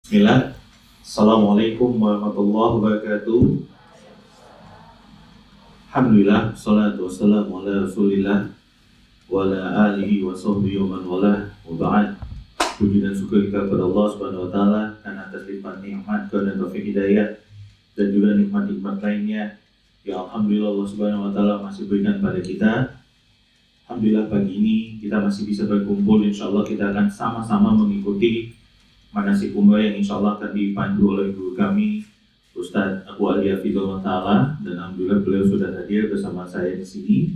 Bismillah. Assalamualaikum warahmatullahi wabarakatuh. Alhamdulillah, salatu wassalamu ala rasulillah wa ala alihi wa sahbihi wa man walah, wa ba'd. Puji dan syukur kita kepada Allah Subhanahu wa taala karena atas limpahan nikmat dan taufik hidayah dan juga nikmat-nikmat lainnya yang alhamdulillah Allah Subhanahu wa taala masih berikan pada kita. Alhamdulillah pagi ini kita masih bisa berkumpul. Insyaallah kita akan sama-sama mengikuti manasik umrah yang insyaallah akan dipandu oleh guru kami Ustadz Abu Ali Hafizahullah Ta'ala, dan alhamdulillah beliau sudah hadir bersama saya di sini.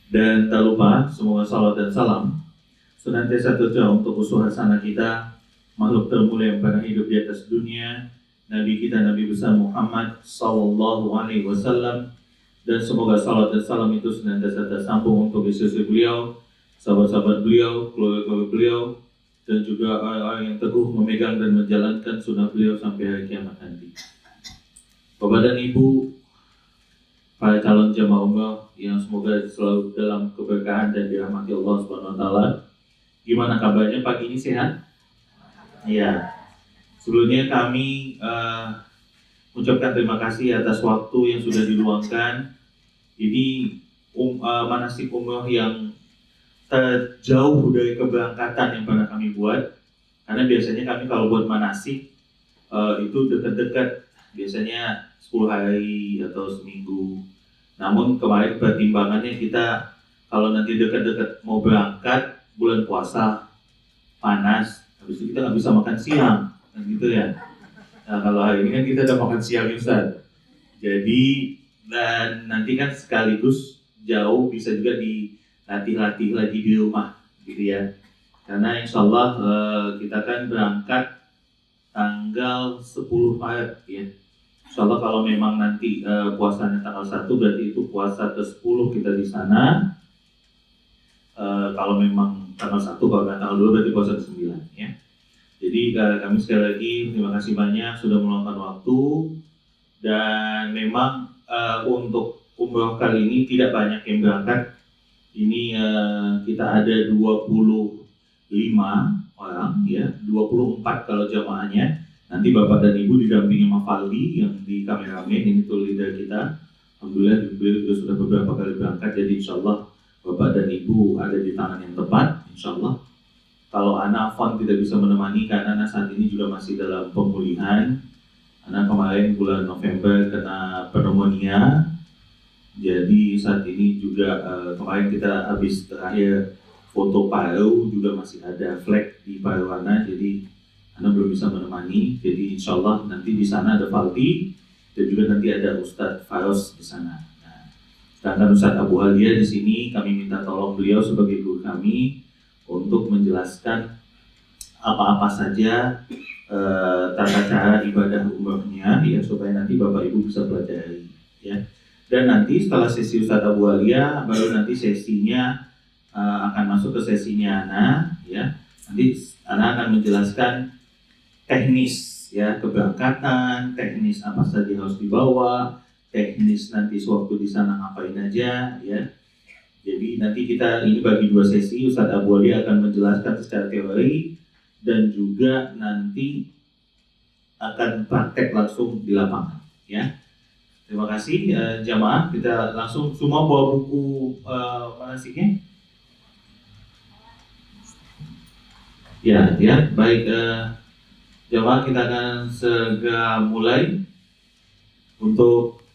Dan tak lupa semoga salawat dan salam senantiasa tercurah untuk uswah hasanah kita, makhluk termulia yang pernah hidup di atas dunia, Nabi kita Nabi besar Muhammad Sallallahu Alaihi Wasallam, dan semoga salawat dan salam itu senantiasa tersambung untuk istri beliau, sahabat-sahabat beliau, keluarga beliau, dan juga orang-orang yang teguh memegang dan menjalankan sunnah beliau sampai hari kiamat nanti. Bapak dan Ibu, para calon jamaah umrah yang semoga selalu dalam keberkahan dan dirahmati Allah Subhanahu wa taala. Gimana kabarnya pagi ini, sehat? Iya. Sebelumnya kami mengucapkan terima kasih atas waktu yang sudah diluangkan. Ini manasik umrah yang terjauh dari keberangkatan yang pernah kami buat, karena biasanya kami kalau buat manasik itu dekat-dekat, biasanya 10 hari atau seminggu. Namun kemarin pertimbangannya kita kalau nanti dekat-dekat mau berangkat bulan puasa panas, habis itu kita nggak bisa makan siang, kan gitu ya. Nah kalau hari ini kan kita udah makan siang Ustaz. Jadi dan nanti kan sekaligus jauh bisa juga latih lagi di rumah gitu ya, karena insya Allah kita kan berangkat tanggal 10 Maret ya. Insya Allah kalau memang nanti puasanya tanggal 1 berarti itu puasa ke-10 kita di sana. Kalau memang tanggal 1, kalau tanggal 2 berarti puasa ke-9 ya. Jadi kami sekali lagi terima kasih banyak sudah meluangkan waktu, dan memang untuk umroh kali ini tidak banyak yang berangkat. Ini kita ada 25 orang ya, 24 kalau jamaahnya. Nanti Bapak dan Ibu didampingi sama Faldi yang di kameramen, ini tour leader kita. Alhamdulillah beliau juga sudah beberapa kali berangkat, jadi insya Allah Bapak dan Ibu ada di tangan yang tepat, insya Allah. Kalau Ana Afan tidak bisa menemani karena Ana saat ini juga masih dalam pemulihan. Ana kemarin bulan November kena pneumonia. Jadi saat ini juga kemarin kita habis terakhir foto paru juga masih ada flek di paru Ana, jadi Ana belum bisa menemani. Jadi insya Allah nanti di sana ada Falti dan juga nanti ada Ustadz Faros di sana. Nah, sedangkan Ustadz Abu Halia di sini kami minta tolong beliau sebagai guru kami untuk menjelaskan apa-apa saja tata cara ibadah umrohnya ya, supaya nanti Bapak Ibu bisa pelajari ya. Dan nanti setelah sesi Ustadz Abu Alia, baru nanti sesinya akan masuk ke sesinya Ana ya. Nanti Ana akan menjelaskan teknis ya keberangkatan, teknis apa saja harus dibawa, teknis nanti sewaktu di sana ngapain aja ya. Jadi nanti kita ini bagi 2 sesi, Ustadz Abu Alia akan menjelaskan secara teori dan juga nanti akan praktek langsung di lapangan ya. Terima kasih jamaah, kita langsung semua bawa buku manasiknya. Ya, baik jamaah, kita akan segera mulai untuk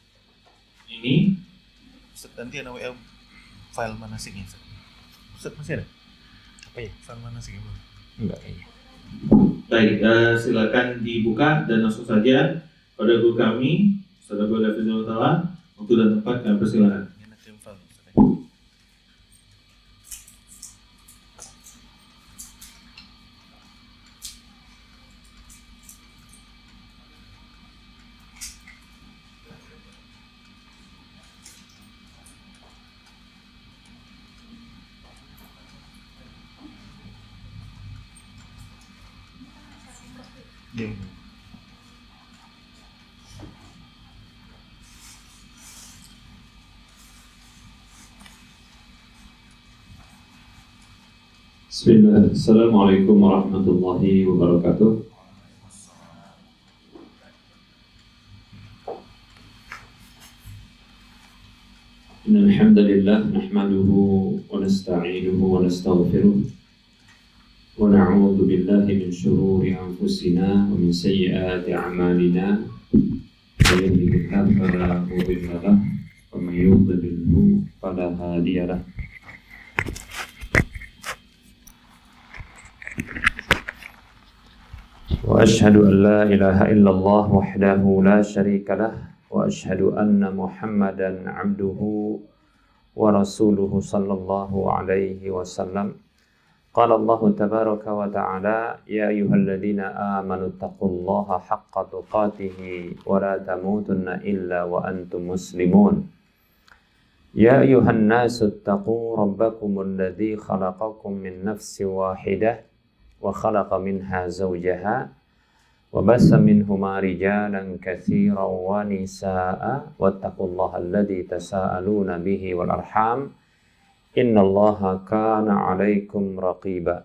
ini. Ustaz, nanti ada WA file manasiknya. Ustaz masih ada? Apa ya? File manasiknya belum? Enggak kayaknya. Baik, silakan dibuka dan langsung saja pada guru kami. Saudara Abu Hafizahullah Ta'ala, waktu dan tempat kami persilakan. Bismillah. Assalamualaikum warahmatullahi wabarakatuh. Innal hamdalillah nahmaduhu wa nasta'inuhu wa nastaghfiruh wa na'udzu billahi min shururi anfusina wa min sayyiati a'malina. Man yahdihillahu fala mudilla lahu wa man yudlilhu fala hadiya lahu. وأشهد أن لا إله إلا الله وحده لا شريك له وأشهد أن محمدا عبده ورسوله صلى الله عليه وسلم قال الله تبارك وتعالى يا أيها الذين آمنوا اتقوا الله حق تقاته ولا تموتن إلا وأنتم مسلمون يا أيها الناس اتقوا ربكم الذي خلقكم من نفس واحدة وخلق منها زوجها وبث منهما رجالا كثيرا ونساء واتقوا الله الذي تساءلون به والأرحام إن الله كان عليكم رقيبا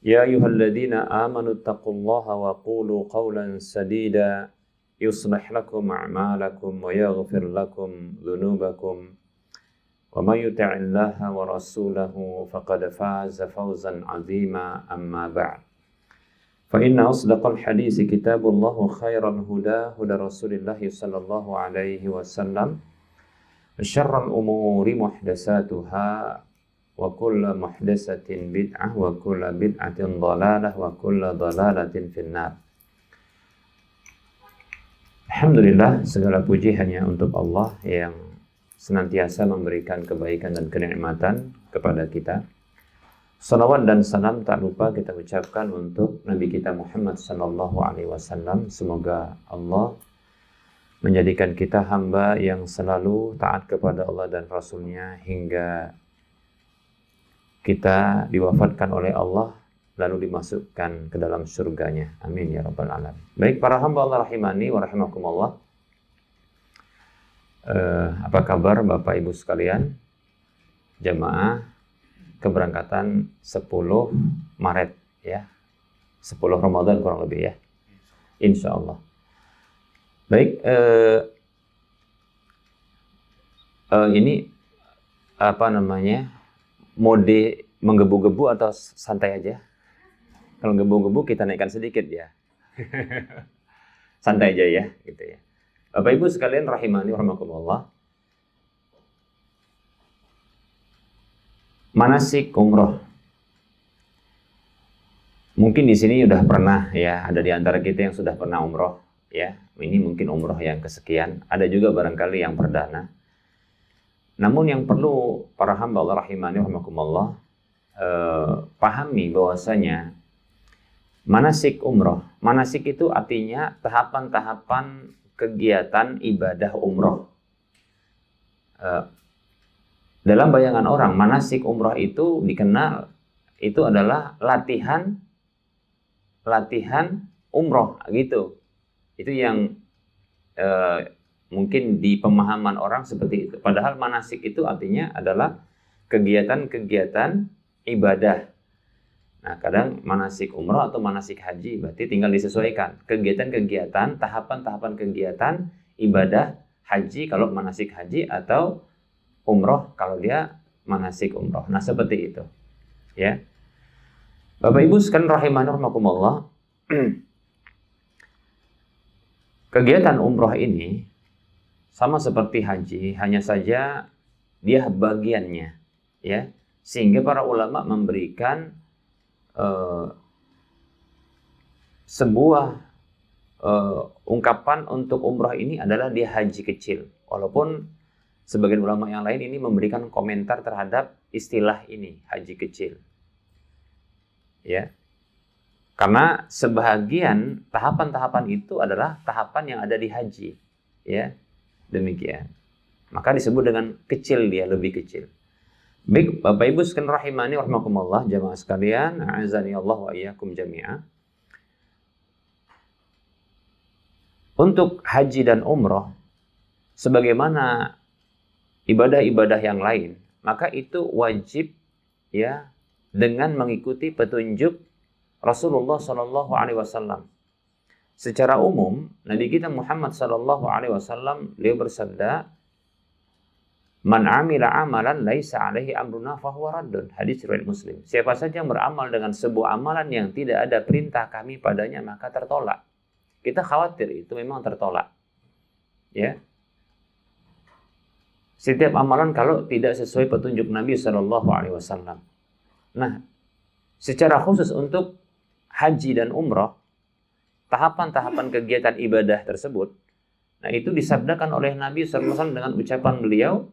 يا أيها الذين آمنوا اتقوا الله وقولوا قولا سديدا يصلح لكم أعمالكم ويغفر لكم ذنوبكم ومن يطع الله ورسوله فقد فاز فوزا عظيما أما بعد فإن أصدق الحديث كتاب الله خير الهدى هدى رسول الله صلى الله عليه وسلم شر الأمور محدثاتها وكل محدثة بدعة وكل بدعة ضلالة وكل ضلالة في النار. Alhamdulillah, segala puji hanya untuk Allah yang senantiasa memberikan kebaikan dan kenikmatan kepada kita. Salawat dan salam tak lupa kita ucapkan untuk Nabi kita Muhammad sallallahu alaihi wasallam. Semoga Allah menjadikan kita hamba yang selalu taat kepada Allah dan Rasulnya hingga kita diwafatkan oleh Allah lalu dimasukkan ke dalam surganya. Amin ya rabbal alamin. Baik para hamba Allah rahimani wa rahimakumullah. Apa kabar Bapak Ibu sekalian? Jamaah keberangkatan 10 Maret ya. 10 Ramadan kurang lebih ya. Insya Allah. Baik, ini apa namanya? Mode menggebu-gebu atau santai aja? Kalau gebu-gebu kita naikkan sedikit ya. Santai aja ya, gitu ya. Bapak Ibu sekalian rahimani rahimakumullah. Manasik umroh. Mungkin di sini sudah pernah ya, ada di antara kita yang sudah pernah umroh ya. Ini mungkin umroh yang kesekian, ada juga barangkali yang perdana. Namun yang perlu para hamba Allah rahimani rahimakumullah pahami bahwasanya manasik umroh. Manasik itu artinya tahapan-tahapan kegiatan ibadah umroh. Dalam bayangan orang, manasik umroh itu dikenal itu adalah latihan umroh gitu. Itu yang mungkin di pemahaman orang seperti itu. Padahal manasik itu artinya adalah kegiatan-kegiatan ibadah. Nah, kadang manasik umroh atau manasik haji berarti tinggal disesuaikan. Kegiatan-kegiatan, tahapan-tahapan kegiatan ibadah haji kalau manasik haji atau umroh kalau dia manasik umroh. Nah, seperti itu. Ya. Bapak Ibu sekalian rahimani rahimakumullah. Kegiatan umroh ini sama seperti haji, hanya saja dia bagiannya, ya. Sehingga para ulama memberikan sebuah ungkapan untuk umroh ini adalah dia haji kecil. Walaupun sebagian ulama yang lain ini memberikan komentar terhadap istilah ini, haji kecil. Ya. Karena sebahagian tahapan-tahapan itu adalah tahapan yang ada di haji. Ya. Demikian. Maka disebut dengan kecil, dia lebih kecil. Baik, Bapak Ibu sekalian rahimani rahimakumullah, jamaah sekalian, a'azani Allah wa iyyakum jami'ah. Untuk haji dan umroh sebagaimana ibadah-ibadah yang lain, maka itu wajib ya dengan mengikuti petunjuk Rasulullah Shallallahu Alaihi Wasallam. Secara umum, Nabi kita Muhammad Shallallahu Alaihi Wasallam beliau bersabda, "Man amila amalan laisa alaihi amruna fahuwa raddun." Hadis riwayat Muslim. Siapa saja yang beramal dengan sebuah amalan yang tidak ada perintah kami padanya, maka tertolak. Kita khawatir itu memang tertolak. Ya. Setiap amalan kalau tidak sesuai petunjuk Nabi Shallallahu Alaihi Wasallam. Nah, secara khusus untuk haji dan umrah, tahapan-tahapan kegiatan ibadah tersebut, nah itu disabdakan oleh Nabi SAW dengan ucapan beliau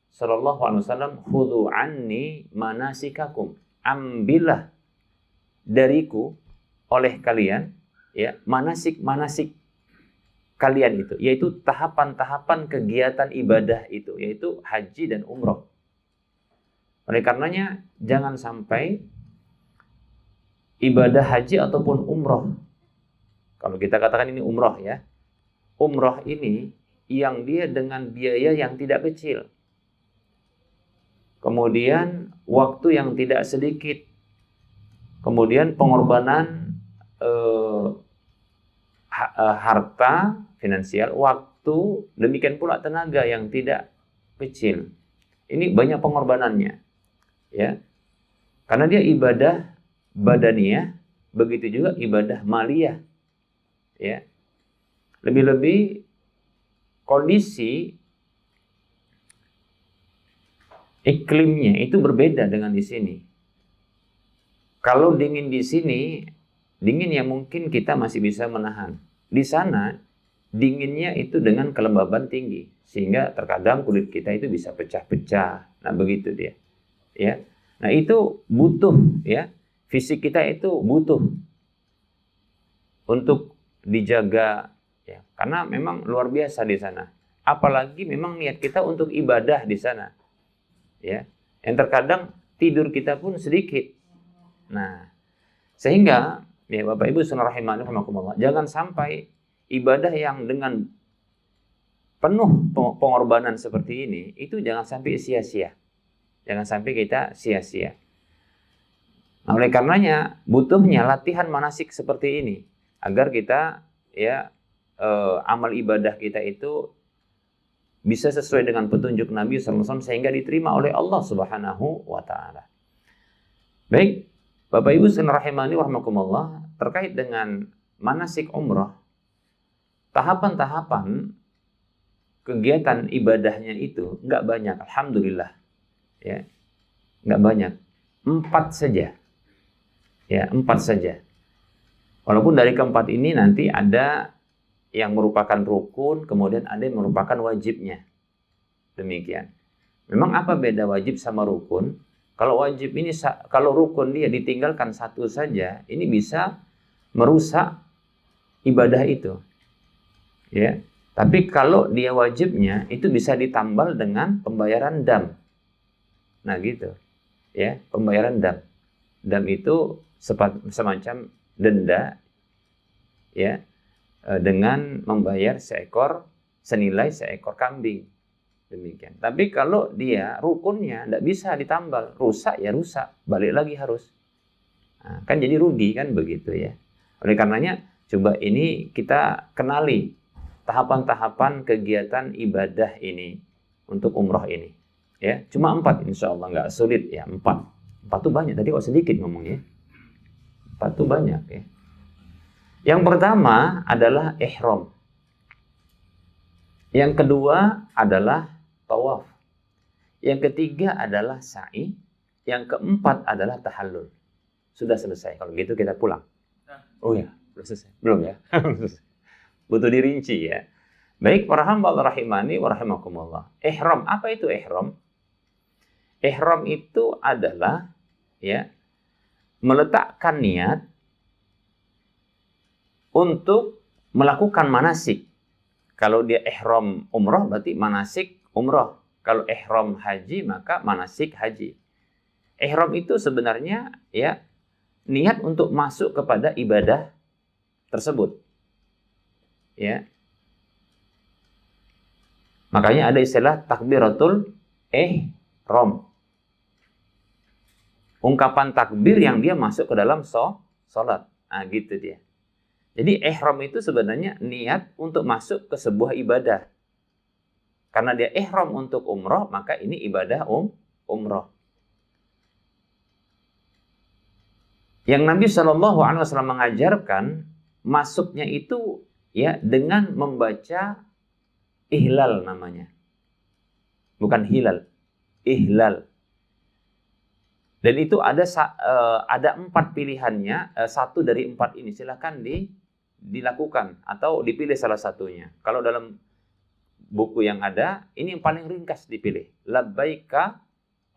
Sallallahu Alaihi Wasallam, "Khudhu anni manasikakum." Ambillah dariku oleh kalian, ya, manasik kalian itu, yaitu tahapan-tahapan kegiatan ibadah itu, yaitu haji dan umrah. Oleh karenanya, jangan sampai ibadah haji ataupun umrah, kalau kita katakan ini umrah ya, umrah ini yang dia dengan biaya yang tidak kecil, kemudian waktu yang tidak sedikit, kemudian pengorbanan harta, finansial, waktu, demikian pula tenaga yang tidak kecil. Ini banyak pengorbanannya, ya, karena dia ibadah badaniyah, begitu juga ibadah maliyah, ya. Lebih-lebih kondisi iklimnya itu berbeda dengan di sini. Kalau dingin di sini, dingin yang mungkin kita masih bisa menahan. Di sana dinginnya itu dengan kelembaban tinggi, sehingga terkadang kulit kita itu bisa pecah-pecah. Nah, begitu dia. Ya. Nah, itu butuh, ya. Fisik kita itu butuh untuk dijaga, ya. Karena memang luar biasa di sana. Apalagi memang niat kita untuk ibadah di sana. Ya. Yang terkadang tidur kita pun sedikit. Nah, sehingga ya Bapak Ibu rahimakumullah, jangan sampai ibadah yang dengan penuh pengorbanan seperti ini itu jangan sampai sia-sia. Jangan sampai kita sia-sia. Nah, oleh karenanya butuhnya latihan manasik seperti ini agar kita ya amal ibadah kita itu bisa sesuai dengan petunjuk Nabi SAW sehingga diterima oleh Allah Subhanahu wa taala. Baik, Bapak Ibu rahimani warahmatullah, terkait dengan manasik umrah, tahapan-tahapan kegiatan ibadahnya itu enggak banyak, alhamdulillah. Ya. Enggak banyak. 4 saja. Ya, 4 saja. Walaupun dari keempat ini nanti ada yang merupakan rukun, kemudian ada yang merupakan wajibnya. Demikian. Memang apa beda wajib sama rukun? Kalau wajib ini, kalau rukun dia ditinggalkan satu saja, ini bisa merusak ibadah itu. Ya. Tapi kalau dia wajibnya, itu bisa ditambal dengan pembayaran dam. Nah gitu. Ya, pembayaran dam. Dam itu semacam denda, ya, dengan membayar senilai seekor kambing. Demikian. Tapi kalau dia rukunnya tidak bisa ditambal, rusak ya rusak, balik lagi harus. Nah, kan jadi rugi kan begitu ya. Oleh karenanya coba ini kita kenali tahapan-tahapan kegiatan ibadah ini untuk umrah ini. Ya, cuma 4 insya Allah, nggak sulit ya, 4 tuh banyak. Tadi kok sedikit ngomongnya. 4 tuh banyak ya. Yang pertama adalah ihram. Yang kedua adalah tawaf. Yang ketiga adalah sa'i. Yang keempat adalah tahallul. Sudah selesai. Kalau gitu kita pulang. Oh ya, sudah selesai. Belum ya? Butuh dirinci ya. Baik, para hamba Allah rahimani wa rahimakumullah. Ihram, apa itu ihram? Ihram itu adalah ya meletakkan niat untuk melakukan manasik. Kalau dia ihram umrah berarti manasik umrah. Kalau ihram haji maka manasik haji. Ihram itu sebenarnya ya niat untuk masuk kepada ibadah tersebut. Ya. Makanya ada istilah takbiratul ihram. ungkapan takbir yang dia masuk ke dalam sholat. Nah, gitu dia. Jadi ihram itu sebenarnya niat untuk masuk ke sebuah ibadah. Karena dia ihram untuk umroh, maka ini ibadah umroh. Yang Nabi SAW mengajarkan masuknya itu ya dengan membaca ihlal namanya. Bukan hilal, ihlal. Dan itu ada 4 pilihannya, 1 dari 4 ini silakan dilakukan atau dipilih salah satunya. Kalau dalam buku yang ada, ini yang paling ringkas dipilih. Labbaika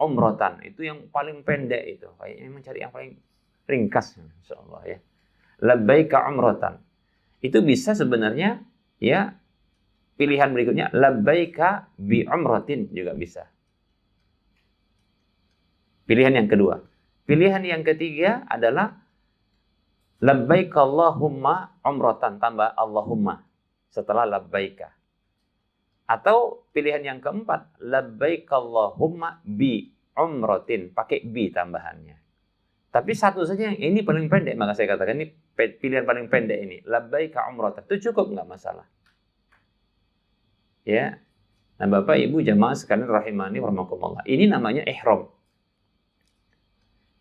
umratan, itu yang paling pendek itu. Kayaknya mencari yang paling ringkas, insyaallah ya. Labbaika umratan. Itu bisa sebenarnya ya pilihan berikutnya labbaika bi umratin juga bisa. Pilihan yang kedua. Pilihan yang ketiga adalah labbaika Allahumma umratan tambah Allahumma setelah labbaika. Atau pilihan yang keempat labbaika Allahumma bi umratin pakai bi tambahannya. Tapi satu saja yang ini paling pendek, maka saya katakan ini pilihan paling pendek ini labbaika umratan. Itu cukup enggak masalah. Ya. Nah, Bapak Ibu jamaah sekalian rahimani warahmatullah. Ini namanya ihram.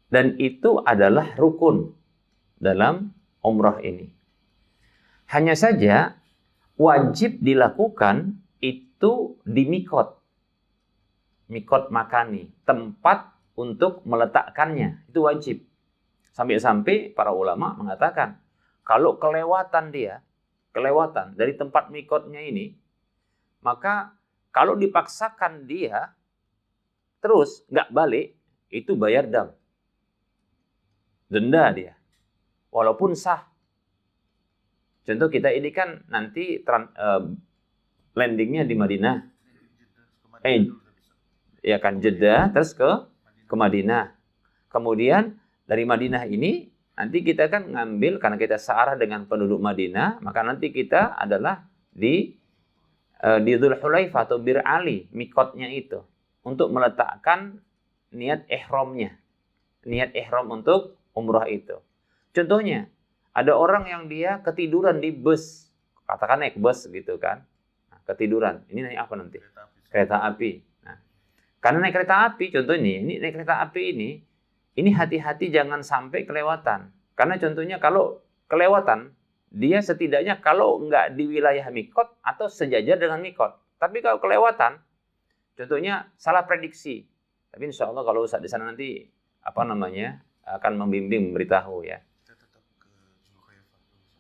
Dan itu adalah rukun dalam umrah ini. Hanya saja wajib dilakukan itu di mikot. Mikot makani, tempat untuk meletakkannya. Itu wajib. Sampai-sampai para ulama mengatakan, kalau kelewatan dari tempat mikotnya ini, maka kalau dipaksakan dia terus nggak balik, itu bayar denda dia. Walaupun sah. Contoh kita ini kan nanti landingnya di Madinah. Ya kan Jeddah terus ke Madinah. Kemudian dari Madinah ini nanti kita kan ngambil karena kita searah dengan penduduk Madinah, maka nanti kita adalah di Dzulhulaifah atau Bir Ali, mikotnya itu untuk meletakkan niat ihramnya. Niat ihram untuk umrah itu. Contohnya, ada orang yang dia ketiduran di bus. Katakan naik bus gitu kan. Nah, ketiduran. Ini naik apa nanti? Kereta api. Nah, karena naik kereta api, contohnya ini naik kereta api ini hati-hati jangan sampai kelewatan. Karena contohnya kalau kelewatan, dia setidaknya kalau nggak di wilayah mikot atau sejajar dengan mikot. Tapi kalau kelewatan, contohnya salah prediksi. Tapi insya Allah kalau Ustaz di sana nanti akan membimbing, memberitahu ya.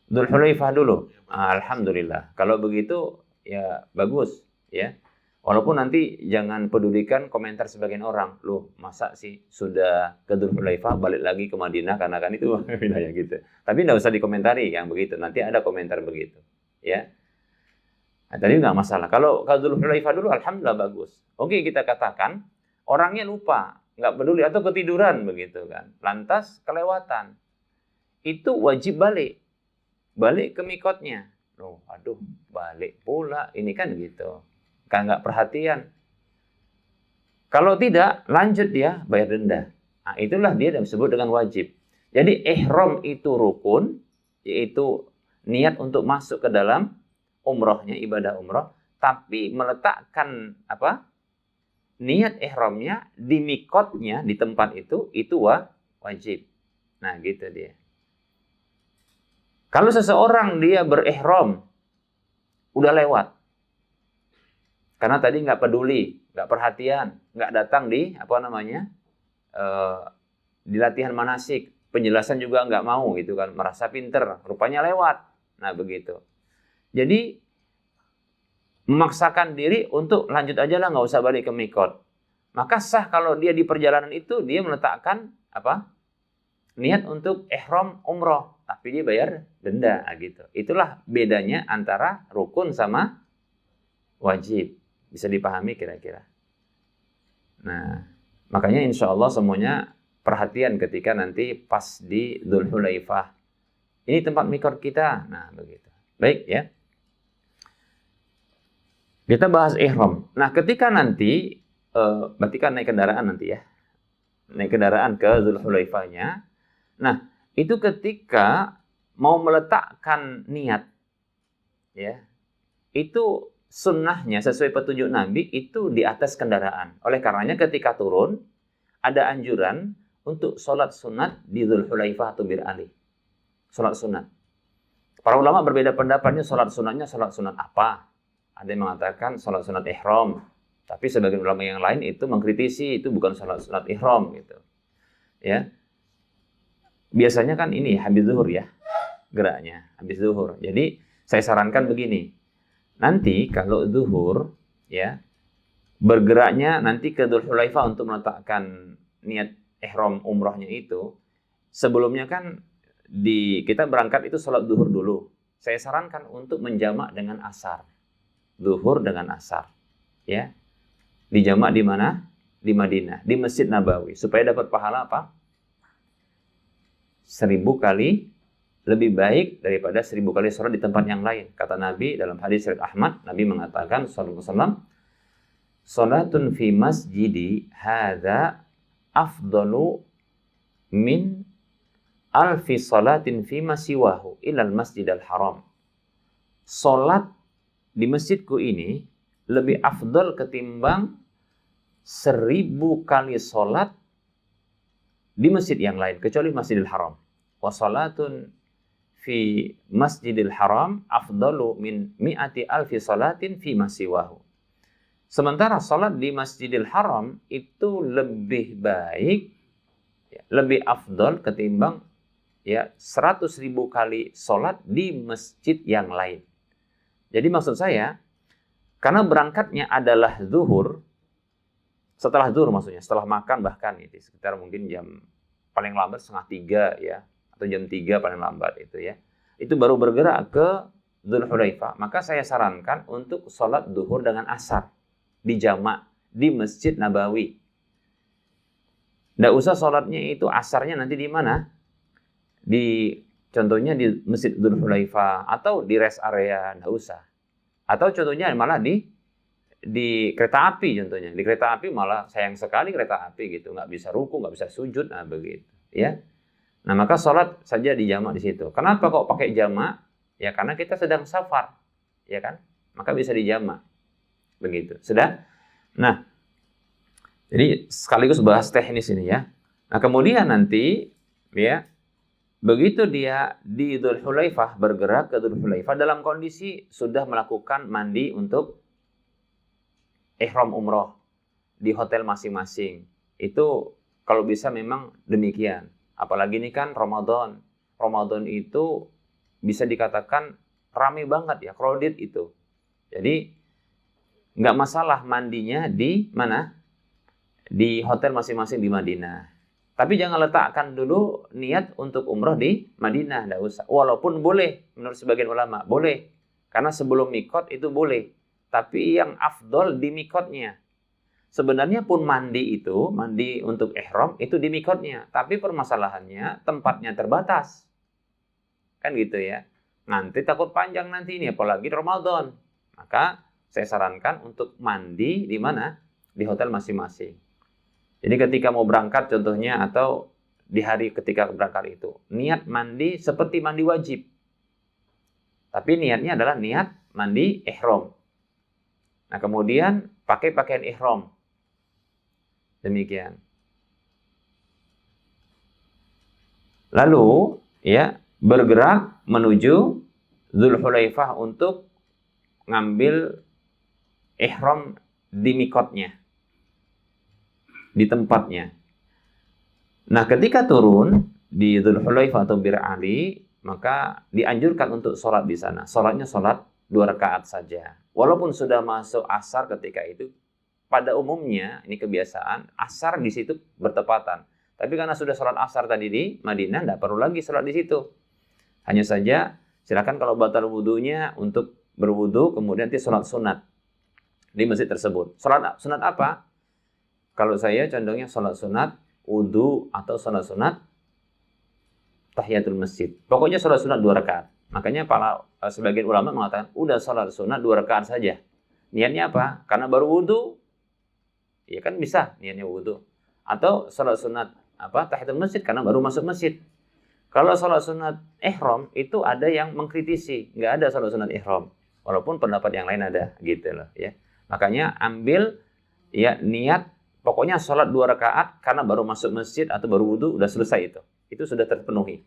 Dzulhulaifah dulu. Alhamdulillah. Kalau begitu ya bagus ya. Walaupun nanti jangan pedulikan komentar sebagian orang. Loh, masa sih sudah ke Dzulhulaifah balik lagi ke Madinah karena kan itu wilayah gitu. Tapi enggak usah dikomentari yang begitu. Nanti ada komentar begitu, ya. Nah, tadi enggak masalah. Kalau ke Dzulhulaifah dulu alhamdulillah bagus. Oke, kita katakan orangnya lupa, nggak peduli atau ketiduran begitu kan. Lantas kelewatan. Itu wajib balik ke mikotnya. Loh, aduh, balik pula. Ini kan gitu. Kan nggak perhatian. Kalau tidak, lanjut dia bayar denda. Nah, itulah dia disebut dengan wajib. Jadi ihram itu rukun, yaitu niat untuk masuk ke dalam umrohnya, ibadah umroh, tapi meletakkan niat ihramnya di mikotnya, di tempat itu wajib. Nah, gitu dia. Kalau seseorang dia berihram, udah lewat. Karena tadi nggak peduli, nggak perhatian, nggak datang di di latihan manasik, penjelasan juga nggak mau gitu kan, merasa pinter, rupanya lewat. Nah begitu. Jadi memaksakan diri untuk lanjut aja lah, nggak usah balik ke mikot. Maka sah kalau dia di perjalanan itu dia meletakkan niat untuk ihram umroh, tapi dia bayar denda gitu. Itulah bedanya antara rukun sama wajib. Bisa dipahami kira-kira. Nah, makanya insya Allah semuanya perhatian ketika nanti pas di Dzulhulaifah. Ini tempat mikot kita. Nah, begitu. Baik ya. Kita bahas ihram. Nah, ketika nanti berarti kan naik kendaraan nanti ya. naik kendaraan ke Dzulhulaifahnya. Nah, itu ketika mau meletakkan niat, ya, itu sunnahnya sesuai petunjuk Nabi itu di atas kendaraan. Oleh karenanya ketika turun, ada anjuran untuk sholat sunat di Dzulhulaifah atau Bir Ali. Sholat sunat. Para ulama berbeda pendapatnya sholat sunatnya sholat sunat apa. Ada yang mengatakan sholat sunat ihram. Tapi sebagian ulama yang lain itu mengkritisi itu bukan sholat sunat ihram gitu. Ya. Biasanya kan ini habis zuhur ya. Geraknya habis zuhur. Jadi saya sarankan begini. Nanti kalau zuhur ya bergeraknya nanti ke Dzulhulaifah untuk meletakkan niat ihram umrohnya itu. Sebelumnya kan kita berangkat itu sholat zuhur dulu. Saya sarankan untuk menjamak dengan asar. Zuhur dengan asar. Ya. Dijamak di mana? Di Madinah, di Masjid Nabawi. Supaya dapat pahala apa? 1000 kali lebih baik daripada 1000 kali sholat di tempat yang lain. Kata Nabi dalam hadis riwayat Ahmad, Nabi mengatakan sallallahu alaihi wasallam, "Salatun fi masjidi hadza afdalu min alfi salatin fi masiwahu ilal masjidil haram." Salat di masjidku ini lebih afdal ketimbang 1000 kali salat di masjid yang lain kecuali Masjidil Haram. Wa salatun fi Masjidil Haram afdalu min mi'ati alfi salatin fi masiwahu. Sementara salat di Masjidil Haram itu lebih baik, lebih afdal ketimbang 100.000 kali salat di masjid yang lain. Jadi maksud saya, karena berangkatnya adalah zuhur, setelah zuhur maksudnya, setelah makan bahkan itu sekitar mungkin jam paling lambat 2:30 ya, atau jam 3 paling lambat itu ya. Itu baru bergerak ke Dzulhulaifah. Maka saya sarankan untuk sholat zuhur dengan asar di jamak di Masjid Nabawi. Nggak usah sholatnya itu asarnya nanti di mana? Contohnya di Masjid Dzulhulaifah atau di rest area, nggak usah. Atau contohnya malah di kereta api contohnya. Di kereta api malah sayang sekali kereta api gitu, nggak bisa ruku, nggak bisa sujud, nah begitu ya. Nah maka sholat saja di jamak di situ. Kenapa kok pakai jamak? Ya karena kita sedang safar, ya kan? Maka bisa di jamak, begitu. Sudah? Nah, jadi sekaligus bahas teknis ini ya. Nah kemudian nanti ya begitu dia di Dzulhulaifah bergerak ke Dzulhulaifah dalam kondisi sudah melakukan mandi untuk ihram umroh di hotel masing-masing. Itu kalau bisa memang demikian. Apalagi ini kan Ramadan. Ramadan itu bisa dikatakan rame banget ya, crowded itu. Jadi nggak masalah mandinya di mana? Di hotel masing-masing di Madinah. Tapi jangan letakkan dulu niat untuk umroh di Madinah, nggak usah. Walaupun boleh, menurut sebagian ulama, boleh. Karena sebelum mikot itu boleh. Tapi yang afdol di mikotnya. Sebenarnya pun mandi untuk ihram itu di mikotnya. Tapi permasalahannya tempatnya terbatas. Kan gitu ya. Nanti takut panjang nanti ini, apalagi Ramadan. Maka saya sarankan untuk mandi di mana? Di hotel masing-masing. Jadi ketika mau berangkat contohnya atau di hari ketika berangkat itu. Niat mandi seperti mandi wajib. Tapi niatnya adalah niat mandi ihram. Nah kemudian pakai pakaian ihram. Demikian. Lalu ya bergerak menuju Dzulhulaifah untuk ngambil ihram di mikotnya, di tempatnya. Nah ketika turun di Dzulhulaifah atau Bir Ali, maka dianjurkan untuk sholat di sana. Sholatnya sholat 2 rakaat saja. Walaupun sudah masuk asar ketika itu, pada umumnya ini kebiasaan asar di situ bertepatan. Tapi karena sudah sholat asar tadi di Madinah, tidak perlu lagi sholat di situ. Hanya saja silakan kalau batal wudunya untuk berwudu, kemudian nanti sholat sunat di masjid tersebut. Sholat sunat apa? Kalau saya condongnya sholat sunat wudu atau sholat sunat tahiyatul masjid. Pokoknya sholat sunat 2 rakaat. Makanya sebagian ulama mengatakan udah sholat sunat 2 rakaat saja. Niatnya apa? Karena baru wudu. Ya kan bisa niatnya wudu. Atau sholat sunat tahiyatul masjid karena baru masuk masjid. Kalau sholat sunat ihram itu ada yang mengkritisi, nggak ada sholat sunat ihram. Walaupun pendapat yang lain ada, gitu loh ya. Makanya ambil ya niat, pokoknya sholat 2 rakaat karena baru masuk masjid atau baru wudu, udah selesai itu. Itu sudah terpenuhi,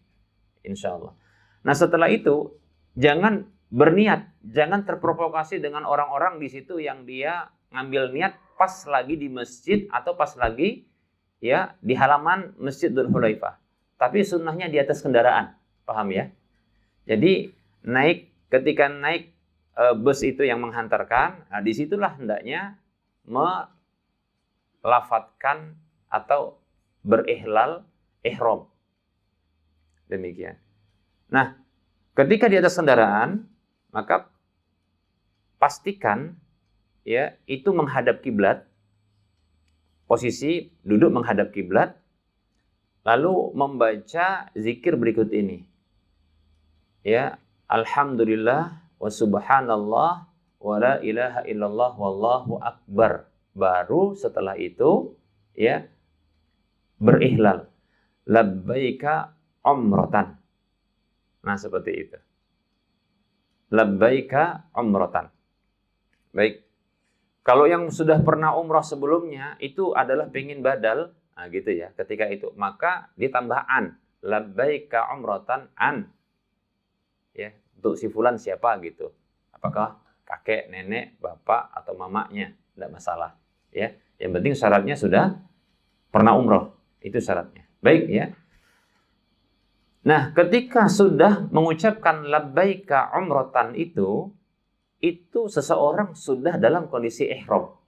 insya Allah. Nah setelah itu jangan berniat, jangan terprovokasi dengan orang-orang di situ yang dia ngambil niat pas lagi di masjid atau pas lagi ya di halaman Masjid Dzul Hulaifah. Tapi sunnahnya di atas kendaraan, paham ya? Jadi ketika naik bus itu yang menghantarkan, nah disitulah hendaknya melafatkan atau berihlal ihram. Demikian. Nah, ketika di atas kendaraan, maka pastikan ya itu menghadap kiblat, posisi duduk menghadap kiblat. Lalu membaca zikir berikut ini. Ya, alhamdulillah wa subhanallah wa la ilaha illallah wallahu akbar. Baru setelah itu ya berihlal. Labbaika umratan. Nah, seperti itu. Labbaika umratan. Baik. Kalau yang sudah pernah umrah sebelumnya itu adalah pengin badal. Nah gitu ya, ketika itu maka ditambah an, labbaika umratan an. Ya, untuk si fulan siapa gitu. Apakah kakek, nenek, bapak atau mamanya, tidak masalah, ya. Yang penting syaratnya sudah pernah umrah, itu syaratnya. Baik ya. Nah, ketika sudah mengucapkan labbaika umratan itu seseorang sudah dalam kondisi ihram.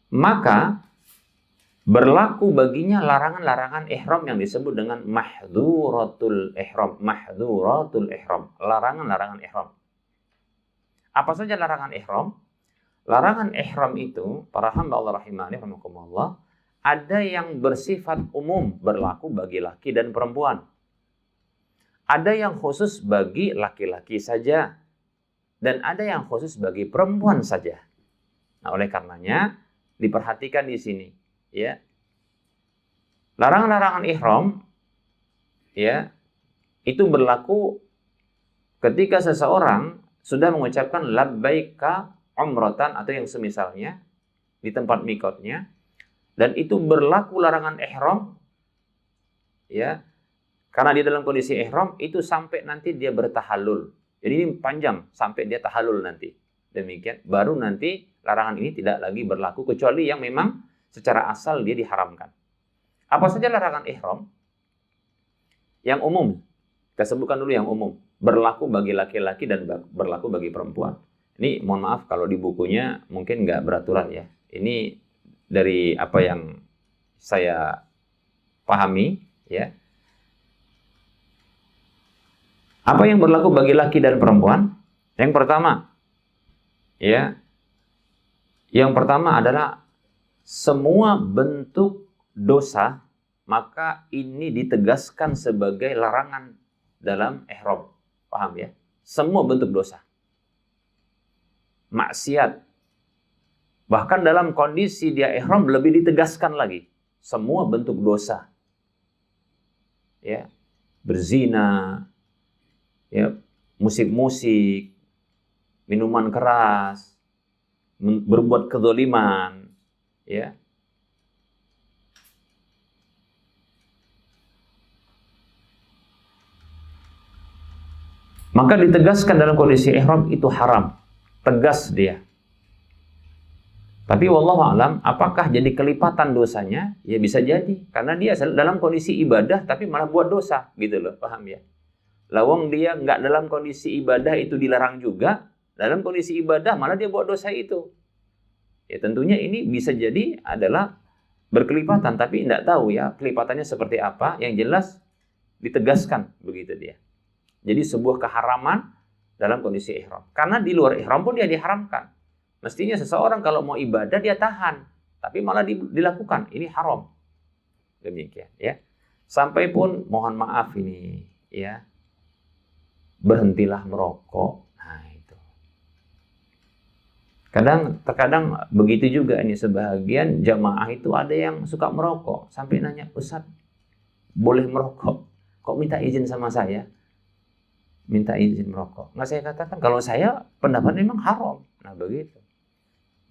Maka berlaku baginya larangan-larangan ihram yang disebut dengan mahdhuratul ihram. Mahdhuratul ihram, larangan-larangan ihram. Apa saja larangan ihram? Larangan ihram itu, para hamba Allah rahimani rahimakumullah, ada yang bersifat umum, berlaku bagi laki dan perempuan. Ada yang khusus bagi laki-laki saja, dan ada yang khusus bagi perempuan saja. Nah, oleh karenanya diperhatikan di sini. Ya, larangan-larangan ihram ya itu berlaku ketika seseorang sudah mengucapkan labbaika umratan atau yang semisalnya di tempat mikotnya, dan itu berlaku larangan ihram ya karena dia dalam kondisi ihram itu sampai nanti dia bertahallul. Jadi ini panjang sampai dia tahallul nanti. Demikian baru nanti larangan ini tidak lagi berlaku kecuali yang memang secara asal dia diharamkan. Apa saja larangan ihram? Yang umum. Kita sebutkan dulu yang umum. Berlaku bagi laki-laki dan berlaku bagi perempuan. Ini mohon maaf kalau di bukunya mungkin nggak beraturan ya. Ini dari apa yang saya pahami ya. Apa yang berlaku bagi laki dan perempuan? Yang pertama ya. Yang pertama adalah semua bentuk dosa, maka ini ditegaskan sebagai larangan dalam ihram. Paham ya? Semua bentuk dosa. Maksiat. Bahkan dalam kondisi dia ihram lebih ditegaskan lagi. Semua bentuk dosa. Ya. Berzina, ya, musik-musik, minuman keras, berbuat kezaliman, ya. Maka ditegaskan dalam kondisi ihram itu haram, tegas dia. Tapi wallahu alam, apakah jadi kelipatan dosanya? Ya bisa jadi, karena dia dalam kondisi ibadah tapi malah buat dosa, gitu loh, paham ya? Lawang dia nggak dalam kondisi ibadah itu dilarang juga, dalam kondisi ibadah malah dia buat dosa itu. Ya tentunya ini bisa jadi adalah berkelipatan, tapi tidak tahu ya kelipatannya seperti apa. Yang jelas ditegaskan begitu dia. Jadi sebuah keharaman dalam kondisi ihram. Karena di luar ihram pun dia diharamkan. Mestinya seseorang kalau mau ibadah dia tahan, tapi malah dilakukan. Ini haram. Demikian ya. Sampai pun mohon maaf ini ya. Berhentilah merokok. Nah itu. Terkadang begitu juga ini, sebagian jamaah itu ada yang suka merokok sampai nanya, "Ustaz, boleh merokok? Kok minta izin sama saya?" Minta izin merokok. Nggak, saya katakan kalau saya pendapat memang haram. Nah begitu.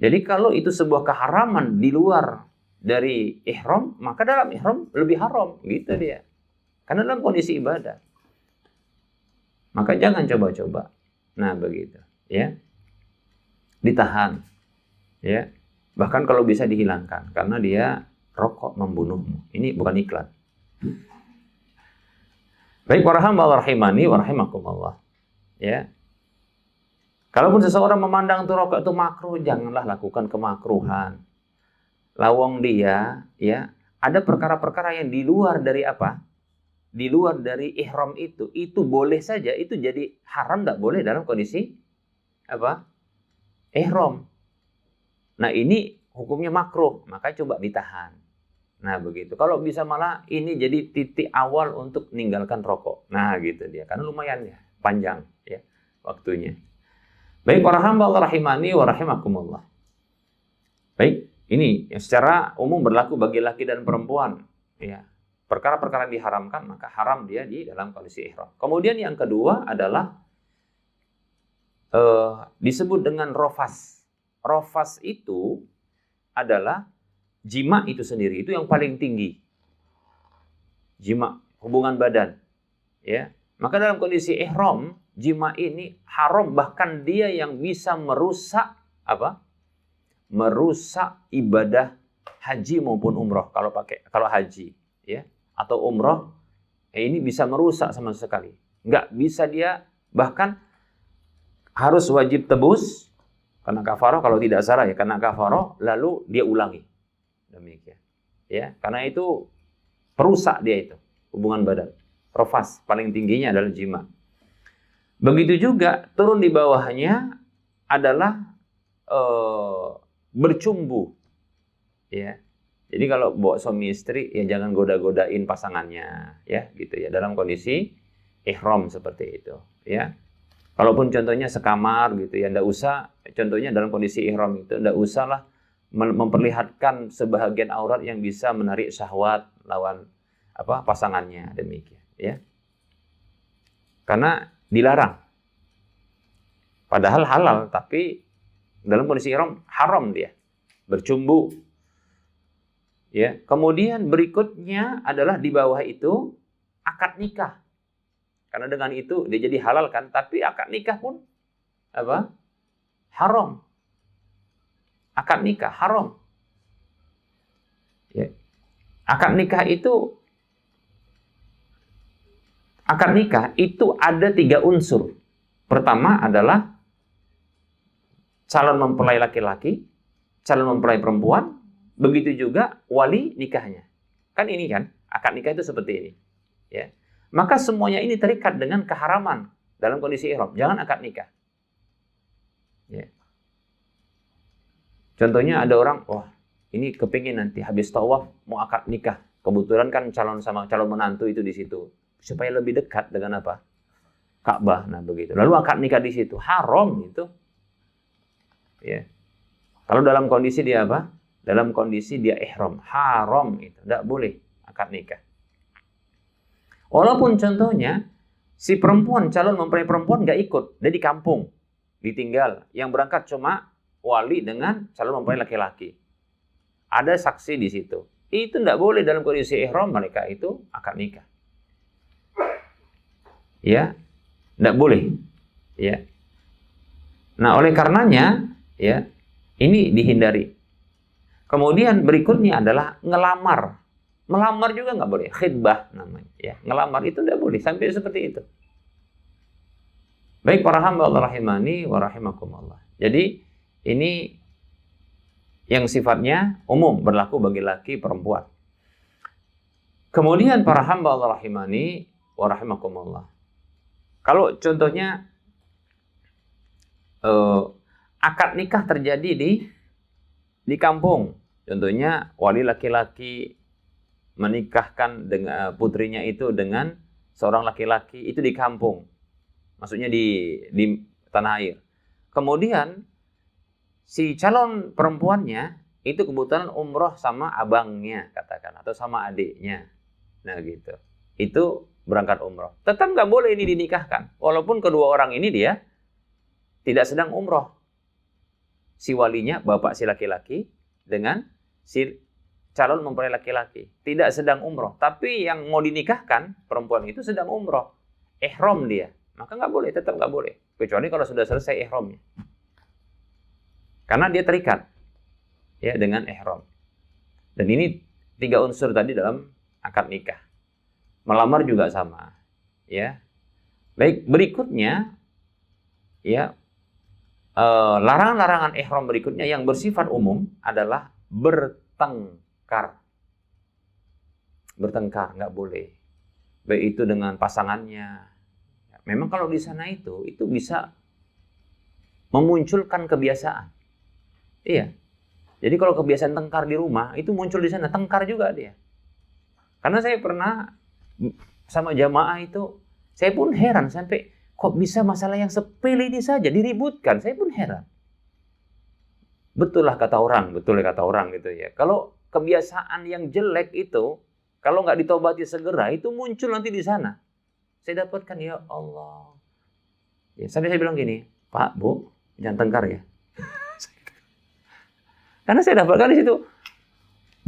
Jadi kalau itu sebuah keharaman di luar dari ihram, maka dalam ihram lebih haram, gitu dia. Karena dalam kondisi ibadah. Maka jangan coba-coba. Nah begitu, ya. Ditahan, ya. Bahkan kalau bisa dihilangkan, karena dia rokok membunuhmu. Ini bukan iklan. Baik, para hamba Allah rahimani wa rahimakumullah. Ya. Kalaupun seseorang memandang itu rokok itu makruh, janganlah lakukan kemakruhan. Lawang dia, ya, ada perkara-perkara yang di luar dari apa? Di luar dari ihram itu boleh saja, itu jadi haram, nggak boleh dalam kondisi apa? Ihram. Nah ini hukumnya makruh, maka coba ditahan. Nah begitu. Kalau bisa malah ini jadi titik awal untuk meninggalkan rokok. Nah gitu dia. Karena lumayan ya, panjang ya waktunya. Baik, para hamba Allah rahimani wa rahimakumullah. Baik, ini yang secara umum berlaku bagi laki dan perempuan. Ya. Perkara-perkara yang diharamkan, maka haram dia di dalam kondisi ihram. Kemudian yang kedua adalah disebut dengan rofas. Rofas itu adalah jima itu sendiri, itu yang paling tinggi. Jima, hubungan badan. Ya. Maka dalam kondisi ihram, jima ini haram, bahkan dia yang bisa merusak apa? Merusak ibadah haji maupun umroh kalau haji, ya, atau umroh, ini bisa merusak sama sekali. Nggak bisa dia, bahkan harus wajib tebus karena kafarah, kalau tidak salah ya, karena kafarah lalu dia ulangi. Demikian. Ya, karena itu perusak dia itu hubungan badan. Rofas paling tingginya adalah jima. Begitu juga turun di bawahnya adalah bercumbu. Ya. Jadi kalau bawa suami istri ya jangan goda-godain pasangannya, ya gitu ya, dalam kondisi ihram seperti itu, ya. Kalaupun contohnya sekamar gitu ya, ndak usah, contohnya dalam kondisi ihram itu ndak usahlah memperlihatkan sebahagian aurat yang bisa menarik syahwat lawan apa pasangannya, demikian, ya. Karena dilarang. Padahal halal, tapi dalam kondisi ihram haram dia bercumbu. Ya, kemudian berikutnya adalah di bawah itu akad nikah. Karena dengan itu dia jadi halal kan, tapi akad nikah pun apa? Haram. Akad nikah haram. Ya. Akad nikah itu ada 3 unsur. Pertama adalah calon mempelai laki-laki, calon mempelai perempuan, begitu juga wali nikahnya. Kan ini kan, akad nikah itu seperti ini. Ya. Maka semuanya ini terikat dengan keharaman dalam kondisi ihram. Jangan akad nikah. Ya. Contohnya ada orang, wah ini kepingin nanti habis tawaf mau akad nikah. Kebetulan kan calon menantu itu di situ. Supaya lebih dekat dengan apa? Ka'bah. Nah begitu. Lalu akad nikah di situ. Haram itu. Ya. Kalau dalam kondisi dia apa? Dalam kondisi dia ihram. Haram itu. Tidak boleh akad nikah. Walaupun contohnya si perempuan, calon mempelai perempuan nggak ikut, dia di kampung, ditinggal. Yang berangkat cuma wali dengan calon mempelai laki-laki. Ada saksi di situ. Itu nggak boleh dalam kondisi ihram, mereka itu akad nikah. Ya, nggak boleh. Ya. Nah, oleh karenanya, ya, ini dihindari. Kemudian berikutnya adalah ngelamar. Melamar juga nggak boleh, khidbah namanya. Ya, ngelamar itu nggak boleh, sampai seperti itu. Baik, para hamba Allah rahimani wa rahimakumullah. Jadi ini yang sifatnya umum, berlaku bagi laki perempuan. Kemudian para hamba Allah rahimani wa rahimakumullah. Kalau contohnya akad nikah terjadi di kampung, contohnya wali laki-laki menikahkan dengan putrinya itu dengan seorang laki-laki itu di kampung, maksudnya di tanah air. Kemudian si calon perempuannya itu kebetulan umroh sama abangnya katakan atau sama adiknya. Nah gitu. Itu berangkat umroh. Tetap nggak boleh ini dinikahkan. Walaupun kedua orang ini dia tidak sedang umroh. Si walinya, bapak si laki-laki dengan si calon mempelai laki-laki. Tidak sedang umroh. Tapi yang mau dinikahkan, perempuan itu sedang umroh. Ihram dia. Maka nggak boleh, tetap nggak boleh. Kecuali kalau sudah selesai ihramnya. Karena dia terikat ya dengan ihram. Dan ini 3 unsur tadi dalam akad nikah. Melamar juga sama, ya. Baik, berikutnya ya larangan-larangan ihram berikutnya yang bersifat umum adalah bertengkar. Bertengkar nggak boleh. Baik itu dengan pasangannya. Memang kalau di sana itu bisa memunculkan kebiasaan. Iya. Jadi kalau kebiasaan tengkar di rumah itu muncul di sana, tengkar juga dia. Karena saya pernah sama jamaah itu, saya pun heran sampai kok bisa masalah yang sepele ini saja diributkan. Saya pun heran. Betul kata orang gitu ya. Kalau kebiasaan yang jelek itu, kalau nggak ditobati segera, itu muncul nanti di sana. Saya dapatkan, ya Allah. Ya, sampai saya bilang gini, Pak, Bu, jangan tengkar ya. Karena saya dapatkan di situ.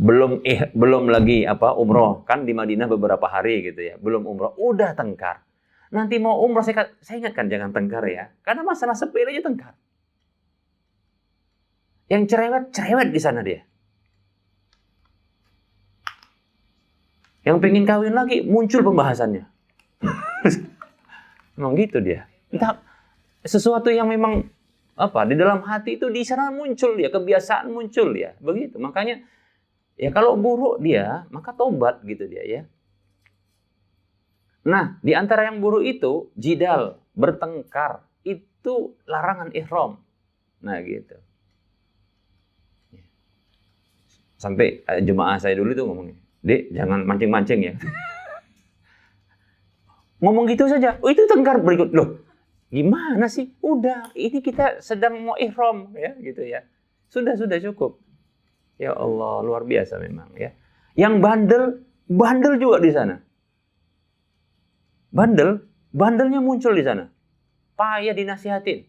Belum lagi umroh kan di Madinah beberapa hari gitu ya, belum umroh udah tengkar. Nanti mau umroh saya ingatkan jangan tengkar ya, karena masalah sepele aja tengkar. Yang cerewet di sana dia. Yang pengen kawin lagi muncul pembahasannya. Memang gitu dia. Entah sesuatu yang memang di dalam hati itu di sana muncul dia, kebiasaan muncul dia, begitu. Makanya ya kalau buruk dia, maka tobat gitu dia ya. Nah, di antara yang buruk itu jidal, bertengkar, itu larangan ihram. Nah, gitu. Sampai jemaah saya dulu itu ngomongin, "Dek, jangan mancing-mancing ya." Ngomong gitu saja. Oh, itu tengkar berikut. Loh, gimana sih? Udah, ini kita sedang mau ihram ya, gitu ya. Sudah cukup. Ya Allah, luar biasa memang ya. Yang bandel juga di sana. Bandelnya muncul di sana. Payah dinasihatin.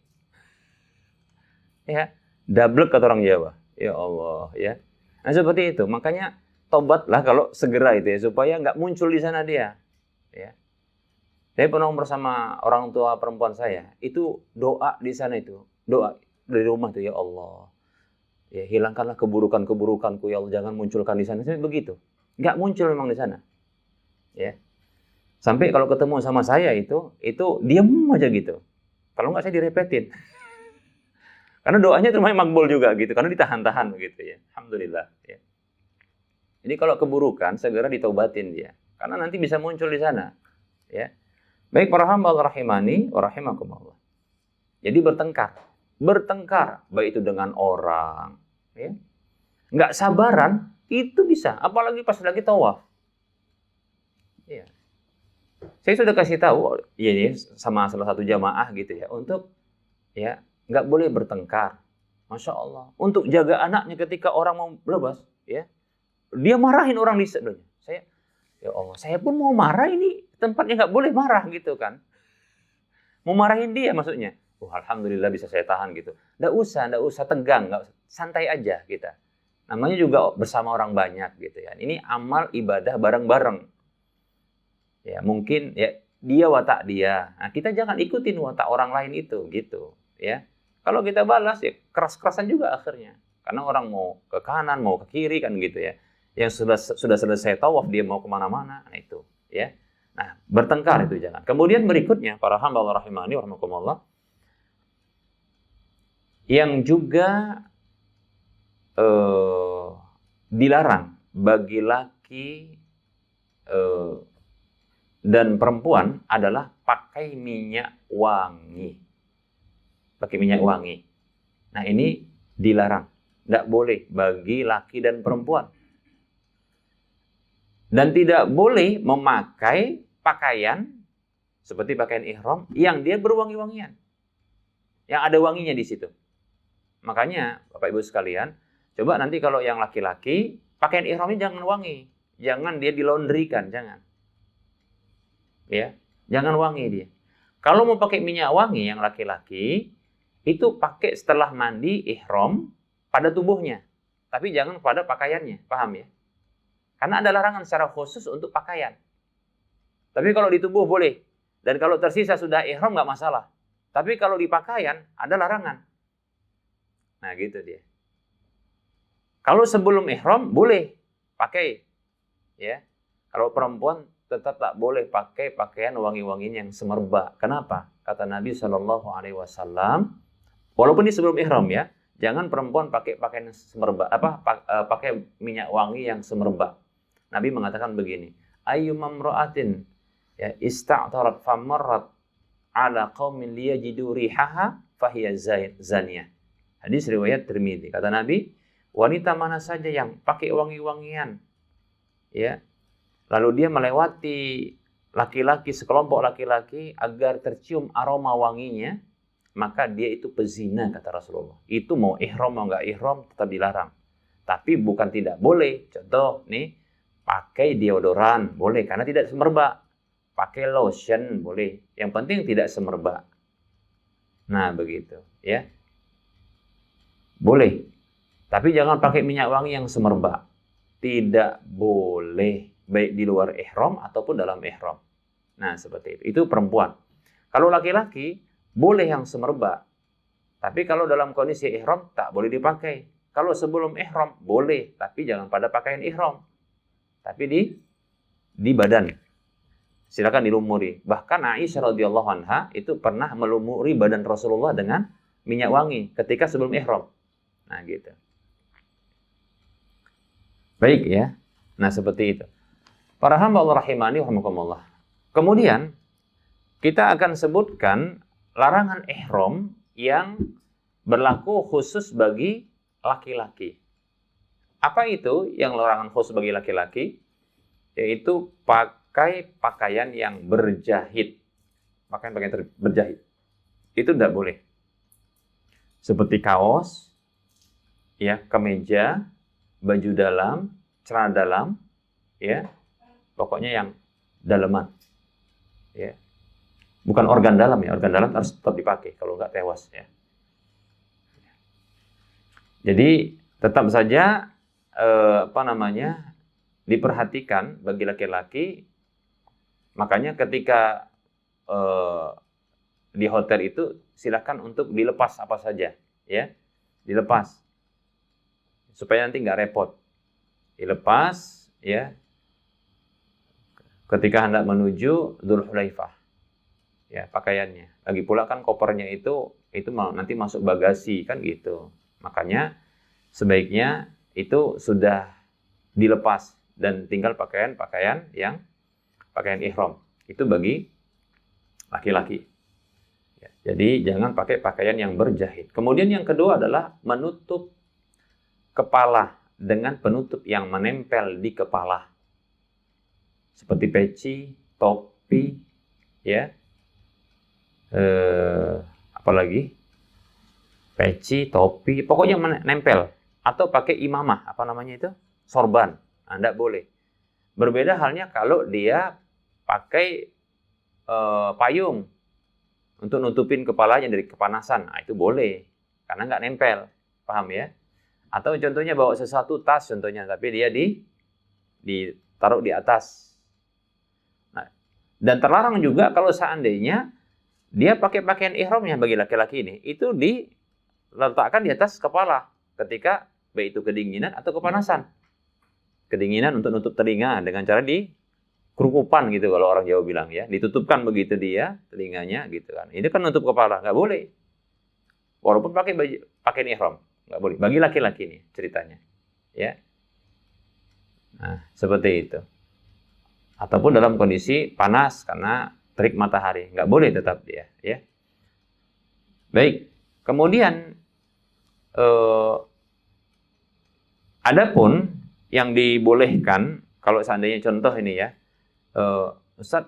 Ya, dablek kata orang Jawa. Ya Allah, ya. Nah, seperti itu. Makanya tobatlah kalau segera itu ya, supaya nggak muncul di sana dia. Ya. Saya pernah bersama orang tua perempuan saya, itu doa di sana itu. Doa dari rumah tuh, ya Allah. Ya, hilangkanlah keburukan-keburukanku, ya Allah, jangan munculkan di sana. Sampai begitu. Nggak muncul memang di sana. Ya. Sampai kalau ketemu sama saya itu diam aja gitu. Kalau nggak saya direpetin. Karena doanya termasuk makbul juga gitu, karena ditahan-tahan begitu ya. Alhamdulillah ya. Jadi kalau keburukan segera ditaubatin dia. Karena nanti bisa muncul di sana. Ya. Baik para hamba Allah rahimani wa rahimakumullah. Jadi bertengkar baik itu dengan orang, ya. Nggak sabaran itu bisa, apalagi pas lagi tawaf. Ya. Saya sudah kasih tahu ya sama salah satu jamaah gitu ya, untuk ya nggak boleh bertengkar. Masya Allah. Untuk jaga anaknya ketika orang mau bebas, ya. Dia marahin orang di sebelahnya. Ya Allah, saya pun mau marah, ini tempatnya nggak boleh marah gitu kan. Mau marahin dia maksudnya. Alhamdulillah bisa saya tahan gitu. Nggak usah tegang, santai aja kita. Namanya juga bersama orang banyak gitu ya. Ini amal ibadah bareng-bareng. Ya mungkin ya dia watak dia. Nah, kita jangan ikutin watak orang lain itu gitu ya. Kalau kita balas ya keras-kerasan juga akhirnya. Karena orang mau ke kanan, mau ke kiri kan gitu ya. Yang sudah selesai tawaf dia mau kemana-mana, nah itu ya. Nah, bertengkar itu jangan. Kemudian berikutnya para hamba Allah rahimani wa rahimakumullah, yang juga dilarang bagi laki dan perempuan adalah pakai minyak wangi. Pakai minyak wangi. Nah, ini dilarang. Tidak boleh bagi laki dan perempuan. Dan tidak boleh memakai pakaian seperti pakaian ihram yang dia berwangi-wangian. Yang ada wanginya di situ. Makanya Bapak Ibu sekalian, coba nanti kalau yang laki-laki pakaian ihramnya jangan wangi, jangan dia dilondrikan, jangan. Ya, jangan wangi dia. Kalau mau pakai minyak wangi yang laki-laki, itu pakai setelah mandi ihram pada tubuhnya, tapi jangan pada pakaiannya, paham ya? Karena ada larangan secara khusus untuk pakaian. Tapi kalau di tubuh boleh. Dan kalau tersisa sudah ihram nggak masalah. Tapi kalau di pakaian ada larangan. Nah gitu dia. Kalau sebelum ihram boleh pakai. Ya. Kalau perempuan tetap tak boleh pakai pakaian wangi-wangian yang semerbak. Kenapa? Kata Nabi SAW, walaupun ini sebelum ihram ya, jangan perempuan pakai pakaian semerbak, pakai minyak wangi yang semerbak. Nabi mengatakan begini, ayyumam ra'atin ya ista'tarat famarrat ala qaumin liyajidu rihaha fahiya zaniyah. Hadis riwayat Tirmidzi. Kata Nabi, wanita mana saja yang pakai wangi-wangian ya, lalu dia melewati laki-laki, sekelompok laki-laki agar tercium aroma wanginya, maka dia itu pezina, kata Rasulullah. Itu mau ihram mau nggak ihram tetap dilarang. Tapi bukan tidak boleh. Contoh nih, pakai deodoran boleh karena tidak semerbak. Pakai lotion boleh. Yang penting tidak semerbak. Nah, begitu, ya. Boleh. Tapi jangan pakai minyak wangi yang semerbak. Tidak boleh, baik di luar ihram ataupun dalam ihram. Nah, seperti itu. Itu perempuan. Kalau laki-laki boleh yang semerbak. Tapi kalau dalam kondisi ihram tak boleh dipakai. Kalau sebelum ihram boleh, tapi jangan pada pakaian ihram. Tapi di badan. Silakan dilumuri. Bahkan Aisyah radhiyallahu anha itu pernah melumuri badan Rasulullah dengan minyak wangi ketika sebelum ihram. Nah, gitu. Baik ya. Nah, seperti itu. Para hamba Allah rahimani wa rahimakumullah. Kemudian kita akan sebutkan larangan ihram yang berlaku khusus bagi laki-laki. Apa itu yang larangan khusus bagi laki-laki? Yaitu pakai pakaian yang berjahit. Pakaian berjahit. Itu tidak boleh. Seperti kaos, ya, kemeja, baju dalam, celana dalam, ya. Pokoknya yang daleman. Ya. Bukan organ dalam ya, organ dalam harus tetap dipakai kalau enggak tewas ya. Jadi tetap saja diperhatikan bagi laki-laki. Makanya ketika di hotel itu silakan untuk dilepas apa saja, ya, dilepas supaya nanti nggak repot. Dilepas, ya, ketika hendak menuju Dzulhulaifah, ya, pakaiannya. Lagi pula kan kopernya itu nanti masuk bagasi kan gitu. Makanya sebaiknya itu sudah dilepas dan tinggal pakaian ihram. Itu bagi laki-laki. Ya, jadi jangan pakai pakaian yang berjahit. Kemudian yang kedua adalah menutup kepala dengan penutup yang menempel di kepala. Seperti peci, topi, ya. Apalagi peci, topi, pokoknya menempel. Atau pakai imamah, apa namanya itu? Sorban. Anda boleh. Berbeda halnya kalau dia pakai payung untuk nutupin kepalanya dari kepanasan. Nah, itu boleh. Karena nggak nempel. Paham ya? Atau contohnya bawa sesuatu, tas contohnya. Tapi dia ditaruh di atas. Nah, dan terlarang juga kalau seandainya dia pakai pakaian ihramnya bagi laki-laki ini. Itu diletakkan di atas kepala. Ketika baik itu kedinginan atau kepanasan. Kedinginan untuk nutup telinga dengan cara kerukupan gitu kalau orang Jawa bilang ya. Ditutupkan begitu dia telinganya gitu kan. Ini kan nutup kepala, nggak boleh. Walaupun pakai pakaian ihram, nggak boleh. Bagi laki-laki ini ceritanya. Ya. Nah, seperti itu. Ataupun dalam kondisi panas karena terik matahari, nggak boleh tetap dia, ya. Baik. Kemudian adapun yang dibolehkan kalau seandainya contoh ini ya, Ustaz,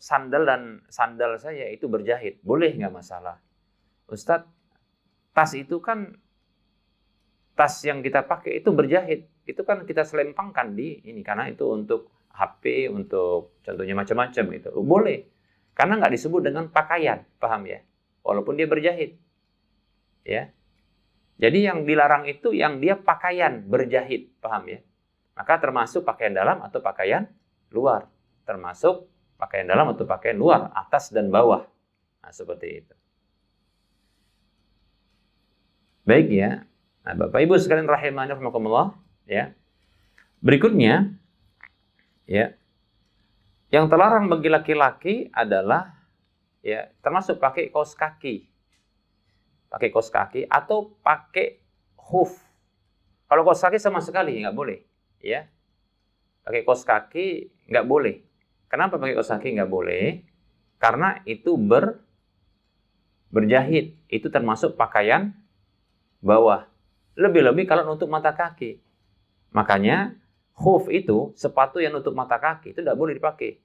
sandal saya itu berjahit, boleh nggak masalah? Ustaz, tas itu kan tas yang kita pakai itu berjahit, itu kan kita selempangkan di ini karena itu untuk HP, untuk contohnya macam-macam itu. Boleh. Karena nggak disebut dengan pakaian, paham ya? Walaupun dia berjahit. Ya. Jadi yang dilarang itu yang dia pakaian berjahit, paham ya? Maka termasuk pakaian dalam atau pakaian luar. Termasuk pakaian dalam atau pakaian luar, atas dan bawah. Nah, seperti itu. Baik ya. Nah, Bapak Ibu sekalian rahimani rahimakumullah, ya. Berikutnya ya. Yang terlarang bagi laki-laki adalah ya, termasuk pakai kaos kaki. Pakai kaos kaki atau pakai khuf. Kalau kaos kaki sama sekali nggak boleh, ya. Pakai kaos kaki nggak boleh. Kenapa pakai kaos kaki nggak boleh? Karena itu berjahit. Itu termasuk pakaian bawah. Lebih-lebih kalau nutup mata kaki. Makanya khuf itu sepatu yang nutup mata kaki itu tidak boleh dipakai.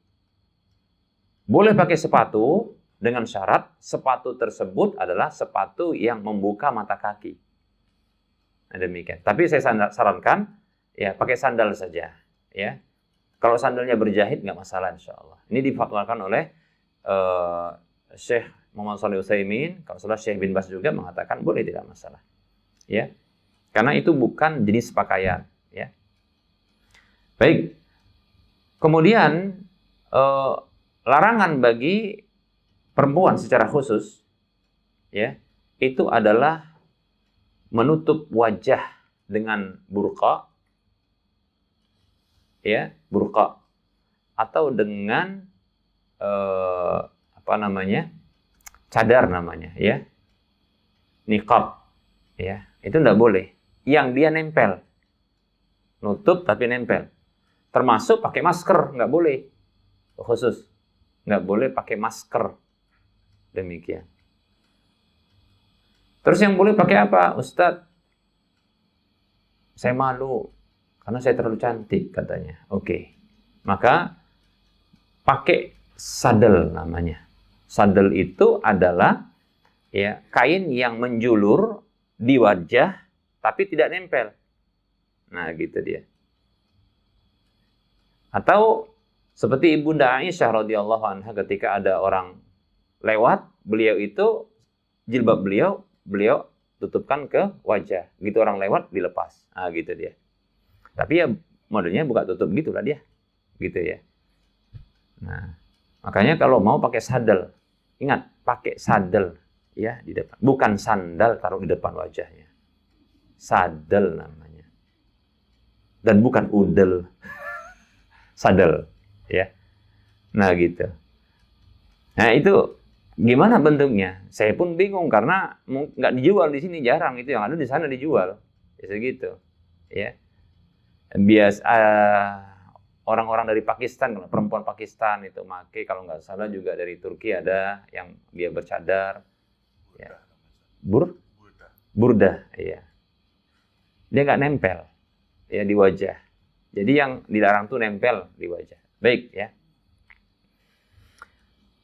Boleh pakai sepatu dengan syarat sepatu tersebut adalah sepatu yang membuka mata kaki. Nah, demikian. Tapi saya sarankan ya pakai sandal saja. Ya, kalau sandalnya berjahit nggak masalah insya Allah. Ini difatwakan oleh Syekh Muhammad Shalih Utsaimin. Kalau salah Syekh bin Baz juga mengatakan boleh, tidak masalah. Ya, karena itu bukan jenis pakaian. Ya, baik. Kemudian larangan bagi perempuan secara khusus, ya, itu adalah menutup wajah dengan burqa, ya, burqa, atau dengan cadar namanya, ya, niqab, ya, itu tidak boleh. Yang dia nempel, nutup tapi nempel, termasuk pakai masker nggak boleh, khusus nggak boleh pakai masker. Demikian. Terus yang boleh pakai apa? Ustadz, saya malu karena saya terlalu cantik katanya. Oke. Maka pakai sadel namanya. Sadel itu adalah ya kain yang menjulur di wajah tapi tidak nempel. Nah, gitu dia. Atau seperti Ibunda Aisyah radhiyallahu anha ketika ada orang lewat, beliau itu jilbab beliau tutupkan ke wajah. Gitu orang lewat dilepas. Nah, gitu dia. Tapi ya modelnya buka tutup gitulah dia. Gitu ya. Nah, makanya kalau mau pakai sadel, ingat pakai sadel ya di depan. Bukan sandal taruh di depan wajahnya. Sadel namanya. Dan bukan udel. Sadel, ya. Nah, gitu. Nah, itu gimana bentuknya? Saya pun bingung karena nggak dijual di sini, jarang. Itu yang ada di sana dijual. Biasa gitu, ya. Orang-orang dari Pakistan, kalau perempuan Pakistan itu pakai, kalau nggak salah juga dari Turki ada yang dia bercadar. Ya. Burdah, iya. Dia nggak nempel ya di wajah. Jadi yang dilarang tuh nempel di wajah. Baik ya.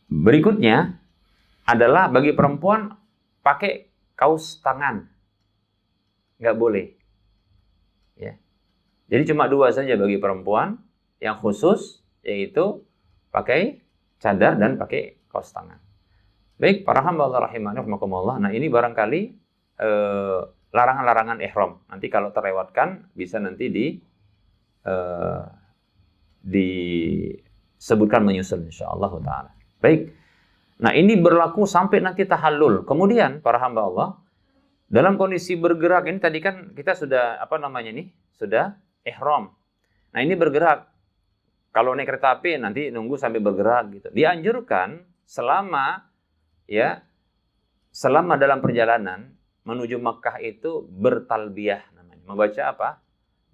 Berikutnya adalah bagi perempuan pakai kaos tangan. Nggak boleh. Ya. Jadi cuma dua saja bagi perempuan yang khusus, yaitu pakai cadar dan pakai kaos tangan. Baik, para hamba Allah rahimani rahimakumullah. Nah, ini barangkali larangan-larangan ihram. Nanti kalau terlewatkan bisa nanti disebutkan menyusul insyaallah taala. Baik. Nah, ini berlaku sampai nanti tahallul. Kemudian para hamba Allah dalam kondisi bergerak ini tadi kan kita sudah sudah ihram. Nah, ini bergerak. Kalau naik kereta api nanti nunggu sampai bergerak gitu. Dianjurkan selama dalam perjalanan menuju Makkah itu bertalbiyah namanya. Membaca apa?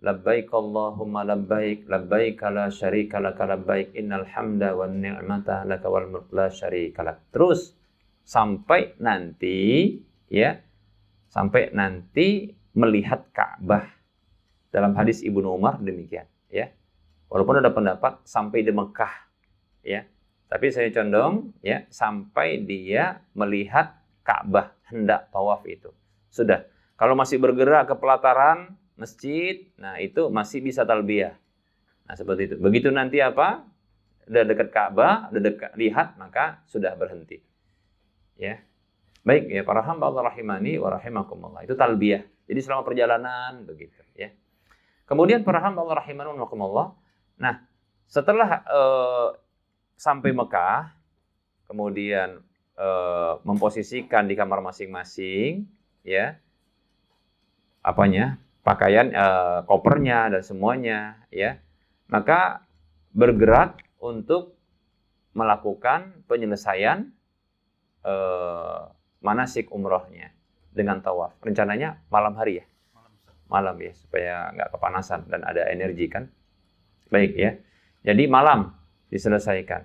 Labbaik Allahumma labbaik, labbaik la syarika laka labbaik, innal hamda wan ni'mata laka wal mulk la syarika lak. Terus sampai nanti melihat Ka'bah. Dalam hadis Ibnu Umar demikian, ya. Walaupun ada pendapat sampai di Mekah, ya. Tapi saya condong sampai dia melihat Ka'bah, hendak tawaf itu. Sudah. Kalau masih bergerak ke pelataran masjid, nah itu masih bisa talbiyah. Nah, seperti itu. Begitu nanti apa? Udah dekat Ka'bah, udah dekat lihat, maka sudah berhenti. Ya. Baik ya, para hamba Allah rahimani wa rahimakumullah. Itu talbiyah. Jadi selama perjalanan begitu, ya. Kemudian para hamba Allah rahimani wa rahimakumullah. Nah, setelah sampai Mekah, kemudian memposisikan di kamar masing-masing, ya. Apanya? Pakaian, kopernya dan semuanya, ya. Maka bergerak untuk melakukan penyelesaian manasik umrohnya dengan tawaf. Rencananya malam hari ya? Malam ya, supaya nggak kepanasan dan ada energi kan. Baik ya. Jadi malam diselesaikan.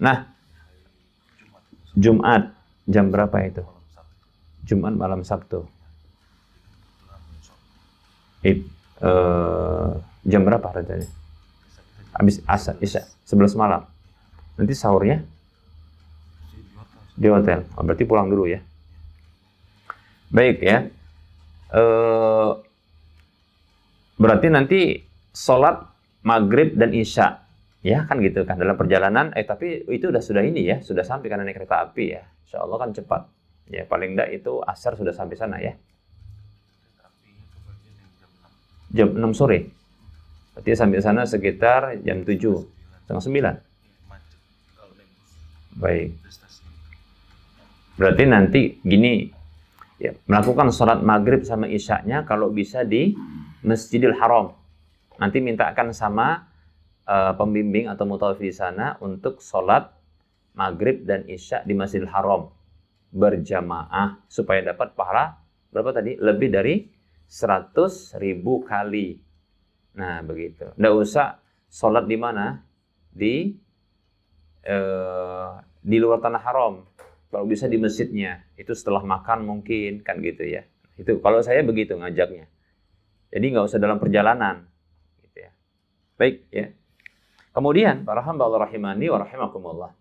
Nah, Jumat jam berapa itu? Jumat malam Sabtu. Jam berapa rencananya? Habis asar, isya, 11 malam. Nanti sahurnya di hotel. Oh, berarti pulang dulu ya. Baik ya. Berarti nanti sholat maghrib dan isya. Ya kan gitu kan. Dalam perjalanan, tapi itu sudah ini ya. Sudah sampai karena naik kereta api ya. Insya Allah kan cepat. Ya paling enggak itu asar sudah sampai sana ya. Jam 6 sore. Berarti sampai sana sekitar jam 7. Setengah 9. Baik. Berarti nanti gini, ya, melakukan sholat maghrib sama isyaknya kalau bisa di Masjidil Haram. Nanti mintakan sama pembimbing atau mutawif di sana untuk sholat maghrib dan isyak di Masjidil Haram berjamaah supaya dapat pahala berapa tadi? Lebih dari 100.000 kali. Nah begitu. Nggak usah sholat di mana? Di luar tanah haram. Kalau bisa di masjidnya, itu setelah makan mungkin, kan gitu ya. Itu kalau saya begitu ngajaknya. Jadi nggak usah dalam perjalanan. Gitu ya. Baik ya. Kemudian, para hamba Allah rahimani wa rahimakumullah.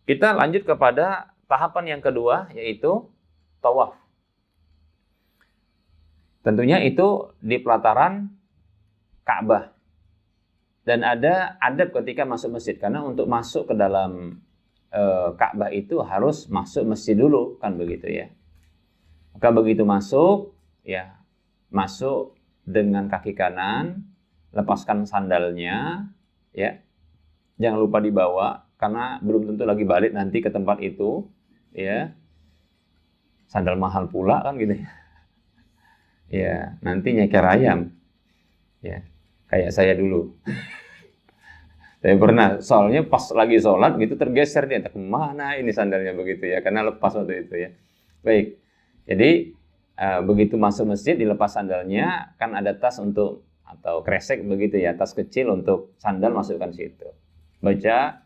Kita lanjut kepada tahapan yang kedua, yaitu tawaf. Tentunya itu di pelataran Ka'bah. Dan ada adab ketika masuk masjid. Karena untuk masuk ke dalam Ka'bah itu harus masuk masjid dulu, kan begitu ya. Maka begitu masuk, ya masuk dengan kaki kanan, lepaskan sandalnya, ya. Jangan lupa dibawa karena belum tentu lagi balik nanti ke tempat itu, ya. Sandal mahal pula kan gitu ya. Ya, nanti nyeker ayam. Ya, kayak saya dulu. Saya pernah, soalnya pas lagi sholat gitu tergeser dia, entah kemana ini sandalnya begitu ya, karena lepas waktu itu ya. Baik, jadi begitu masuk masjid dilepas sandalnya, kan ada tas untuk atau kresek begitu ya, tas kecil untuk sandal masukkan situ. Baca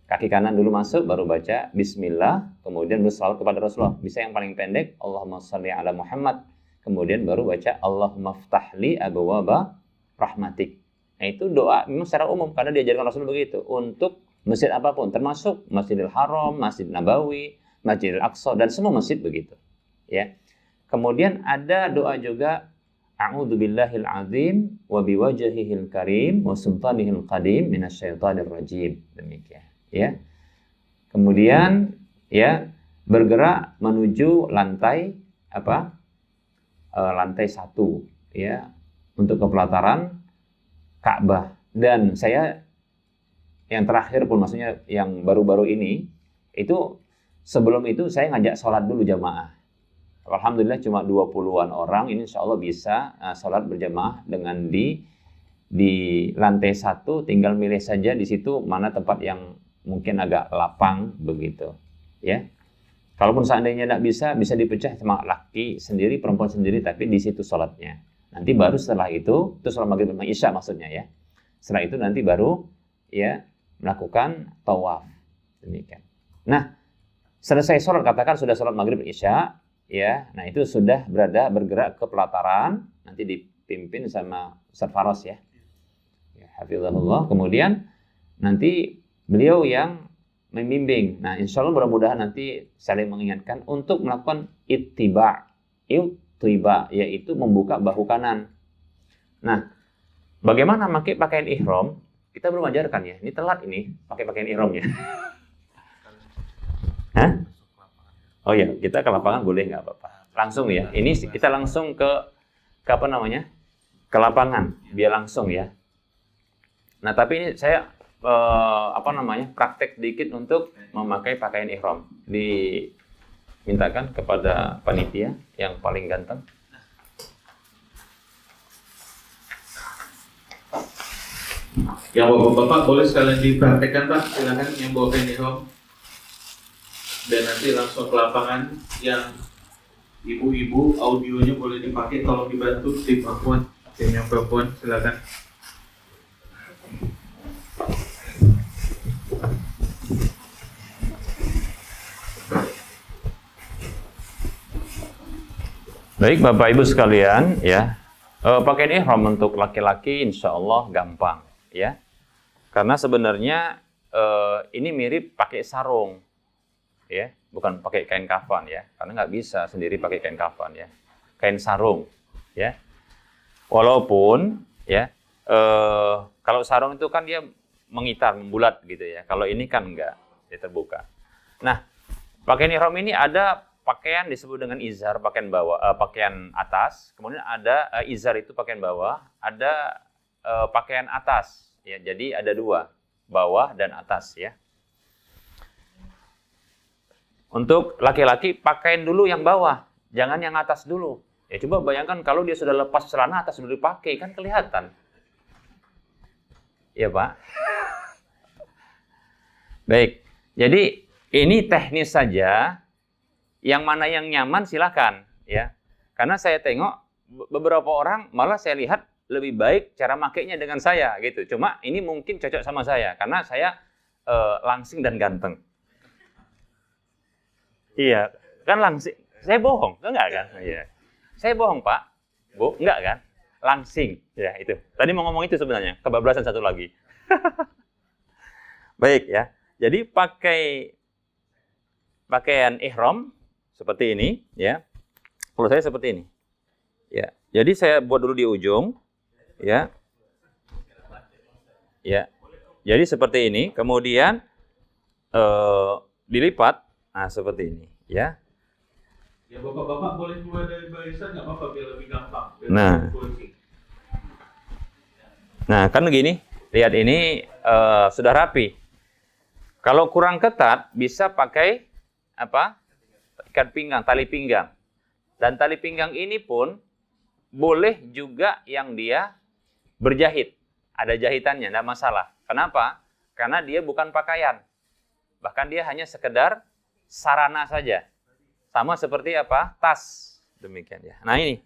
kaki kanan dulu masuk, baru baca Bismillah, kemudian bersalawat kepada Rasulullah. Bisa yang paling pendek, Allahumma sholli ala Muhammad, kemudian baru baca Allahumma ftahli abwaba rahmatik. Nah itu doa memang secara umum karena diajarkan Rasul begitu untuk masjid apapun termasuk Masjidil Haram, Masjid Nabawi, Masjidil Aqsa dan semua masjid begitu. Ya. Kemudian ada doa juga A'udzubillahil azim wa biwajhihil karim wa sultanihil qadim minasyaitonir rajim. Demikian, ya. Kemudian ya bergerak menuju lantai apa? Lantai 1 ya untuk ke pelataran Ka'bah. Dan saya yang terakhir pun maksudnya yang baru-baru ini itu sebelum itu saya ngajak sholat dulu jamaah. Alhamdulillah cuma 20-an orang ini insya Allah bisa sholat berjamaah dengan di lantai 1 tinggal milih saja di situ mana tempat yang mungkin agak lapang begitu ya. Kalaupun seandainya tidak bisa dipecah sama laki sendiri, perempuan sendiri tapi di situ sholatnya. Nanti baru setelah itu sholat maghrib dan isya maksudnya ya. Setelah itu nanti baru ya melakukan tawaf. Demikian. Nah, selesai sholat katakan sudah sholat maghrib dan isya ya. Nah, itu sudah bergerak ke pelataran, nanti dipimpin sama Ustaz Faros ya. Hafizahullah. Kemudian nanti beliau yang membimbing. Nah, insya Allah mudah-mudahan nanti saling mengingatkan untuk melakukan ittiba'. tiba, yaitu membuka bahu kanan. Nah, bagaimana pakai pakaian ihram? Kita belum ajarkan ya. Ini telat ini pakai pakaian ihram ya. Hah? Oh ya, kita ke lapangan boleh nggak apa-apa. Langsung ya. Ini kita langsung ke apa namanya? Ke lapangan, biar langsung ya. Nah, tapi ini saya praktek dikit untuk memakai pakaian ihram. Dimintakan kepada panitia yang paling ganteng. Yang bapak-bapak boleh sekalian dipraktekkan Pak, silakan yang bawa kain ihram. Dan nanti langsung ke lapangan. Yang ibu-ibu audionya boleh dipakai, tolong dibantu tim Afwan, tim yang perempuan silakan. Baik Bapak Ibu sekalian ya, pakaian ihram untuk laki-laki insya Allah gampang ya, karena sebenarnya ini mirip pakai sarung ya, bukan pakai kain kafan ya, karena nggak bisa sendiri pakai kain kafan ya, kain sarung ya. Walaupun ya kalau sarung itu kan dia mengitar, membulat gitu ya, kalau ini kan enggak, dia terbuka. Nah, pakaian ihram ini ada pakaian disebut dengan izar, pakaian bawah, pakaian atas. Kemudian ada izar itu pakaian bawah, ada pakaian atas. Ya, jadi ada dua, bawah dan atas ya. Untuk laki-laki pakaian dulu yang bawah, jangan yang atas dulu. Ya coba bayangkan kalau dia sudah lepas celana atas dulu dipakai, kan kelihatan. Iya Pak. Baik, jadi ini teknis saja. Yang mana yang nyaman silakan ya. Karena saya tengok beberapa orang malah saya lihat lebih baik cara makainya dengan saya gitu. Cuma ini mungkin cocok sama saya karena saya langsing dan ganteng. Iya, kan langsing. Saya bohong, enggak kan? Iya. Saya bohong, Pak. Bu, enggak kan? Langsing. Ya, itu. Tadi mau ngomong itu sebenarnya, kebablasan satu lagi. Baik ya. Jadi pakaian ihram seperti ini, ya. Kalau saya seperti ini, ya. Jadi saya buat dulu di ujung, ya, ya. Jadi seperti ini, kemudian dilipat, nah seperti ini, ya. Ya bapak-bapak boleh keluar dari barisan nggak apa-apa biar lebih gampang. Nah kan begini, lihat ini sudah rapi. Kalau kurang ketat bisa pakai apa? Ikat pinggang, tali pinggang. Dan tali pinggang ini pun boleh juga yang dia berjahit. Ada jahitannya, tidak masalah. Kenapa? Karena dia bukan pakaian. Bahkan dia hanya sekedar sarana saja. Sama seperti apa? Tas. Demikian ya. Nah ini.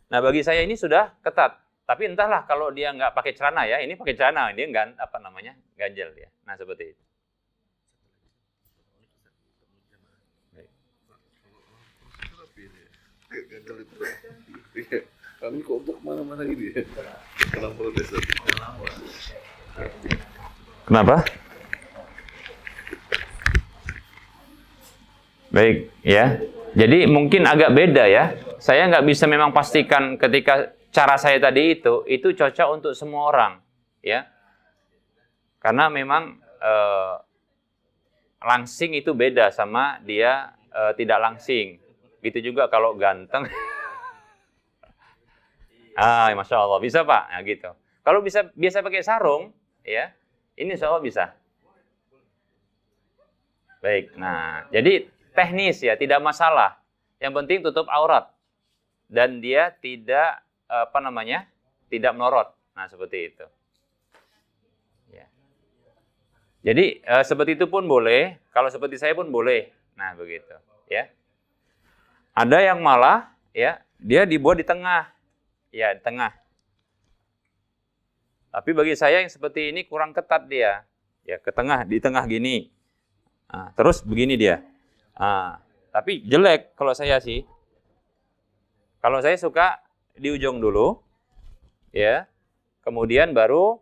Nah bagi saya ini sudah ketat. Tapi entahlah kalau dia nggak pakai celana ya. Ini pakai celana. Dia nggak ganjel dia. Nah seperti itu. Kami kok untuk mana-mana ini ya. Kenapa? Baik, ya. Jadi mungkin agak beda ya. Saya nggak bisa memang pastikan ketika cara saya tadi itu cocok untuk semua orang, ya. Karena memang langsing itu beda sama dia tidak langsing. Gitu juga kalau ganteng. Masya Allah, bisa Pak, ya, gitu. Kalau biasa pakai sarung, ya, ini insya Allah bisa. Baik, nah, jadi teknis ya, tidak masalah. Yang penting tutup aurat dan dia tidak tidak melorot. Nah, seperti itu. Ya. Jadi seperti itu pun boleh. Kalau seperti saya pun boleh. Nah, begitu. Ya. Ada yang malah, ya, dia dibuat di tengah. Ya, di tengah. Tapi bagi saya yang seperti ini kurang ketat dia. Ya, ke tengah, di tengah gini. Nah, terus begini dia. Tapi jelek kalau saya sih. Kalau saya suka di ujung dulu. Ya. Kemudian baru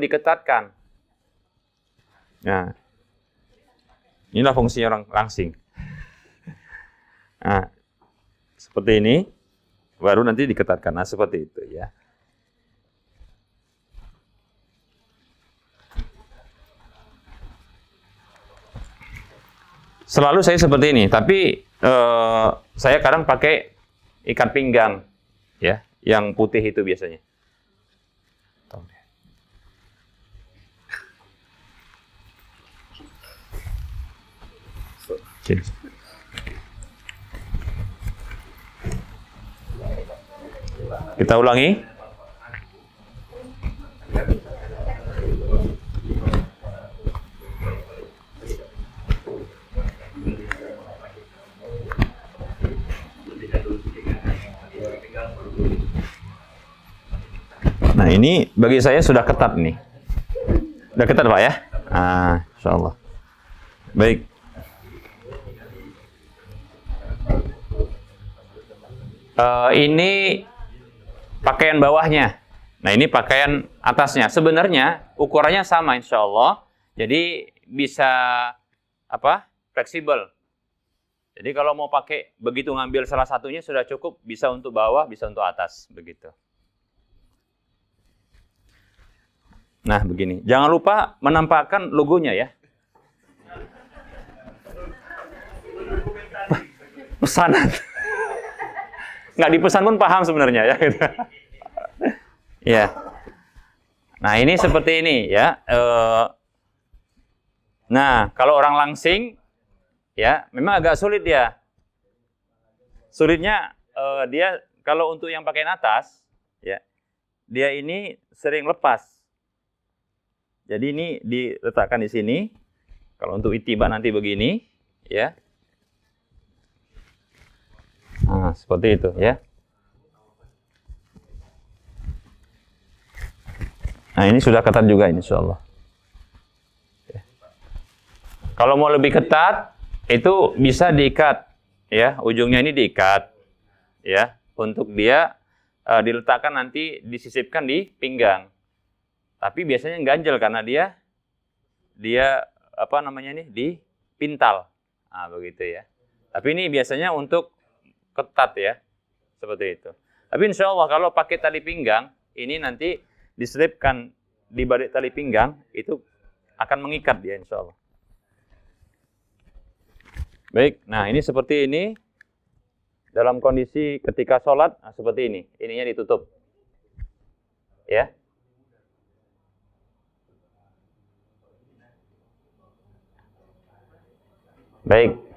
diketatkan. Nah. Inilah fungsinya orang langsing. Nah, seperti ini, baru nanti diketatkan. Nah, seperti itu ya. Selalu saya seperti ini, tapi saya kadang pakai ikat pinggang, ya, yang putih itu biasanya. Kita ulangi. Nah, ini bagi saya sudah ketat nih. Sudah ketat, Pak ya? Ah, insyaallah. Baik. Ini pakaian bawahnya. Nah, ini pakaian atasnya. Sebenarnya ukurannya sama insya Allah. Jadi bisa fleksibel. Jadi kalau mau pakai begitu ngambil salah satunya sudah cukup, bisa untuk bawah, bisa untuk atas, begitu. Nah, begini. Jangan lupa menampakkan logonya ya. Pesanan. Nggak dipesan pun paham sebenarnya ya. Ya. Nah, ini seperti ini ya. Nah, kalau orang langsing ya, memang agak sulit dia. Sulitnya dia kalau untuk yang pakaian atas ya, dia ini sering lepas. Jadi ini diletakkan di sini. Kalau untuk itibak nanti begini ya. Nah, seperti itu ya. Nah, ini sudah ketat juga insyaallah. Ya. Kalau mau lebih ketat, itu bisa diikat ya, ujungnya ini diikat ya, untuk dia diletakkan nanti disisipkan di pinggang. Tapi biasanya ganjel karena dia dipintal. Nah, begitu ya. Tapi ini biasanya untuk ketat ya, seperti itu. Tapi insya Allah kalau pakai tali pinggang, ini nanti diselipkan di balik tali pinggang, itu akan mengikat dia insya Allah. Baik, nah ini seperti ini. Dalam kondisi ketika sholat, nah seperti ini. Ininya ditutup. Ya. Baik.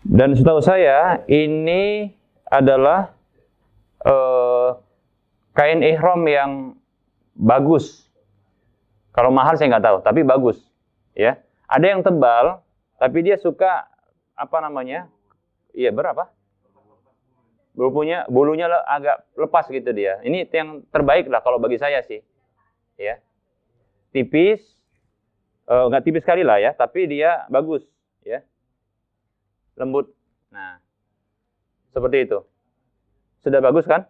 Dan setahu saya ini adalah kain ihram yang bagus. Kalau mahal saya nggak tahu, tapi bagus. Ya, ada yang tebal, tapi dia suka Iya berapa? Bulunya agak lepas gitu dia. Ini yang terbaik lah kalau bagi saya sih. Ya, tipis, nggak tipis sekali lah ya, tapi dia bagus. Ya. Lembut. Nah, seperti itu. Sudah bagus kan?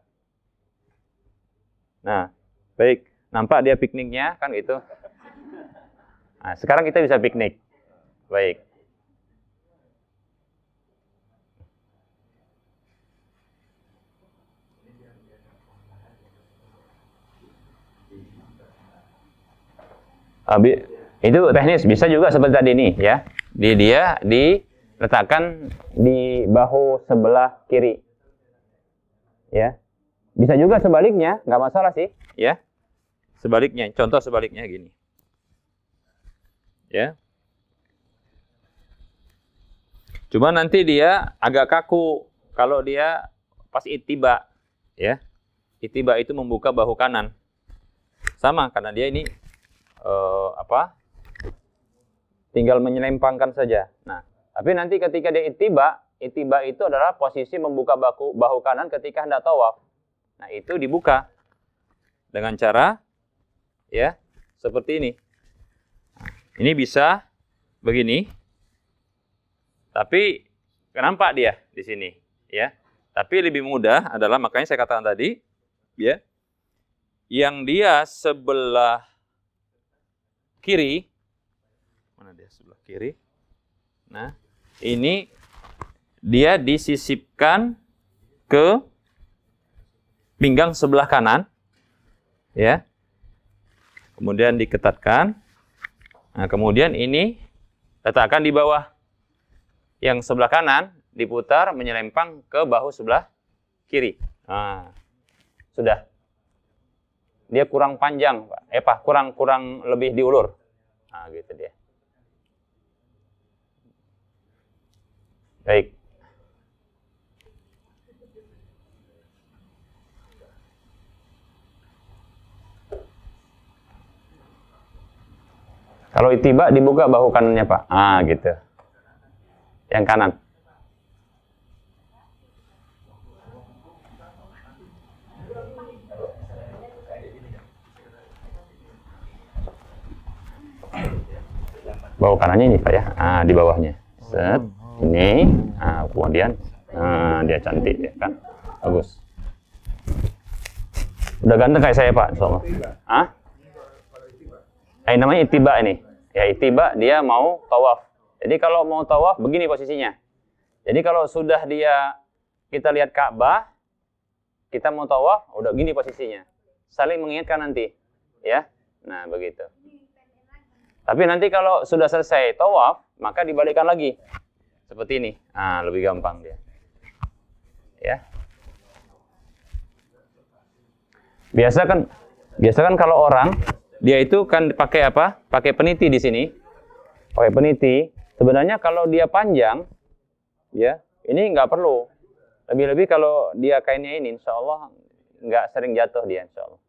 Nah, baik. Nampak dia pikniknya kan gitu. Nah, sekarang kita bisa piknik. Baik. Itu teknis, bisa juga seperti tadi nih ya. Dia diletakkan di bahu sebelah kiri. Ya. Bisa juga sebaliknya, nggak masalah sih, ya. Sebaliknya, contoh sebaliknya gini. Ya. Cuma nanti dia agak kaku kalau dia pas ittiba, ya. Ittiba itu membuka bahu kanan. Sama karena dia ini tinggal menyelempangkan saja. Nah, tapi nanti ketika dia ittiba itu adalah posisi membuka bahu kanan ketika hendak tawaf. Nah, itu dibuka dengan cara ya seperti ini. Ini bisa begini. Tapi nampak dia di sini, ya. Tapi lebih mudah adalah makanya saya katakan tadi, ya. yang dia sebelah kiri, mana dia sebelah kiri? Nah, ini dia disisipkan ke pinggang sebelah kanan, ya. Kemudian diketatkan. Nah, kemudian ini letakkan di bawah. Yang sebelah kanan diputar menyelempang ke bahu sebelah kiri. Nah, sudah. Dia kurang panjang, Pak. Kurang lebih diulur. Nah, gitu dia. Baik. Kalau itiba dibuka bahu kanannya, Pak. Ah, gitu. Yang kanan. Bahu kanannya ini, Pak ya. Ah, di bawahnya. Set. Ini. Ah, kemudian dia cantik ya kan. Bagus. Udah ganteng kayak saya, Pak, insyaallah. Ah? Namanya itiba ini. Ya, itiba dia mau tawaf. Jadi kalau mau tawaf begini posisinya. Jadi kalau sudah kita lihat Ka'bah, kita mau tawaf, udah gini posisinya. Saling mengingatkan nanti, ya. Nah, begitu. Tapi nanti kalau sudah selesai tawaf, maka dibalikkan lagi. Seperti ini. Ah, lebih gampang dia. Ya. Biasa kan kalau orang dia itu kan pakai apa? Pakai peniti di sini. Pakai peniti. Sebenarnya kalau dia panjang, ya, ini nggak perlu. Lebih-lebih kalau dia kainnya ini, insya Allah nggak sering jatuh dia, insya Allah.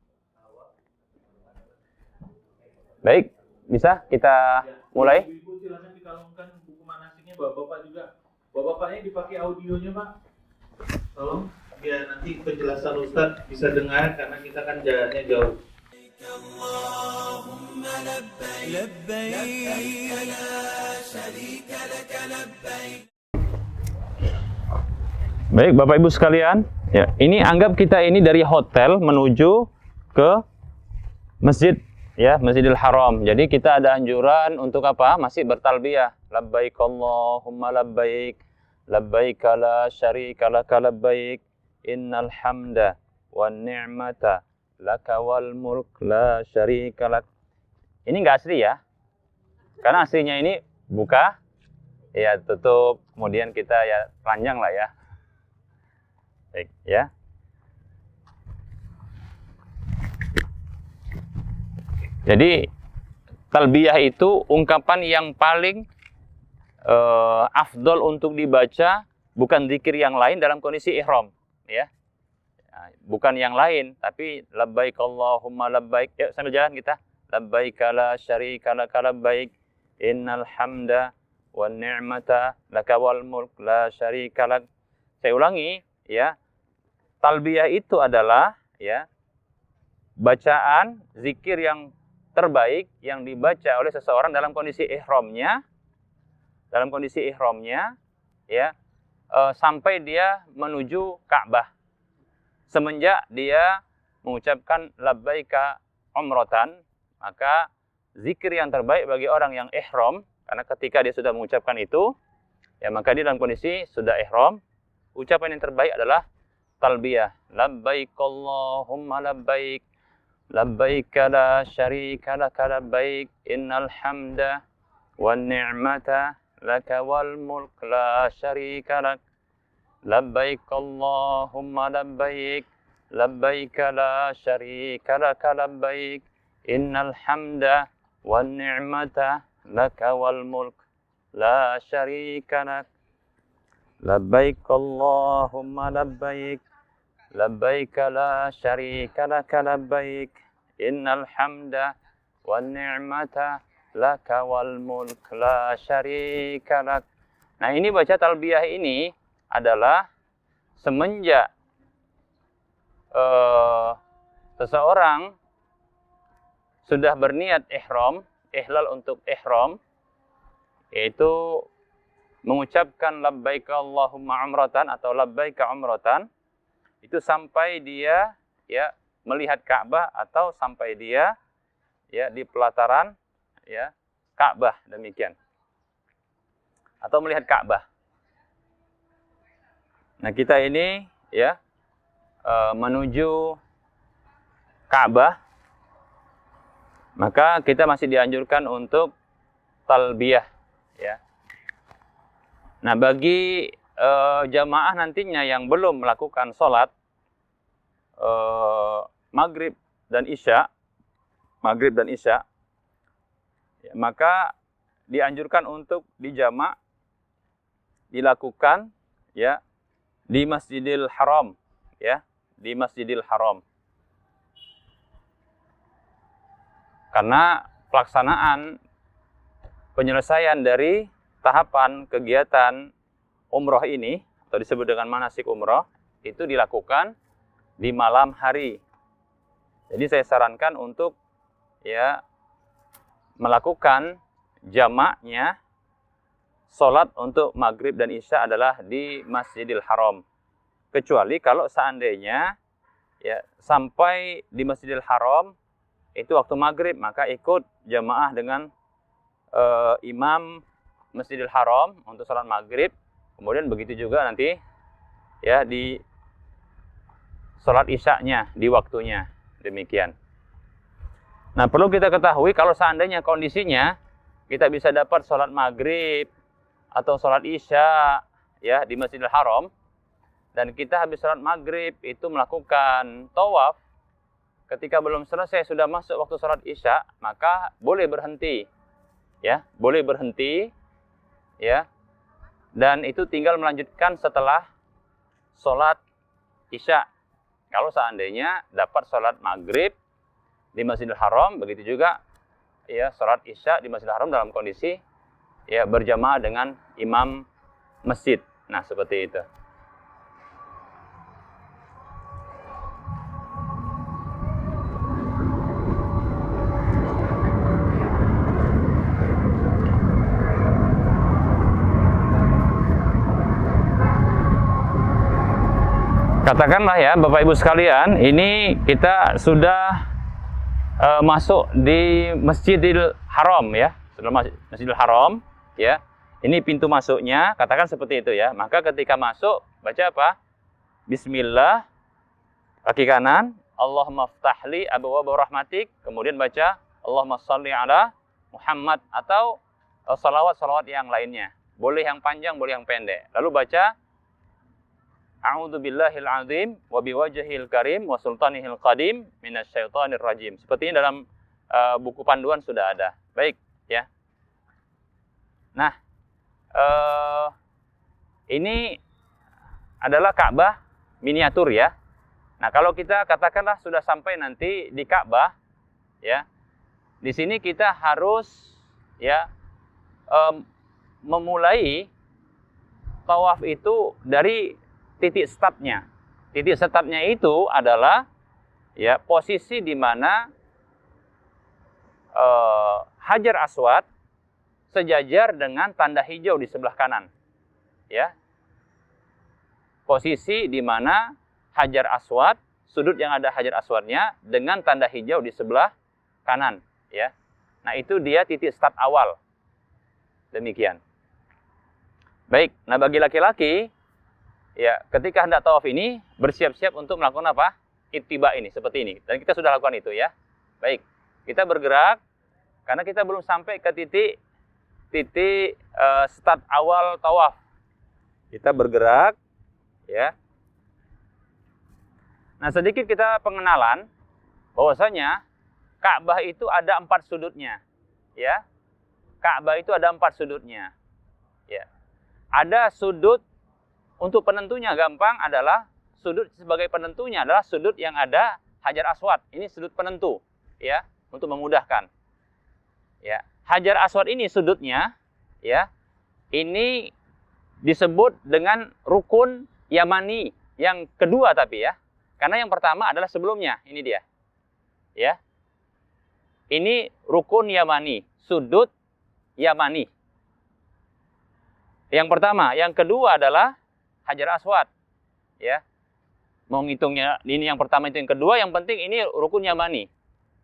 Baik, bisa kita mulai? Ibu silakan dikalungkan buku manasiknya, bapak-bapak juga. Bapak-bapaknya dipakai audionya, Pak. Tolong, biar nanti penjelasan Ustadz bisa dengar, karena kita kan jaraknya jauh. Allahumma labbaik, labbaik, la syarika lak, labbaik. Baik, Bapak Ibu sekalian, ya, ini anggap kita ini dari hotel menuju ke masjid, ya, Masjidil Haram. Jadi kita ada anjuran untuk apa? Masih bertalbiyah. Labbaik Allahumma labbaik, labbaik la syarika lak, labbaik, innal hamda wan ni'mata laka wal mulk la syarika lak. Ini enggak asli ya. Karena aslinya ini buka, ya tutup, kemudian kita ya panjang lah ya. Baik, ya. Jadi talbiyah itu ungkapan yang paling afdol untuk dibaca, bukan zikir yang lain dalam kondisi ihram, ya. Bukan yang lain, tapi labbaik Allahumma labbaik. Yuk sambil jalan kita. Labbaik la syarika lak, labbaik, innal hamda wan ni'mata laka wal mulk la syarika lak. Saya ulangi, ya. Talbiyah itu adalah, ya, bacaan zikir yang terbaik yang dibaca oleh seseorang dalam kondisi ihramnya, ya, sampai dia menuju Ka'bah. Semenjak dia mengucapkan labbaika umratan, maka zikir yang terbaik bagi orang yang ihram, karena ketika dia sudah mengucapkan itu, ya, maka dia dalam kondisi sudah ihram, ucapan yang terbaik adalah talbiyah. Labbaik Allahumma labbaik, labbaik la syarika lak, labbaik, innal hamda wan ni'mata laka wal mulk la syarika lak. Labbaik Allahumma labbaik, labbaik la syarika lak, labbaik, innal hamda wan ni'mata laka wal mulk la syarika lak. Labbaik Allahumma labbaik, labbaik la syarika lak, labbaik, innal hamda wan ni'mata laka wal mulk la syarika lak. Nah, ini baca talbiyah ini adalah semenjak seseorang sudah berniat ihram, ihlal untuk ihram, yaitu mengucapkan labbaik Allahumma umratan atau labbaik umratan, itu sampai dia, ya, melihat Ka'bah atau sampai dia ya di pelataran ya Ka'bah, demikian. Atau melihat Ka'bah. Nah, kita ini ya menuju Ka'bah, maka kita masih dianjurkan untuk talbiyah ya. Nah, bagi jamaah nantinya yang belum melakukan sholat maghrib dan isya, ya, maka dianjurkan untuk dijamak dilakukan ya di Masjidil Haram ya, di Masjidil Haram. Karena pelaksanaan penyelesaian dari tahapan kegiatan umroh ini atau disebut dengan manasik umroh itu dilakukan di malam hari. Jadi saya sarankan untuk ya melakukan jamaknya sholat untuk maghrib dan isya adalah di Masjidil Haram. Kecuali kalau seandainya ya sampai di Masjidil Haram itu waktu maghrib, maka ikut jamaah dengan imam Masjidil Haram untuk sholat maghrib. Kemudian begitu juga nanti ya di sholat isya'nya di waktunya, demikian. Nah, perlu kita ketahui kalau seandainya kondisinya kita bisa dapat sholat maghrib atau sholat isya ya di Masjidil Haram, dan kita habis sholat maghrib itu melakukan tawaf, ketika belum selesai sudah masuk waktu sholat isya, maka boleh berhenti ya, boleh berhenti ya, dan itu tinggal melanjutkan setelah sholat isya. Kalau seandainya dapat sholat maghrib di Masjidil Haram, begitu juga ya sholat isya di Masjidil Haram dalam kondisi ya berjamaah dengan imam masjid. Nah, seperti itu. Katakanlah ya Bapak Ibu sekalian, ini kita sudah masuk di Masjidil Haram ya, sudah Masjidil Haram ya. Ini pintu masuknya, katakan seperti itu ya. Maka ketika masuk baca apa? Bismillah, kaki kanan, Allahumma ftahli abwaaba rahmatik, kemudian baca Allahumma shalli ala Muhammad atau salawat-salawat yang lainnya. Boleh yang panjang, boleh yang pendek. Lalu baca A'udzubillahil azim wa biwajhihil karim wa sultanihil qadim minasyaitonir rajim. Seperti ini dalam buku panduan sudah ada. Baik, ya. Nah, ini adalah Ka'bah miniatur ya. Nah, kalau kita katakanlah sudah sampai nanti di Ka'bah ya. Di sini kita harus ya memulai tawaf itu dari titik startnya. Titik startnya itu adalah ya posisi di mana Hajar Aswad sejajar dengan tanda hijau di sebelah kanan. Ya. Posisi di mana Hajar Aswad, sudut yang ada Hajar Aswadnya dengan tanda hijau di sebelah kanan, ya. Nah, itu dia titik start awal. Demikian. Baik, nah bagi laki-laki ya, ketika hendak tawaf ini bersiap-siap untuk melakukan apa? Ittiba ini, seperti ini. Dan kita sudah lakukan itu ya. Baik, kita bergerak karena kita belum sampai ke titik start awal tawaf. Kita bergerak ya. Nah, sedikit kita pengenalan bahwasanya Ka'bah itu ada 4 sudutnya. Ya. Ka'bah itu ada 4 sudutnya. Ya. Ada sudut untuk penentunya gampang adalah sudut sebagai penentunya adalah sudut yang ada Hajar Aswad. Ini sudut penentu ya, untuk memudahkan. Ya, Hajar Aswad ini sudutnya ya. Ini disebut dengan rukun Yamani yang kedua tapi ya. Karena yang pertama adalah sebelumnya, ini dia. Ya. Ini rukun Yamani, sudut Yamani. Yang pertama, yang kedua adalah Hajar Aswad. Ya. mau ngitungnya ini yang pertama itu yang kedua, yang penting ini rukun yamani.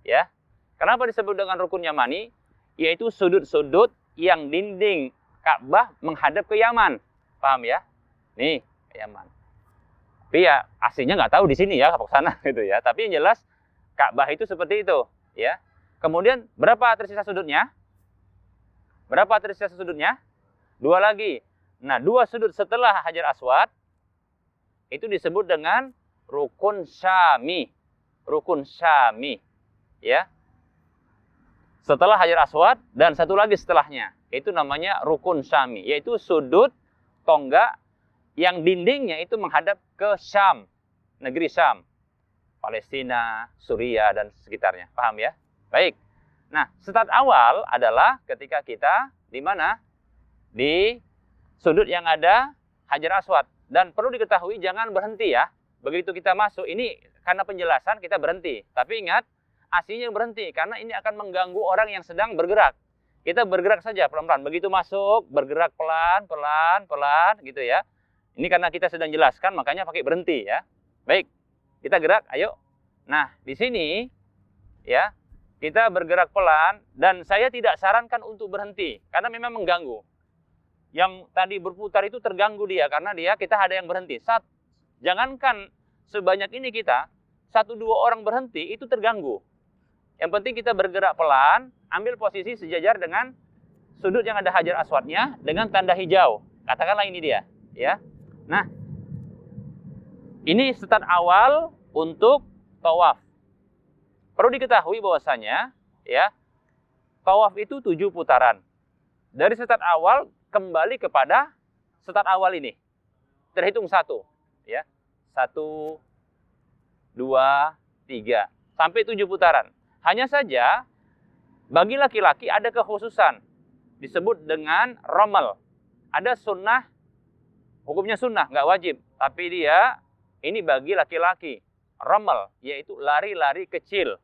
Ya. Kenapa disebut dengan rukun yamani? Yaitu sudut-sudut yang dinding Ka'bah menghadap ke Yaman. Paham ya? Nih, ke Yaman. Tapi ya aslinya nggak tahu di sini ya, ke sana gitu ya. Tapi yang jelas Ka'bah itu seperti itu, ya. Kemudian berapa tersisa sudutnya? Berapa tersisa sudutnya? 2 lagi. Nah, 2 sudut setelah Hajar Aswad itu disebut dengan rukun Syami. Rukun Syami. Ya. Setelah Hajar Aswad dan satu lagi setelahnya. Itu namanya rukun Syami. Yaitu sudut tonggak yang dindingnya itu menghadap ke Syam. Negeri Syam. Palestina, Suriah, dan sekitarnya. Paham ya? Baik. Nah, start awal adalah ketika kita di mana? Di sudut yang ada Hajar Aswad. Dan perlu diketahui jangan berhenti ya. Begitu kita masuk, ini karena penjelasan kita berhenti. Tapi ingat, aslinya berhenti. Karena ini akan mengganggu orang yang sedang bergerak. Kita bergerak saja pelan-pelan. Begitu masuk, bergerak pelan-pelan gitu ya. Ini karena kita sedang jelaskan, makanya pakai berhenti ya. Baik, kita gerak, ayo. Nah, di sini ya, kita bergerak pelan. Dan saya tidak sarankan untuk berhenti. Karena memang mengganggu. Yang tadi berputar itu terganggu dia karena kita ada yang berhenti. Jangankan sebanyak ini kita, 1-2 orang berhenti itu terganggu. Yang penting kita bergerak pelan, ambil posisi sejajar dengan sudut yang ada Hajar Aswadnya dengan tanda hijau. Katakanlah ini dia, ya. Nah, ini start awal untuk tawaf. Perlu diketahui bahwasanya, ya, tawaf itu 7 putaran. Dari start awal kembali kepada start awal ini. Terhitung 1. Ya. 1, 2, 3. Sampai 7 putaran. Hanya saja, bagi laki-laki ada kekhususan. Disebut dengan romal. Ada sunnah, hukumnya sunnah, nggak wajib. Tapi dia, ini bagi laki-laki. Romal, yaitu lari-lari kecil.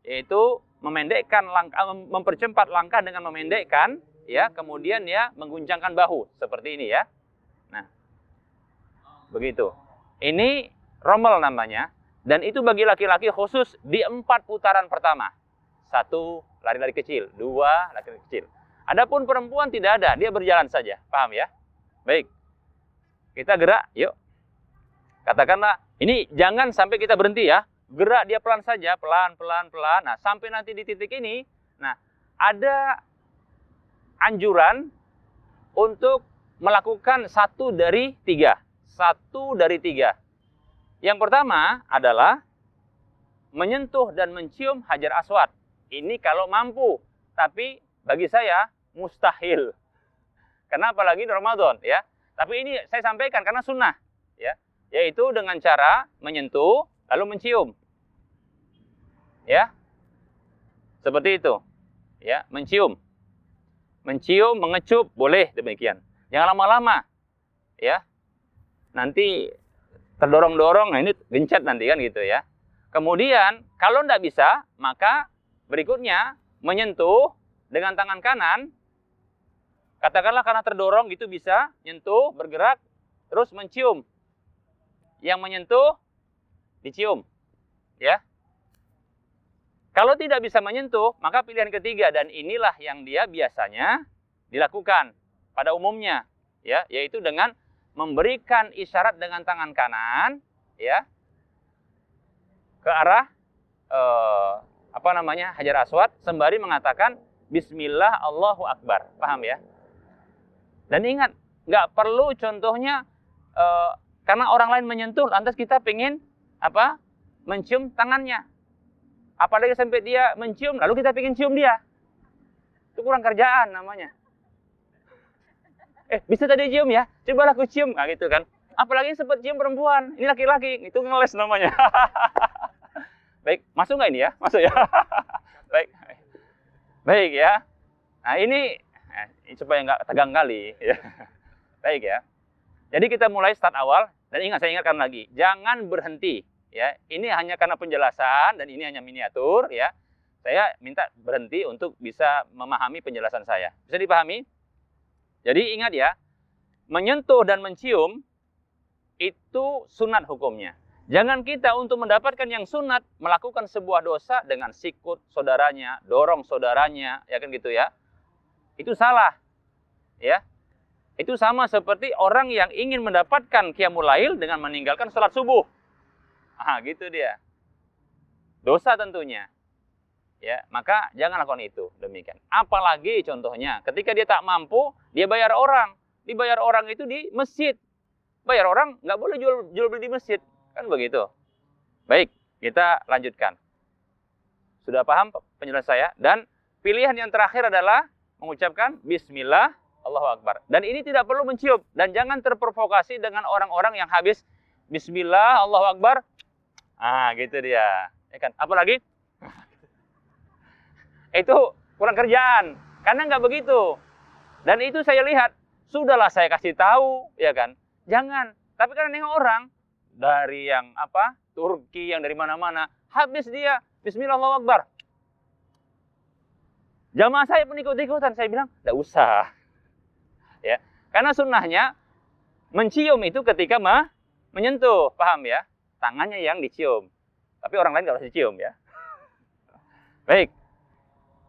Yaitu memendekkan langkah, mempercepat langkah dengan memendekkan, ya, kemudian ya mengguncangkan bahu seperti ini ya. Nah, begitu. Ini romal namanya dan itu bagi laki-laki khusus di 4 putaran pertama. 1 lari-lari kecil, 2 lari-lari kecil. Adapun perempuan tidak ada, dia berjalan saja. Paham ya? Baik. Kita gerak, yuk. Katakanlah, ini jangan sampai kita berhenti ya. Gerak dia pelan saja, pelan. Nah, sampai nanti di titik ini, nah, ada anjuran untuk melakukan 1 dari 3. 1 dari 3. Yang pertama adalah menyentuh dan mencium Hajar Aswad. Ini kalau mampu. Tapi bagi saya mustahil. Karena apalagi di Ramadan ya. Tapi ini saya sampaikan karena sunnah ya. Yaitu dengan cara menyentuh lalu mencium. Ya. Seperti itu. Ya, mencium. Mencium, mengecup, boleh demikian. Jangan lama-lama. Ya. Nanti terdorong-dorong, nah ini gencet nanti kan gitu ya. Kemudian, kalau tidak bisa, maka berikutnya menyentuh dengan tangan kanan. Katakanlah karena terdorong gitu bisa, nyentuh, bergerak, terus mencium. Yang menyentuh, dicium. Ya. Kalau tidak bisa menyentuh, maka pilihan ketiga dan inilah yang dia biasanya dilakukan pada umumnya, ya, yaitu dengan memberikan isyarat dengan tangan kanan, ya, ke arah Hajar Aswad sembari mengatakan Bismillah Allahu Akbar, paham ya? Dan ingat, nggak perlu contohnya karena orang lain menyentuh, lantas kita pengen mencium tangannya. Apalagi sampai dia mencium, lalu kita pengen cium dia. Itu kurang kerjaan namanya. Bisa tadi cium ya? Cobalah aku cium. Nah gitu kan. Apalagi sempat cium perempuan. Ini laki-laki. Itu ngeles namanya. Baik. Masuk nggak ini ya? Masuk ya? Baik. Baik ya. Nah ini supaya nggak tegang kali. Ya. Baik ya. Jadi kita mulai start awal. Dan ingat, saya ingatkan lagi. Jangan berhenti. Ya, ini hanya karena penjelasan dan ini hanya miniatur ya. Saya minta berhenti untuk bisa memahami penjelasan saya. Bisa dipahami? Jadi ingat ya, menyentuh dan mencium itu sunat hukumnya. Jangan kita untuk mendapatkan yang sunat melakukan sebuah dosa dengan sikut saudaranya, dorong saudaranya, ya kan gitu ya. Itu salah. Ya. Itu sama seperti orang yang ingin mendapatkan qiyamul lail dengan meninggalkan sholat subuh. Gitu dia. Dosa tentunya. Ya, maka jangan lakukan itu. Demikian. Apalagi contohnya, ketika dia tak mampu, dia bayar orang. Dibayar orang itu di masjid. Bayar orang nggak boleh jual beli di masjid. Kan begitu. Baik, kita lanjutkan. Sudah paham penjelasan saya? Dan pilihan yang terakhir adalah mengucapkan Bismillah, Allahu Akbar. Dan ini tidak perlu mencium. Dan jangan terprovokasi dengan orang-orang yang habis Bismillah, Allahu Akbar. Gitu dia. Ya kan? Apalagi? Itu kurang kerjaan. Karena nggak begitu. Dan itu saya lihat. Sudahlah saya kasih tahu. Ya kan? Jangan. Tapi karena nengok orang. Dari yang Turki, yang dari mana-mana. Habis dia. Bismillah, Allahu Akbar. Jamaah saya pun ikut-ikutan. Saya bilang, tidak usah. Ya, karena sunnahnya mencium itu ketika menyentuh, paham ya? Tangannya yang dicium, tapi orang lain nggak harus dicium ya. Baik,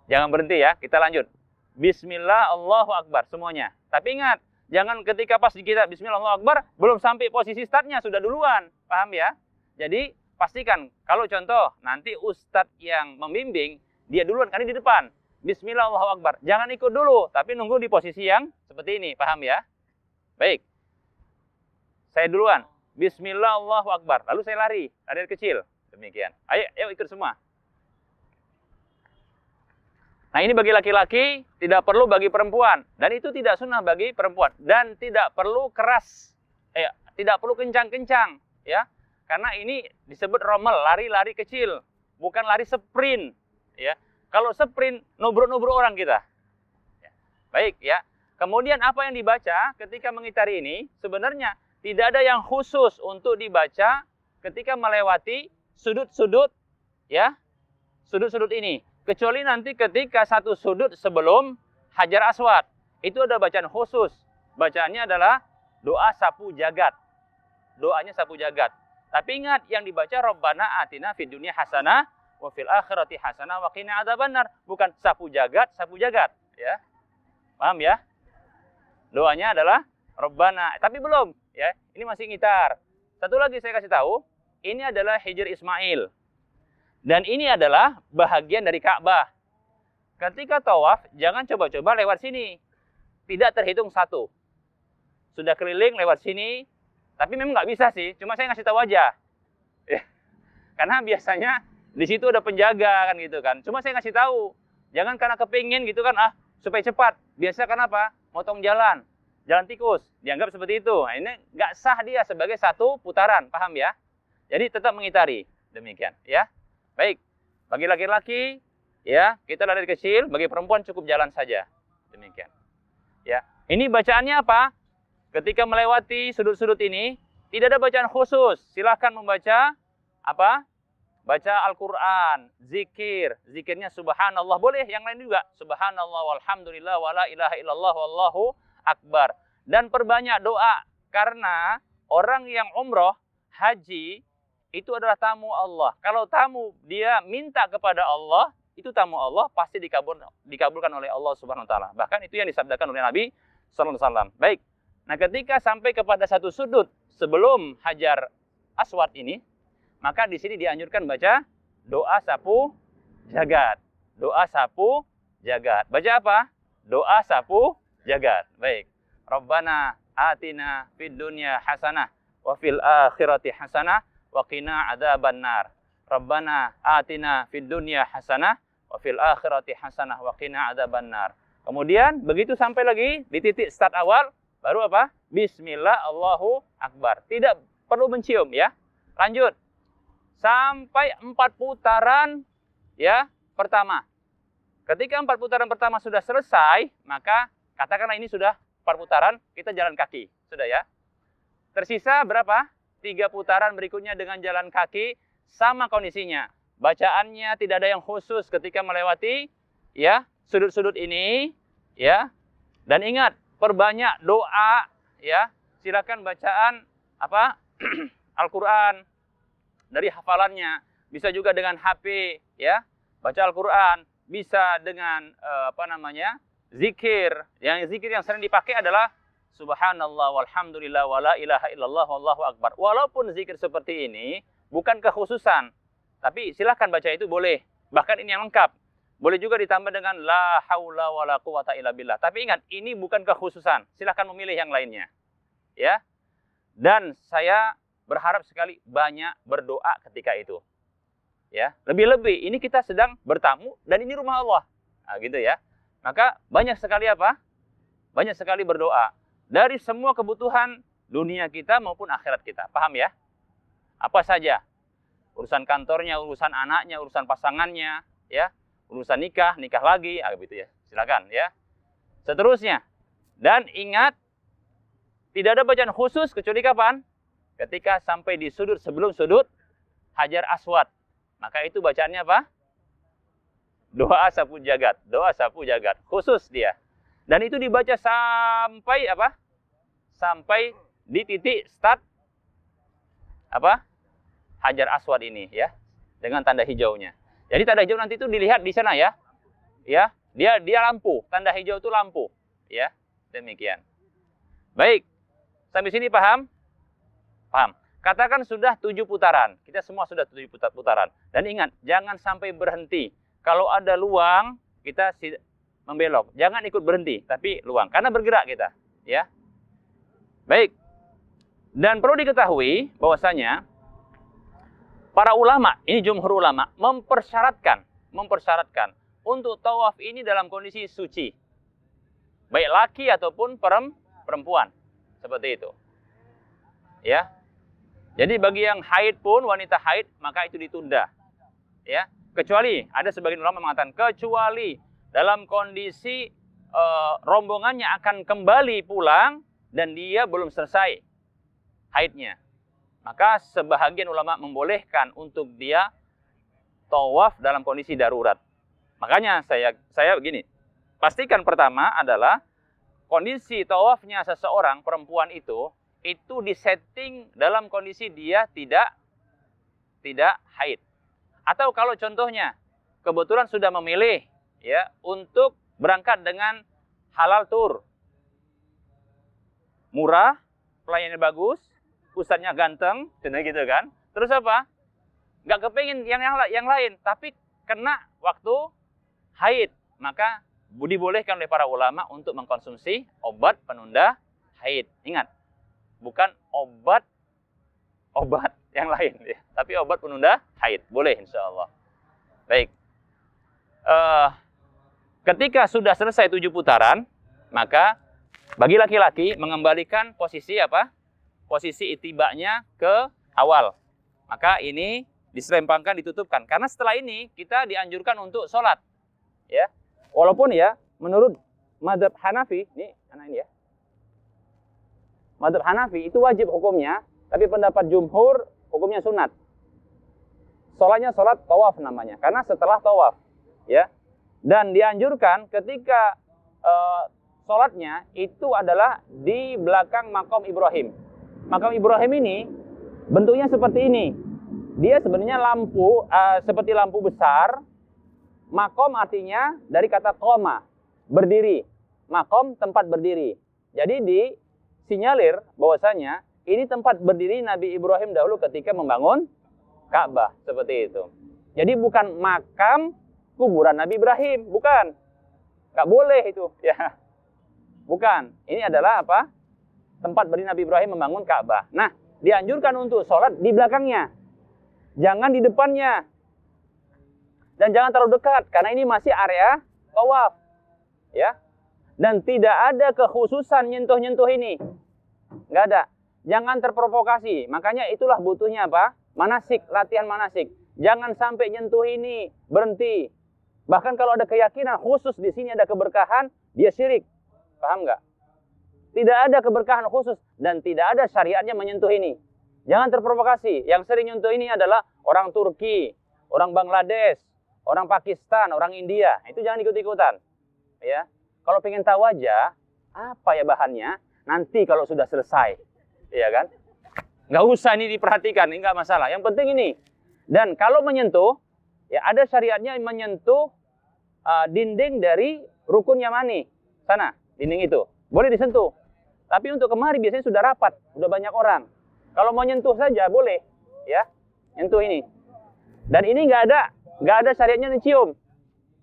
jangan berhenti ya, kita lanjut. Bismillah, Allahu Akbar semuanya. Tapi ingat, jangan ketika pas kita Bismillah, Allahu Akbar belum sampai posisi startnya sudah duluan, paham ya? Jadi pastikan kalau contoh nanti ustadz yang membimbing dia duluan karena di depan. Bismillah, Allahu Akbar. Jangan ikut dulu, tapi nunggu di posisi yang seperti ini. Paham ya? Baik. Saya duluan. Bismillah, Allahu Akbar. Lalu saya lari kecil. Demikian. Ayo ikut semua. Nah, ini bagi laki-laki, tidak perlu bagi perempuan. Dan itu tidak sunnah bagi perempuan. Dan tidak perlu keras. Tidak perlu kencang-kencang. Ya. Karena ini disebut rommel, lari-lari kecil. Bukan lari sprint. Ya. Kalau sprint, nubruk-nubruk orang kita. Ya. Baik ya. Kemudian apa yang dibaca ketika mengitari ini, sebenarnya tidak ada yang khusus untuk dibaca ketika melewati sudut-sudut ya. Sudut-sudut ini. Kecuali nanti ketika satu sudut sebelum Hajar Aswad. Itu ada bacaan khusus. Bacaannya adalah doa sapu jagat. Doanya sapu jagat. Tapi ingat yang dibaca Rabbana atina fid dunya hasanah wa fil akhirati hasanah wa qina adzabannar, bukan sapu jagat ya. Paham ya? Doanya adalah Rabbana, tapi belum ya. Ini masih ngitar. Satu lagi saya kasih tahu, ini adalah Hijr Ismail. Dan ini adalah bahagian dari Ka'bah. Ketika tawaf jangan coba-coba lewat sini. Tidak terhitung satu. Sudah keliling lewat sini, tapi memang nggak bisa sih, cuma saya ngasih tahu aja. Ya. Karena biasanya di situ ada penjaga kan gitu kan. Cuma saya ngasih tahu. Jangan karena kepingin gitu kan, supaya cepat. Biasa kenapa? Motong jalan tikus. Dianggap seperti itu. Nah, ini nggak sah dia sebagai satu putaran, paham ya? Jadi tetap mengitari. Demikian ya. Baik. Bagi laki-laki ya, kita dari kecil, bagi perempuan cukup jalan saja. Demikian. Ya. Ini bacaannya apa? Ketika melewati sudut-sudut ini, tidak ada bacaan khusus. Silahkan membaca baca Al-Quran, zikirnya subhanallah, boleh yang lain juga, subhanallah walhamdulillah wala ilaha illallah wallahu akbar. Dan perbanyak doa, karena orang yang umroh, haji, itu adalah tamu Allah. Kalau tamu dia minta kepada Allah, itu tamu Allah pasti dikabulkan oleh Allah Subhanahu wa taala. Bahkan itu yang disabdakan oleh Nabi sallallahu alaihi wasallam. Baik. Nah, ketika sampai kepada satu sudut sebelum Hajar Aswad ini, maka di sini dianjurkan baca doa sapu jagat. Doa sapu jagat. Baca apa? Doa sapu jagat. Baik. Rabbana atina fid dunya hasanah wa fil akhirati hasanah wa qina adzabannar. Rabbana atina fid dunya hasanah wa fil akhirati hasanah wa qina adzabannar. Kemudian begitu sampai lagi di titik start awal, baru apa? Bismillah, Allahu Akbar. Tidak perlu mencium ya. Lanjut. Sampai 4 putaran ya pertama. Ketika 4 putaran pertama sudah selesai, maka katakanlah ini sudah 4 putaran, kita jalan kaki. Sudah ya. Tersisa berapa? 3 putaran berikutnya dengan jalan kaki, sama kondisinya. Bacaannya tidak ada yang khusus ketika melewati ya sudut-sudut ini ya. Dan ingat, perbanyak doa ya. Silakan bacaan Al-Qur'an dari hafalannya, bisa juga dengan HP, ya, baca Al-Quran, bisa dengan zikir. Yang zikir yang sering dipakai adalah Subhanallah walhamdulillah wala ilaha illallah wallahu akbar. Walaupun zikir seperti ini bukan kekhususan, tapi silahkan baca itu boleh. Bahkan ini yang lengkap. Boleh juga ditambah dengan la haula wala quwata illa billah. Tapi ingat, ini bukan kekhususan. Silahkan memilih yang lainnya. Ya. Dan saya berharap sekali banyak berdoa ketika itu. Ya, lebih-lebih ini kita sedang bertamu dan ini rumah Allah. Nah, gitu ya. Maka banyak sekali apa? Banyak sekali berdoa dari semua kebutuhan dunia kita maupun akhirat kita. Paham ya? Apa saja? Urusan kantornya, urusan anaknya, urusan pasangannya, ya. Urusan nikah lagi, gitu ya. Silakan ya. Seterusnya. Dan ingat, tidak ada bacaan khusus kecuali kapan? Ketika sampai di sudut, sebelum sudut Hajar Aswad. Maka itu bacaannya apa? Doa sapu jagat. Doa sapu jagat. Khusus dia. Dan itu dibaca sampai apa? Sampai di titik start apa? Hajar Aswad ini ya. Dengan tanda hijaunya. Jadi tanda hijau nanti itu dilihat di sana ya. Ya, dia lampu. Tanda hijau itu lampu. Ya, demikian. Baik. Sampai sini paham? Paham. Katakan sudah 7 putaran. Kita semua sudah 7 putaran. Dan ingat, jangan sampai berhenti. Kalau ada luang, kita membelok. Jangan ikut berhenti, tapi luang. Karena bergerak kita. Ya. Baik. Dan perlu diketahui bahwasanya para ulama, ini jumhur ulama, mempersyaratkan untuk tawaf ini dalam kondisi suci. Baik laki ataupun perempuan. Seperti itu. Ya. Jadi bagi yang haid pun, wanita haid, maka itu ditunda. Ya. Kecuali, ada sebagian ulama mengatakan, kecuali dalam kondisi rombongannya akan kembali pulang dan dia belum selesai haidnya. Maka sebahagian ulama membolehkan untuk dia tawaf dalam kondisi darurat. Makanya saya begini, pastikan pertama adalah kondisi tawafnya seseorang perempuan itu disetting dalam kondisi dia tidak haid. Atau kalau contohnya kebetulan sudah memilih ya untuk berangkat dengan halal tour. Murah, pelayanannya bagus, ustadznya ganteng, gitu kan. Terus apa? Nggak kepengin yang lain, tapi kena waktu haid. Maka dibolehkan oleh para ulama untuk mengkonsumsi obat penunda haid. Ingat, bukan obat yang lain, ya. Tapi obat penunda haid. Boleh insya Allah. Baik. Ketika sudah selesai 7 putaran, maka bagi laki-laki mengembalikan posisi apa? Posisi itibanya ke awal. Maka ini diselempangkan, ditutupkan. Karena setelah ini kita dianjurkan untuk sholat. Ya. Walaupun ya, menurut mazhab Hanafi, ini ya. Mazhab Hanafi itu wajib hukumnya, tapi pendapat jumhur hukumnya sunat. Sholatnya sholat tawaf namanya, karena setelah tawaf. Ya. Dan dianjurkan ketika sholatnya itu adalah di belakang makam Ibrahim. Makam Ibrahim ini bentuknya seperti ini. Dia sebenarnya lampu, seperti lampu besar. Makom artinya dari kata qoma, berdiri. Makom tempat berdiri. Jadi disinyalir bahwasanya ini tempat berdiri Nabi Ibrahim dahulu ketika membangun Ka'bah, seperti itu. Jadi bukan makam kuburan Nabi Ibrahim, bukan. Nggak boleh itu, ya. Bukan. Ini adalah apa? Tempat berdiri Nabi Ibrahim membangun Ka'bah. Nah, dianjurkan untuk sholat di belakangnya. Jangan di depannya. Dan jangan terlalu dekat, karena ini masih area tawaf. Ya. Dan tidak ada kekhususan nyentuh-nyentuh ini. Nggak ada. Jangan terprovokasi. Makanya itulah butuhnya apa? Manasik, latihan manasik. Jangan sampai nyentuh ini, berhenti. Bahkan kalau ada keyakinan khusus di sini ada keberkahan, dia syirik. Paham nggak? Tidak ada keberkahan khusus dan tidak ada syariatnya menyentuh ini. Jangan terprovokasi. Yang sering nyentuh ini adalah orang Turki, orang Bangladesh, orang Pakistan, orang India. Itu jangan ikut-ikutan. Ya. Kalau pengen tahu aja apa ya bahannya, nanti kalau sudah selesai. Iya kan? Nggak usah ini diperhatikan, ini nggak masalah. Yang penting ini. Dan kalau menyentuh, ya ada syariatnya menyentuh dinding dari rukun yamani. Sana, dinding itu. Boleh disentuh. Tapi untuk kemari biasanya sudah rapat, sudah banyak orang. Kalau mau nyentuh saja boleh, ya. Nyentuh ini. Dan ini nggak ada syariatnya dicium.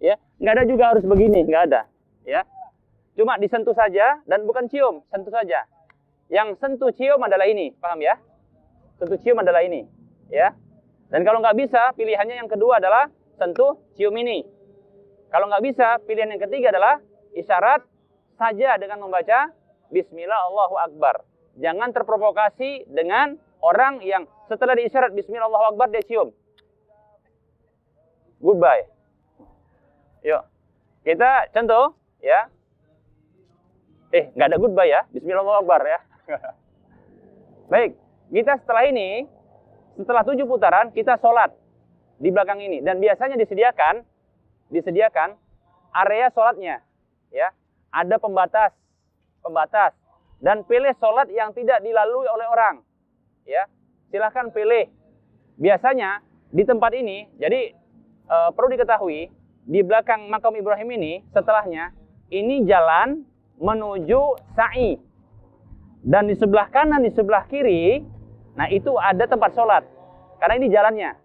Ya, nggak ada juga harus begini, nggak ada. Ya. Cuma disentuh saja dan bukan cium, sentuh saja. Yang sentuh cium adalah ini, paham ya? Sentuh cium adalah ini, ya. Dan kalau nggak bisa, pilihannya yang kedua adalah sentuh cium ini. Kalau nggak bisa, pilihan yang ketiga adalah isyarat saja dengan membaca Bismillah Allahu Akbar. Jangan terprovokasi dengan orang yang setelah diisyarat Bismillah Allahu Akbar dia cium. Goodbye. Yuk, kita contoh, ya. Nggak ada goodbye ya, Bismillah Allahu Akbar ya. Baik, kita setelah ini, setelah 7 putaran, kita sholat di belakang ini. Dan biasanya disediakan area sholatnya. Ya, ada pembatas. Dan pilih sholat yang tidak dilalui oleh orang. Ya, silahkan pilih. Biasanya di tempat ini, jadi perlu diketahui, di belakang makam Ibrahim ini, setelahnya, ini jalan menuju sa'i. Dan di sebelah kanan, di sebelah kiri, nah itu ada tempat sholat. Karena ini jalannya.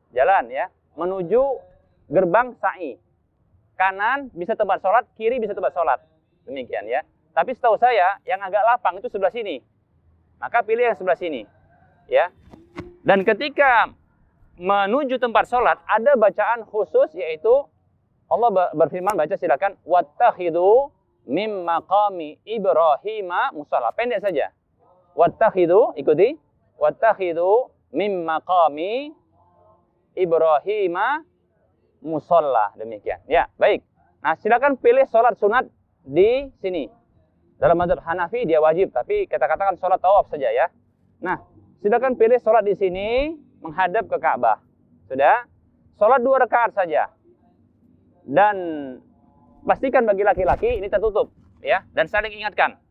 Jalan ya, menuju gerbang sa'i. Kanan bisa tempat sholat, kiri bisa tempat sholat. Demikian ya. Tapi setahu saya, yang agak lapang itu sebelah sini. Maka pilih yang sebelah sini. Ya. Dan ketika menuju tempat sholat, ada bacaan khusus, yaitu Allah berfirman, baca silakan, wattakhidhu mim maqami Ibrahima musalla. Pendek saja. Wattakhidhu, ikuti. Wattakhidhu mim maqami Ibrahima musalla. Demikian. Ya, baik. Nah, silakan pilih sholat sunat di sini. Dalam mazhab Hanafi dia wajib, tapi kita katakan sholat tawaf saja ya. Nah, silakan pilih sholat di sini menghadap ke Ka'bah. Sudah? Sholat 2 rakaat saja. Dan pastikan bagi laki-laki ini tertutup, ya, dan saling ingatkan,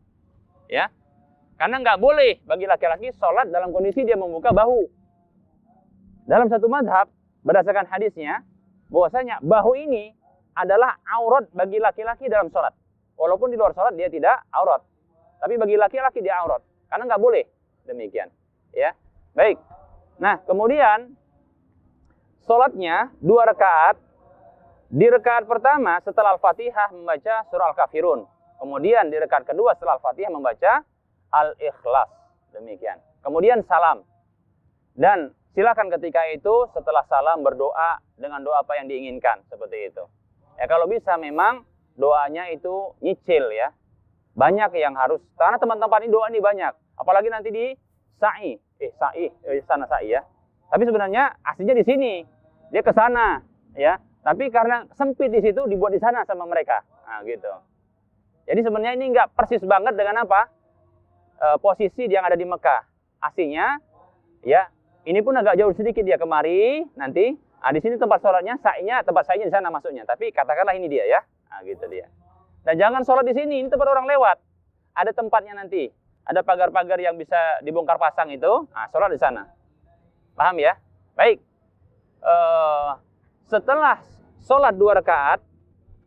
ya, karena nggak boleh bagi laki-laki sholat dalam kondisi dia membuka bahu. Dalam satu mazhab, berdasarkan hadisnya, bahwasanya bahu ini adalah aurat bagi laki-laki dalam sholat. Walaupun di luar sholat dia tidak aurat, tapi bagi laki-laki dia aurat, karena nggak boleh demikian, ya. Baik. Nah, kemudian sholatnya 2 rakaat. Di rakaat pertama setelah Al-Fatihah membaca surah Al-Kafirun. Kemudian di rakaat kedua setelah Al-Fatihah membaca Al-Ikhlas. Demikian. Kemudian salam. Dan silakan ketika itu setelah salam berdoa dengan doa apa yang diinginkan. Seperti itu. Ya, kalau bisa memang doanya itu nyicil ya. Banyak yang harus. Karena teman-teman ini doa ini banyak. Apalagi nanti di sa'i. Sana sa'i ya. Tapi sebenarnya aslinya di sini. Dia ke sana ya. Tapi karena sempit di situ dibuat di sana sama mereka. Nah, gitu. Jadi sebenarnya ini nggak persis banget dengan apa? Posisi yang ada di Mekah. Aslinya ya, ini pun agak jauh sedikit dia kemari nanti. Di sini tempat sholatnya, tempat sa'inya di sana masuknya. Tapi katakanlah ini dia ya. Nah, gitu dia. Dan jangan sholat di sini, ini tempat orang lewat. Ada tempatnya nanti. Ada pagar-pagar yang bisa dibongkar pasang itu. Nah, sholat di sana. Paham ya? Baik. Setelah sholat 2 rakaat,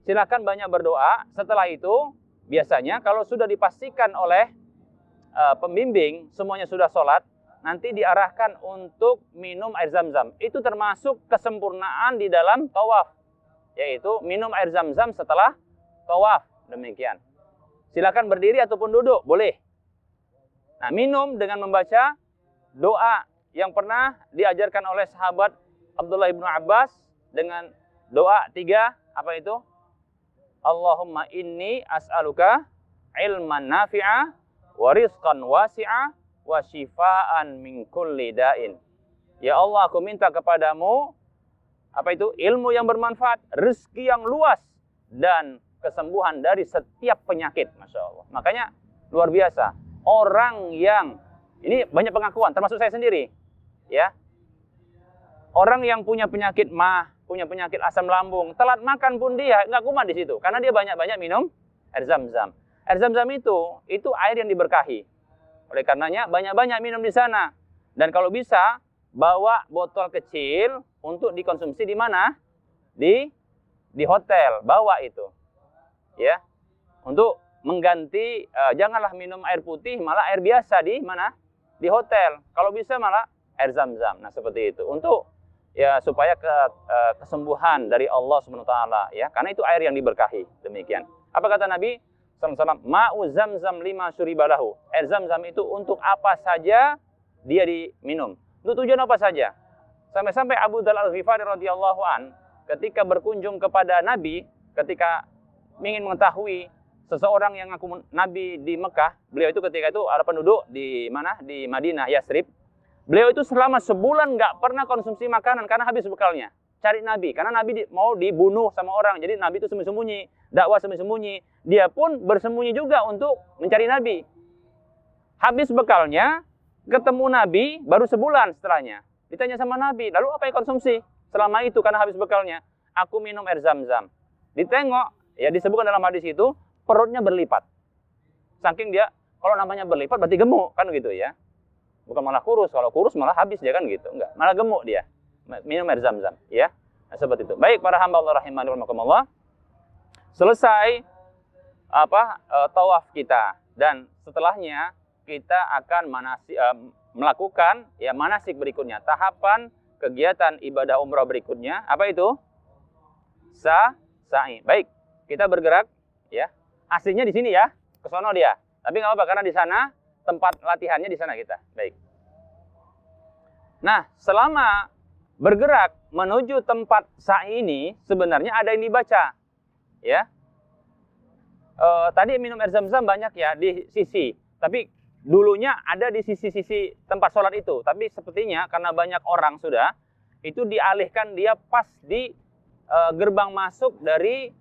silakan banyak berdoa. Setelah itu, biasanya kalau sudah dipastikan oleh pembimbing, semuanya sudah sholat, nanti diarahkan untuk minum air zam-zam. Itu termasuk kesempurnaan di dalam tawaf. Yaitu minum air zam-zam setelah tawaf. Demikian. Silakan berdiri ataupun duduk, boleh. Nah, minum dengan membaca doa yang pernah diajarkan oleh sahabat Abdullah ibnu Abbas, dengan doa 3, apa itu? Allahumma inni as'aluka ilman nafi'a wa rizqan wasi'a wa shifaan min kulli da'in. Ya Allah, aku minta kepadamu apa itu? Ilmu yang bermanfaat, rezeki yang luas, dan kesembuhan dari setiap penyakit. Masya Allah. Makanya luar biasa. Orang yang, ini banyak pengakuan, termasuk saya sendiri. Ya. Orang yang punya penyakit mah, punya penyakit asam lambung, telat makan pun dia nggak kumat di situ, karena dia banyak-banyak minum air zam-zam. Air zam-zam itu air yang diberkahi Oleh karenanya banyak-banyak minum di sana. Dan kalau bisa bawa botol kecil untuk dikonsumsi di mana? Di hotel, bawa itu. Ya. Untuk mengganti janganlah minum air putih, malah air biasa di mana? Di hotel. Kalau bisa malah air Zam-Zam. Nah, seperti itu. Untuk ya supaya kesembuhan dari Allah Subhanahu wa taala ya. Karena itu air yang diberkahi. Demikian. Apa kata Nabi sallallahu alaihi wasallam? Ma'u Zam-Zam lima syuribalahu. Air Zam-Zam itu untuk apa saja dia diminum. Untuk tujuan apa saja? Sampai-sampai Abu Dzar Al-Ghifari radhiyallahu an ketika berkunjung kepada Nabi, ketika ingin mengetahui seseorang yang ngaku Nabi di Mekah, beliau itu ketika itu ada penduduk di mana? Di Madinah, Yasrib. Beliau itu selama sebulan nggak pernah konsumsi makanan karena habis bekalnya. Cari Nabi, karena Nabi mau dibunuh sama orang. Jadi Nabi itu sembunyi-sembunyi, dakwah sembunyi-sembunyi. Dia pun bersembunyi juga untuk mencari Nabi. Habis bekalnya, ketemu Nabi baru sebulan setelahnya. Ditanya sama Nabi, lalu apa yang konsumsi selama itu karena habis bekalnya? Aku minum air Zam-Zam. Ditengok, ya disebutkan dalam hadis itu, perutnya berlipat. Saking dia, kalau namanya berlipat berarti gemuk, kan gitu ya. Bukan malah kurus, kalau kurus malah habis dia kan gitu. Enggak, malah gemuk dia. Minum air Zam-Zam, ya. Nah, seperti itu. Baik para hamba Allah rahimani wa rahimakumullah. Selesai tawaf kita dan setelahnya kita akan melakukan ya manasik berikutnya, tahapan kegiatan ibadah umrah berikutnya. Apa itu? Sa'i. Baik, kita bergerak ya. Aslinya di sini ya, ke sono dia. Tapi nggak apa-apa karena di sana tempat latihannya di sana kita. Baik. Nah, selama bergerak menuju tempat sa'i ini sebenarnya ada yang dibaca. Ya. Tadi minum air Zam-Zam banyak ya di sisi, tapi dulunya ada di sisi-sisi tempat sholat itu, tapi sepertinya karena banyak orang sudah, itu dialihkan dia pas di gerbang masuk dari,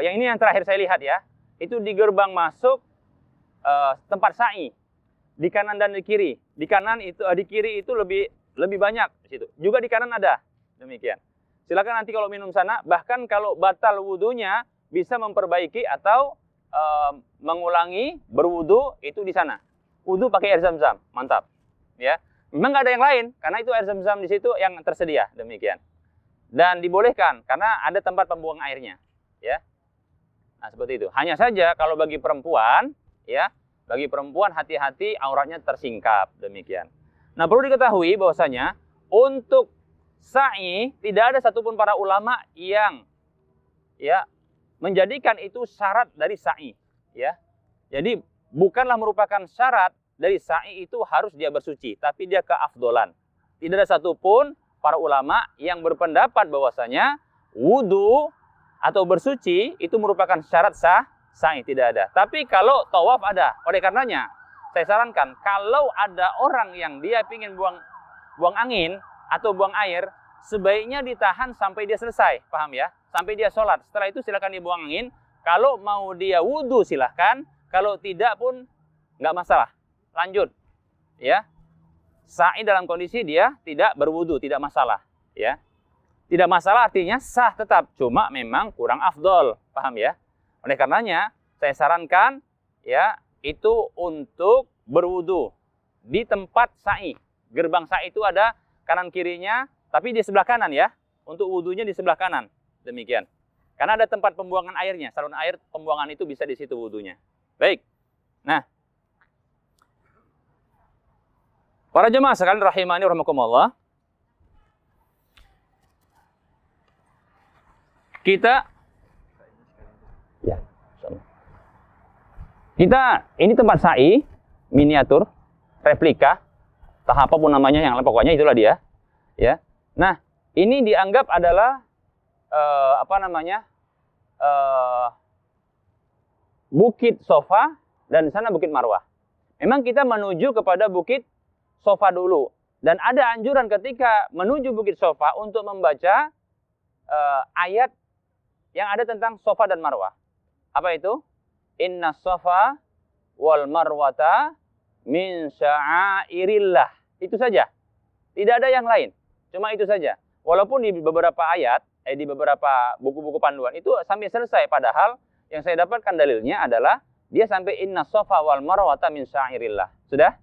yang ini yang terakhir saya lihat ya, itu di gerbang masuk tempat sa'i, di kanan dan di kiri. Di kanan itu, di kiri itu lebih banyak di situ. Juga di kanan ada, demikian. Silakan nanti kalau minum sana, bahkan kalau batal wudunya bisa memperbaiki atau mengulangi berwudu itu di sana. Wudu pakai air Zam-Zam, mantap. Ya, memang nggak ada yang lain karena itu air Zam-Zam di situ yang tersedia, demikian. Dan dibolehkan karena ada tempat pembuang airnya, ya. Nah, seperti itu. Hanya saja kalau bagi perempuan, ya, bagi perempuan hati-hati auratnya tersingkap, demikian. Nah, perlu diketahui bahwasanya untuk sa'i tidak ada satupun para ulama yang ya menjadikan itu syarat dari sa'i, ya. Jadi bukanlah merupakan syarat dari sa'i itu harus dia bersuci, tapi dia keafdolan. Tidak ada satupun para ulama yang berpendapat bahwasanya wudu atau bersuci itu merupakan syarat sa'i, tidak ada. Tapi kalau tawaf ada. Oleh karenanya saya sarankan kalau ada orang yang dia ingin buang angin atau buang air, sebaiknya ditahan sampai dia selesai, paham ya? Sampai dia sholat. Setelah itu silakan dibuang angin. Kalau mau dia wudhu silahkan. Kalau tidak pun nggak masalah. Lanjut, ya. Sa'i dalam kondisi dia tidak berwudhu, tidak masalah, ya. Tidak masalah artinya sah tetap. Cuma memang kurang afdol, paham ya? Oleh karenanya saya sarankan, ya, itu untuk berwudhu di tempat sa'i. Gerbang sa'i itu ada kanan kirinya, tapi di sebelah kanan ya. Untuk wudhunya di sebelah kanan. Demikian. Karena ada tempat pembuangan airnya. Saluran air pembuangan itu bisa di situ wudhunya. Baik. Nah. Para jemaah sekalian rahimani rahimakumullah. Kita ini tempat sa'i miniatur, replika, entah apapun namanya yang pokoknya itulah dia. Ya. Nah, ini dianggap adalah Bukit Sofa dan di sana Bukit Marwah. Memang kita menuju kepada Bukit Sofa dulu dan ada anjuran ketika menuju Bukit Sofa untuk membaca ayat yang ada tentang Sofa dan Marwah. Apa itu? Inna Sofa wal Marwata min sya'airillah. Itu saja. Tidak ada yang lain. Cuma itu saja. Walaupun di beberapa ayat, di beberapa buku-buku panduan itu sampai selesai. Padahal yang saya dapatkan dalilnya adalah dia sampai inna safa wal marwata min syairillah. Sudah?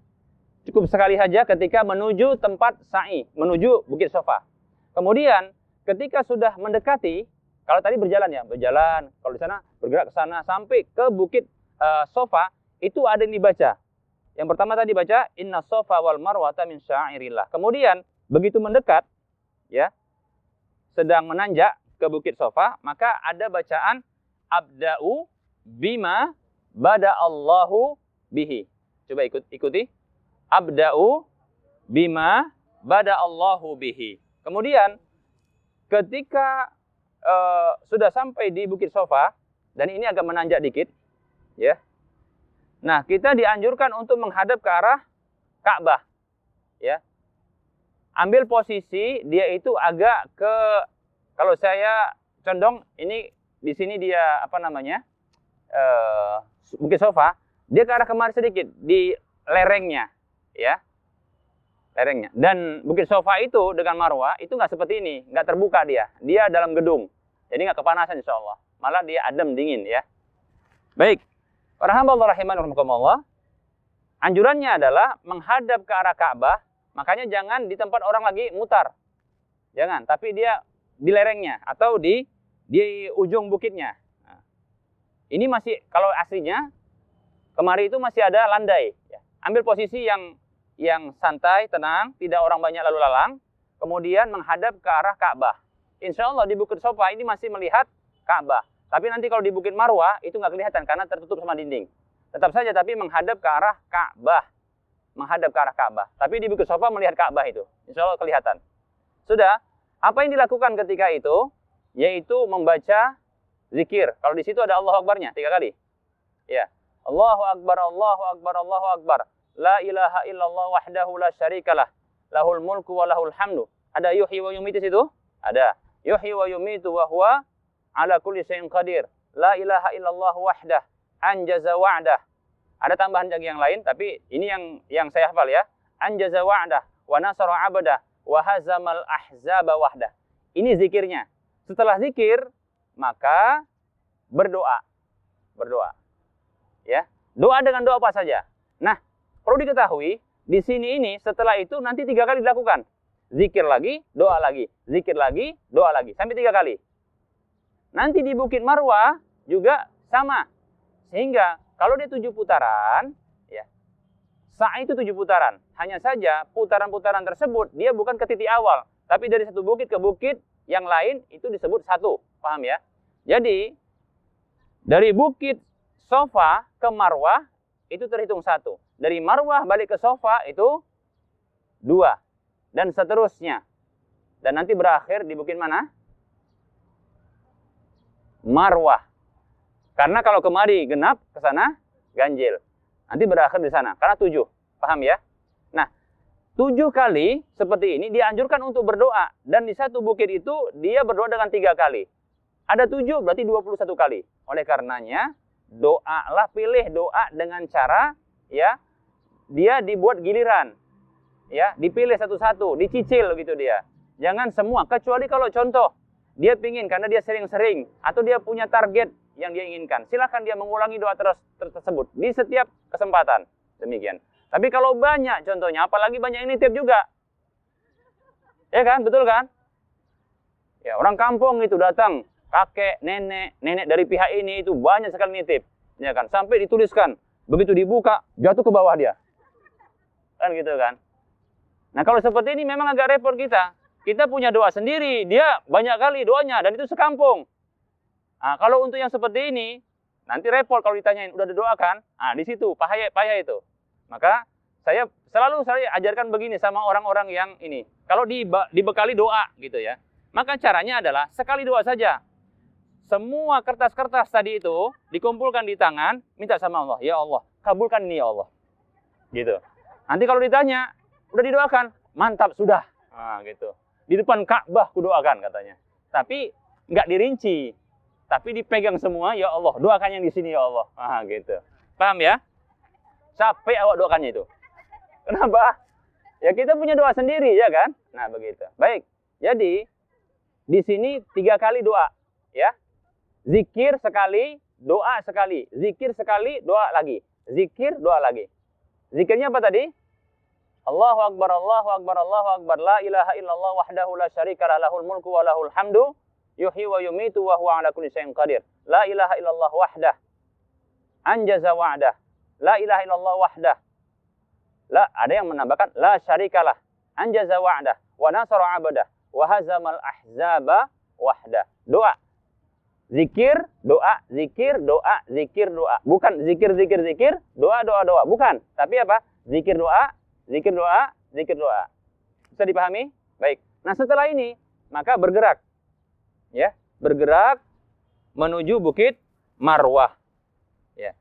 Cukup sekali saja ketika menuju tempat sa'i, menuju Bukit Safa. Kemudian ketika sudah mendekati, kalau tadi berjalan ya, berjalan, kalau di sana bergerak ke sana sampai ke Bukit Safa, itu ada yang dibaca. Yang pertama tadi baca inna safa wal marwata min syairillah. Kemudian begitu mendekat ya, sedang menanjak ke Bukit Safa, maka ada bacaan abda'u bima bada Allahu bihi. Coba ikuti. Abda'u bima bada Allahu bihi. Kemudian ketika sudah sampai di Bukit Safa, dan ini agak menanjak dikit, ya. Nah, kita dianjurkan untuk menghadap ke arah Ka'bah, ya. Ambil posisi dia itu agak ke, kalau saya condong ini di sini dia apa namanya Bukit Safa, dia ke arah kemari sedikit di lerengnya, ya. Lerengnya. Dan Bukit Safa itu dengan Marwah itu nggak seperti ini, nggak terbuka dia. Dia dalam gedung. Jadi nggak kepanasan insya Allah. Malah dia adem, dingin ya. Baik. Para hamba Allah rahimanirrahmatullah. Anjurannya adalah menghadap ke arah Ka'bah. Makanya jangan di tempat orang lagi mutar. Jangan. Tapi dia di lerengnya. Atau di ujung bukitnya. Nah, ini masih, kalau aslinya, kemari itu masih ada landai. Ya. Ambil posisi yang santai, tenang. Tidak orang banyak lalu lalang. Kemudian menghadap ke arah Ka'bah. Insya Allah di Bukit Safa ini masih melihat Ka'bah. Tapi nanti kalau di Bukit Marwah itu nggak kelihatan karena tertutup sama dinding. Tetap saja tapi menghadap ke arah Ka'bah. Menghadap ke arah Ka'bah. Tapi di Bukit Safa melihat Ka'bah itu. Insya Allah kelihatan. Sudah. Apa yang dilakukan ketika itu? Yaitu membaca zikir. Kalau di situ ada Allahu Akbarnya 3 kali. Ya. Allahu Akbar, Allahu Akbar, Allahu Akbar. La ilaha illallah wahdahu la syarikalah. Lahul mulku wa lahul hamdu. Ada yuhyi wa yumitu situ? Ada. Yuhyi wa yumitu wa huwa ala kulli syai'in qadir. La ilaha illallah wahdah anjaza wa'dah. Ada tambahan lagi yang lain, tapi ini yang saya hafal ya. Anjaza wa'dah wa nasara 'abdah wa hazamal ahzaba wahdah. Ini zikirnya. Setelah zikir, maka berdoa. Berdoa. Ya. Doa dengan doa apa saja. Nah, perlu diketahui, di sini ini setelah itu nanti 3 kali dilakukan. Zikir lagi, doa lagi. Zikir lagi, doa lagi. Sampai 3 kali. Nanti di Bukit Marwah juga sama. Sehingga kalau dia 7 putaran, ya, sa'i itu 7 putaran. Hanya saja putaran-putaran tersebut dia bukan ke titik awal. Tapi dari satu bukit ke bukit yang lain itu disebut satu. Paham ya? Jadi, dari Bukit Safa ke Marwah itu terhitung 1. Dari Marwah balik ke Safa itu 2. Dan seterusnya. Dan nanti berakhir di bukit mana? Marwah. Karena kalau kemari genap, ke sana ganjil. Nanti berakhir di sana. Karena 7. Paham ya? Nah, 7 kali seperti ini dianjurkan untuk berdoa. Dan di satu bukit itu dia berdoa dengan 3 kali. Ada 7 berarti 21 kali. Oleh karenanya, doalah, pilih doa dengan cara ya dia dibuat giliran. Ya, dipilih satu-satu, dicicil gitu dia. Jangan semua, kecuali kalau contoh dia pingin karena dia sering-sering atau dia punya target yang dia inginkan. Silakan dia mengulangi doa tersebut di setiap kesempatan. Demikian. Tapi kalau banyak contohnya, apalagi banyak yang nitip juga. Ya kan, betul kan? Ya, orang kampung itu datang, kakek, nenek dari pihak ini itu banyak sekali nitip. Ya kan, sampai dituliskan. Begitu dibuka, jatuh ke bawah dia. Kan gitu kan? Nah, kalau seperti ini memang agak repot kita. Kita punya doa sendiri, dia banyak kali doanya, dan itu sekampung. Nah, kalau untuk yang seperti ini, nanti repot kalau ditanyain, udah didoakan? Nah, di situ, payah itu. Maka, saya ajarkan begini sama orang-orang yang ini. Kalau dibekali doa, gitu ya. Maka caranya adalah, sekali doa saja. Semua kertas-kertas tadi itu, dikumpulkan di tangan, minta sama Allah. Ya Allah, kabulkan ini ya Allah. Gitu. Nanti kalau ditanya, udah didoakan, mantap sudah. Nah, gitu. Di depan Ka'bah kudoakan katanya. Tapi nggak dirinci. Tapi dipegang semua, ya Allah, doakan yang di sini ya Allah. Ah, gitu. Paham ya? Capek awak doakannya itu. Kenapa? Ya kita punya doa sendiri ya kan? Nah, begitu. Baik. Jadi di sini 3 kali doa, ya. Zikir sekali, doa sekali, zikir sekali, doa lagi. Zikir, doa lagi. Zikirnya apa tadi? Allahu Akbar, Allahu Akbar, Allahu Akbar. La ilaha illallah wahdahu la syarika lahul mulku wa lahul hamdu. Yuhyi wa yumitu wa huwa ala kulli syai'in qadir. La ilaha illallah wahdah. Anjaza wa'dah. La ilaha illallah wahdah. La, ada yang menambahkan la syarikalah. Anjaza wa'dah. Wa nasara 'abdah. Wa hazamal ahzaba wahdah. Doa. Zikir, doa, zikir, doa, zikir, doa. Bukan zikir, zikir, zikir, doa, doa, doa. Bukan. Tapi apa? Zikir, doa, zikir, doa, zikir, doa. Bisa dipahami? Baik. Nah, setelah ini, maka bergerak. Ya, bergerak menuju Bukit Marwah. Ya.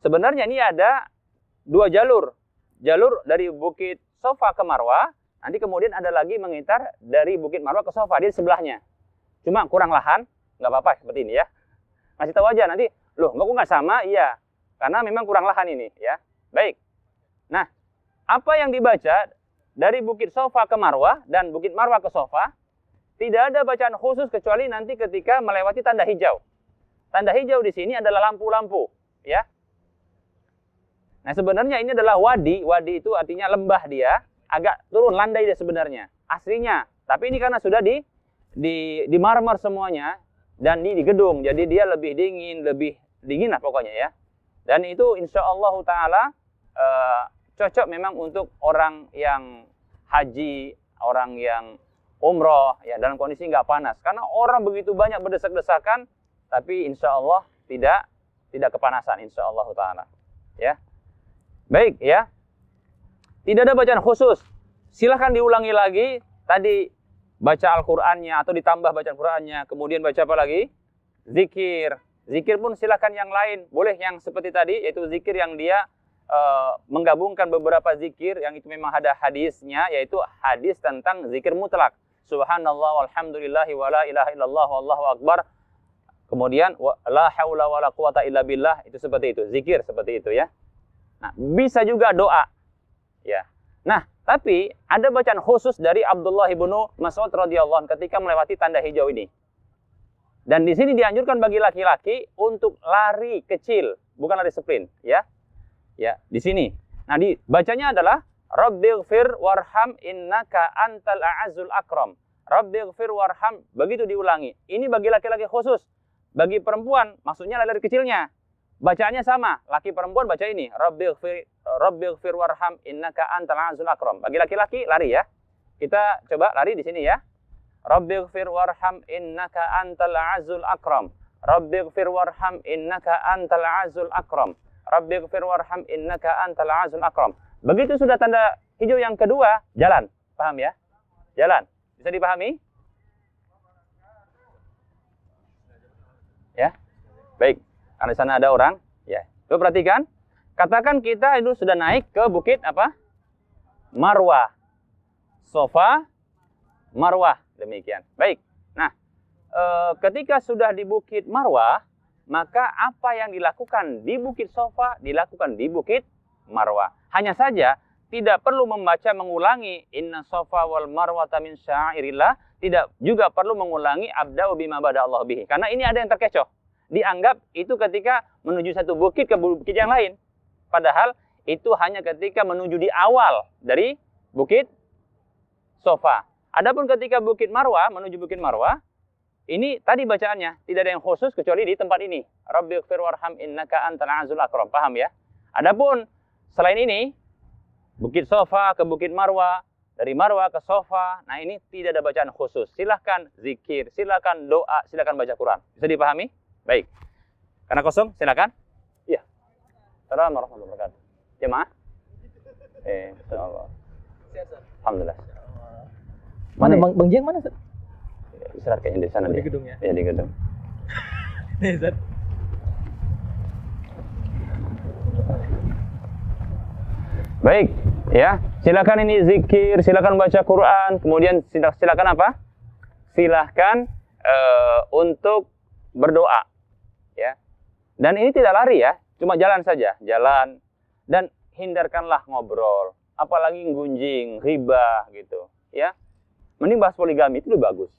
Sebenarnya ini ada dua jalur. Jalur dari Bukit Sofa ke Marwah, nanti kemudian ada lagi mengintar dari Bukit Marwah ke Sofa, di sebelahnya. Cuma kurang lahan, nggak apa-apa seperti ini ya. Masih tahu aja nanti, loh nggak sama? Iya, karena memang kurang lahan ini ya. Baik. Nah, apa yang dibaca dari Bukit Sofa ke Marwah dan Bukit Marwah ke Sofa, tidak ada bacaan khusus kecuali nanti ketika melewati tanda hijau. Tanda hijau di sini adalah lampu-lampu, ya. Nah, sebenarnya ini adalah wadi. Wadi itu artinya lembah dia, agak turun landai dia sebenarnya. Aslinya. Tapi ini karena sudah di marmer semuanya dan di gedung. Jadi dia lebih dingin lah pokoknya ya. Dan itu insya Allah Ta'ala cocok memang untuk orang yang haji, orang yang umroh ya, dalam kondisi nggak panas. Karena orang begitu banyak berdesak-desakan, tapi insya Allah tidak kepanasan insya Allah Ta'ala. Ya. Baik ya. Tidak ada bacaan khusus. Silahkan diulangi lagi. Tadi baca Al-Qur'annya atau ditambah bacaan Qur'annya. Kemudian baca apa lagi? Zikir. Zikir pun silahkan yang lain. Boleh yang seperti tadi, yaitu zikir yang dia menggabungkan beberapa zikir yang itu memang ada hadisnya, yaitu hadis tentang zikir mutlak. Subhanallah walhamdulillahi wa la ilaha illallah wallahu akbar. Kemudian la haula wala quwata illa billah, itu seperti itu, zikir seperti itu ya. Nah, bisa juga doa. Ya. Nah, tapi ada bacaan khusus dari Abdullah ibnu Mas'ud radhiyallahu anhu ketika melewati tanda hijau ini. Dan di sini dianjurkan bagi laki-laki untuk lari kecil, bukan lari sprint, ya. Ya, di sini. Nah, bacanya adalah Rabbighfir warham innaka antal a'azzul akram. Rabbighfir warham, begitu diulangi. Ini bagi laki-laki khusus. Bagi perempuan, maksudnya lari kecilnya. Bacaannya sama, laki perempuan baca ini. Rabbighfir warham innaka antal a'azzul akram. Bagi laki-laki lari ya. Kita coba lari di sini ya. Rabbighfir warham innaka antal a'azzul akram. Rabbighfir warham innaka antal a'azzul akram. Rabbighfir warham innaka antal a'azzul akram. Begitu sudah tanda hijau yang kedua, jalan. Paham ya? Jalan. Bisa dipahami? Ya. Baik. Karena di sana ada orang, ya. Coba perhatikan. Katakan kita itu sudah naik ke bukit apa? Marwah. Sofa, Marwah. Demikian. Baik. Nah, ketika sudah di bukit Marwah, maka apa yang dilakukan di bukit Sofa, dilakukan di bukit Marwah. Hanya saja, tidak perlu membaca mengulangi inna Sofa wal Marwata min syairillah. Tidak juga perlu mengulangi abda'u bima bada Allah bihi. Karena ini ada yang terkecoh. Dianggap itu ketika menuju satu bukit ke bukit yang lain. Padahal itu hanya ketika menuju di awal dari bukit Sofa. Adapun ketika bukit Marwah, menuju bukit Marwah, ini tadi bacaannya, tidak ada yang khusus kecuali di tempat ini. Rabbighfir warham innaka antal a'azzul akram. Paham ya? Adapun selain ini, bukit Sofa ke bukit Marwah, dari Marwah ke Sofa, nah ini tidak ada bacaan khusus. Silahkan zikir, silahkan doa, silahkan baca Quran. Bisa dipahami? Baik. Karena kosong, silakan. Iya. Assalamualaikum warahmatullahi wabarakatuh. Jemaah? Insyaallah. Alhamdulillah. Mana Bang Jeng mana, Ustaz? Istirahat kayaknya di sana. Di gedung ya? Iya, di gedung. Nih, Ustaz. Baik, ya. Silakan ini zikir, silakan baca Quran, kemudian silakan apa? Silakan untuk berdoa, ya. Dan ini tidak lari ya, cuma jalan saja, jalan, dan hindarkanlah ngobrol, apalagi gunjing, ribah gitu, ya. Mending bahas poligami itu lebih bagus.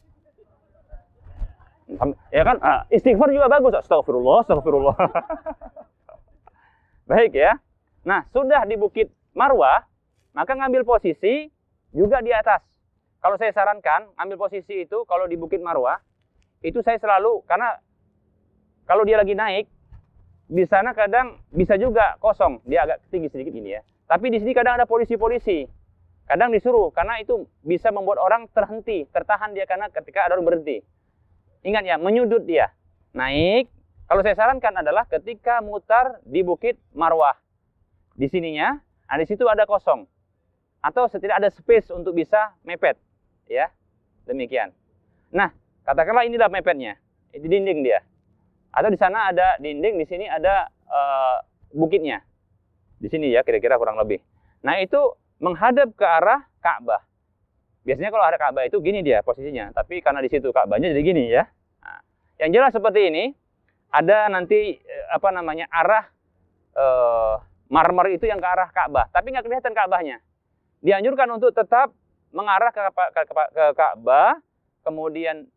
Ya kan? Istighfar juga bagus. Astagfirullah, astagfirullah. Baik ya. Nah, sudah di Bukit Marwah, maka ngambil posisi juga di atas. Kalau saya sarankan, ambil posisi itu kalau di Bukit Marwah, itu saya selalu, karena kalau dia lagi naik, di sana kadang bisa juga kosong, dia agak tinggi sedikit ini ya. Tapi di sini kadang ada polisi-polisi, kadang disuruh, karena itu bisa membuat orang terhenti, tertahan dia karena ketika ada orang berhenti. Ingat ya, menyudut dia. Naik, kalau saya sarankan adalah ketika mutar di Bukit Marwah. Di sininya, di situ ada kosong. Atau setidaknya ada space untuk bisa mepet. Ya, demikian. Nah, katakanlah inilah mepetnya. Di dinding dia. Atau di sana ada dinding, di sini ada bukitnya. Di sini ya, kira-kira kurang lebih. Nah, itu menghadap ke arah Ka'bah. Biasanya kalau ada Ka'bah itu gini dia posisinya. Tapi karena di situ Ka'bahnya jadi gini ya. Nah, yang jelas seperti ini, ada nanti arah marmer itu yang ke arah Ka'bah. Tapi nggak kelihatan Ka'bahnya. Dianjurkan untuk tetap mengarah ke Ka'bah, kemudian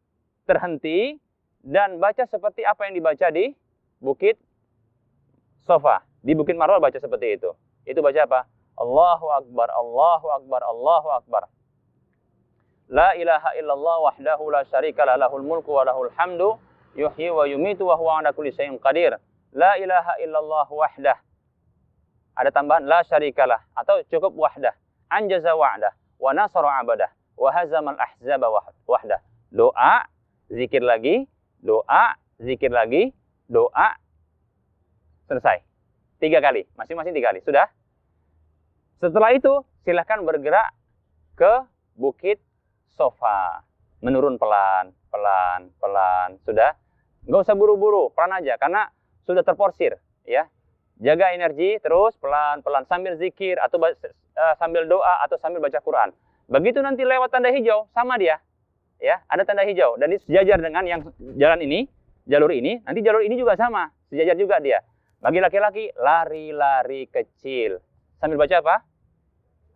terhenti, dan baca seperti apa yang dibaca di Bukit Sofa. Di Bukit Marwah baca seperti itu. Itu baca apa? Allahu Akbar, Allahu Akbar, Allahu Akbar. La ilaha illallah wahdahu la syarikalah lahul mulku wa lahul hamdu yuhyi wa yumitu wa huwa ala kulli syai'in qadir. La ilaha illallah wahdah. Ada tambahan la syarikalah atau cukup wahdah. Anjaza wa'dah wa nasara 'abadah wa hazamal ahzaba wahdah. Doa, zikir lagi, doa, zikir lagi, doa, selesai. 3 kali, masing-masing 3 kali. Sudah? Setelah itu, silahkan bergerak ke Bukit Sofa. Menurun pelan, pelan, pelan. Sudah? Nggak usah buru-buru, pelan aja. Karena sudah terporsir. Ya. Jaga energi, terus pelan-pelan. Sambil zikir, atau sambil doa, atau sambil baca Quran. Begitu nanti lewat tanda hijau, sama dia. Ya, ada tanda hijau. Dan ini sejajar dengan yang jalan ini, jalur ini. Nanti jalur ini juga sama. Sejajar juga dia. Bagi laki-laki, lari-lari kecil. Sambil baca apa?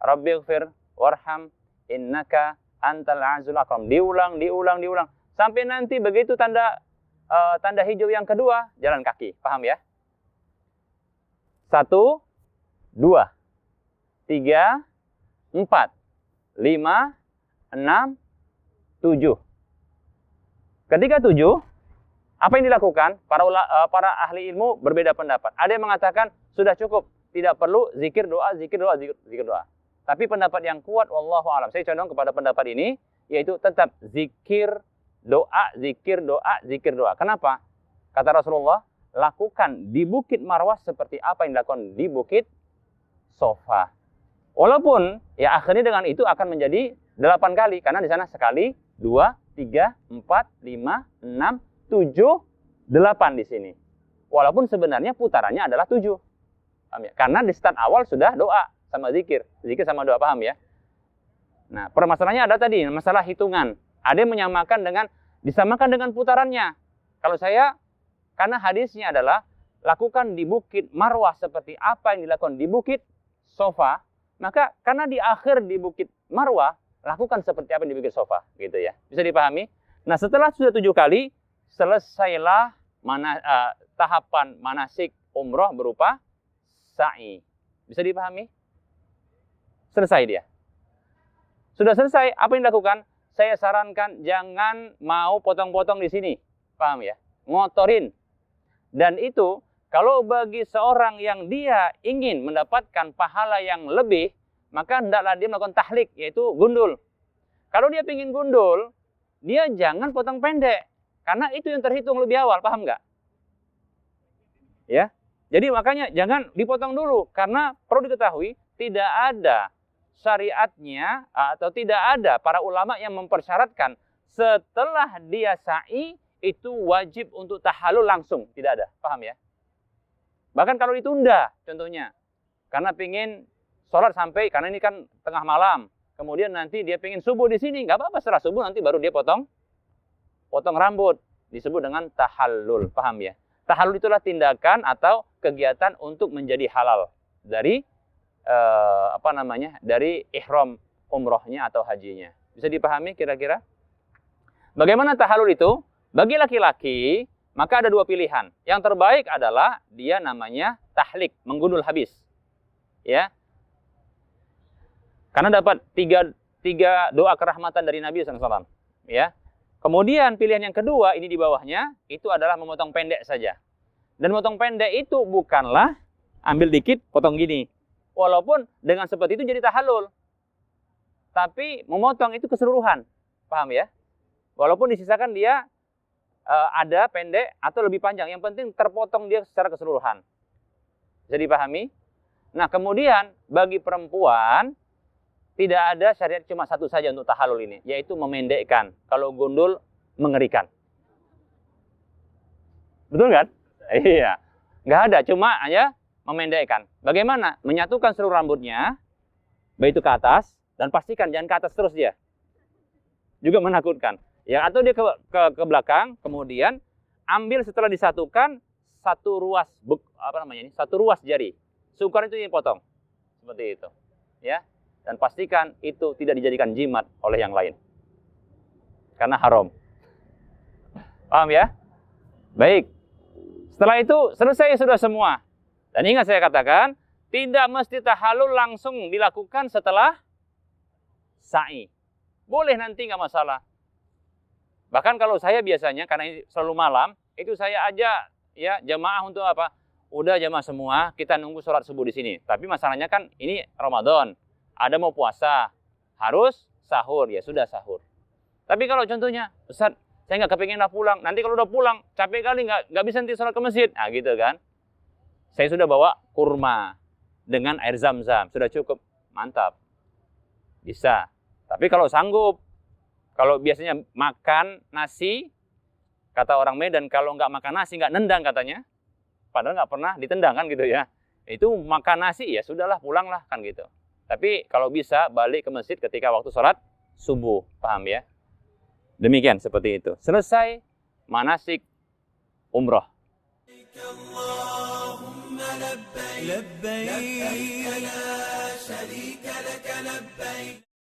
Rabbighfir warham innaka antal azizul akram. Diulang, diulang, diulang. Sampai nanti begitu tanda hijau yang kedua, jalan kaki. Paham ya? 1, 2, 3, 4, 5, 6, 7. Ketika 7, apa yang dilakukan? Para ahli ilmu berbeda pendapat. Ada yang mengatakan sudah cukup, tidak perlu zikir doa, zikir doa, zikir doa. Tapi pendapat yang kuat, wallahu alam. Saya condong kepada pendapat ini, yaitu tetap zikir doa, zikir doa, zikir doa. Kenapa? Kata Rasulullah, lakukan di Bukit Marwah seperti apa yang dilakukan di Bukit Sofa. Walaupun ya akhirnya dengan itu akan menjadi 8 kali. Karena di sana sekali, 2, 3, 4, 5, 6, 7, 8 di sini. Walaupun sebenarnya putarannya adalah 7. Paham ya? Karena di start awal sudah doa sama zikir. Zikir sama doa, paham ya? Nah, permasalahannya ada tadi, masalah hitungan. Ada yang disamakan dengan putarannya. Kalau saya, karena hadisnya adalah lakukan di Bukit Marwah seperti apa yang dilakukan di Bukit Sofa, maka karena di akhir di Bukit Marwah, lakukan seperti apa yang di Bukit Sofa, gitu ya. Bisa dipahami? Nah, setelah sudah 7 kali, selesailah tahapan manasik umroh berupa sa'i. Bisa dipahami? Selesai dia. Sudah selesai, apa yang dilakukan? Saya sarankan jangan mau potong-potong di sini. Paham ya? Ngotorin. Dan itu, kalau bagi seorang yang dia ingin mendapatkan pahala yang lebih, maka hendaklah dia melakukan tahlik, yaitu gundul. Kalau dia ingin gundul, dia jangan potong pendek. Karena itu yang terhitung lebih awal, paham nggak? Ya, jadi makanya jangan dipotong dulu. Karena perlu diketahui, tidak ada syariatnya atau tidak ada para ulama yang mempersyaratkan setelah dia sa'i itu wajib untuk tahallul langsung. Tidak ada, paham ya? Bahkan kalau ditunda, contohnya. Karena pingin sholat sampai, karena ini kan tengah malam. Kemudian nanti dia pingin subuh di sini. Nggak apa-apa, setelah subuh nanti baru dia potong rambut. Disebut dengan tahallul, paham ya? Tahallul itulah tindakan atau kegiatan untuk menjadi halal dari dari ihram umrohnya atau hajinya. Bisa dipahami kira-kira? Bagaimana tahallul itu? Bagi laki-laki, maka ada dua pilihan. Yang terbaik adalah dia namanya tahlik, menggundul habis. Ya. Karena dapat tiga doa kerahmatan dari Nabi SAW. Ya. Kemudian pilihan yang kedua, ini di bawahnya, itu adalah memotong pendek saja. Dan memotong pendek itu bukanlah ambil dikit, potong gini. Walaupun dengan seperti itu jadi tahallul. Tapi memotong itu keseluruhan. Paham ya? Walaupun disisakan dia ada pendek atau lebih panjang. Yang penting terpotong dia secara keseluruhan. Bisa dipahami? Nah, kemudian bagi perempuan tidak ada syariat cuma satu saja untuk tahallul ini, yaitu memendekkan. Kalau gundul mengerikan. Betul kan? Iya. Nggak ada, cuma hanya memendekkan. Bagaimana? Menyatukan seluruh rambutnya, baik itu ke atas, dan pastikan jangan ke atas terus dia. Juga menakutkan. Ya, atau dia ke belakang, kemudian ambil setelah disatukan satu ruas satu ruas jari. Seukuran itu dipotong. Seperti itu. Ya. Dan pastikan itu tidak dijadikan jimat oleh yang lain. Karena haram. Paham ya? Baik. Setelah itu selesai sudah semua. Dan ingat saya katakan, tidak mesti tahallul langsung dilakukan setelah sa'i. Boleh nanti nggak masalah. Bahkan kalau saya biasanya, karena ini selalu malam, itu saya aja ya jamaah untuk apa? Udah jamaah semua, kita nunggu sholat subuh di sini. Tapi masalahnya kan ini Ramadan, ada mau puasa, harus sahur, ya sudah sahur. Tapi kalau contohnya, Ustaz, saya nggak kepingin pulang. Nanti kalau udah pulang, capek kali nggak bisa nanti sholat ke masjid. Nah gitu kan. Saya sudah bawa kurma dengan air zam-zam, sudah cukup, mantap. Bisa. Tapi kalau sanggup, kalau biasanya makan nasi, kata orang Medan, kalau nggak makan nasi, nggak nendang katanya. Padahal nggak pernah ditendang kan gitu ya. Itu makan nasi, ya sudahlah, pulanglah kan gitu. Tapi kalau bisa, balik ke masjid ketika waktu sholat subuh. Paham ya? Demikian, seperti itu. Selesai manasik umroh.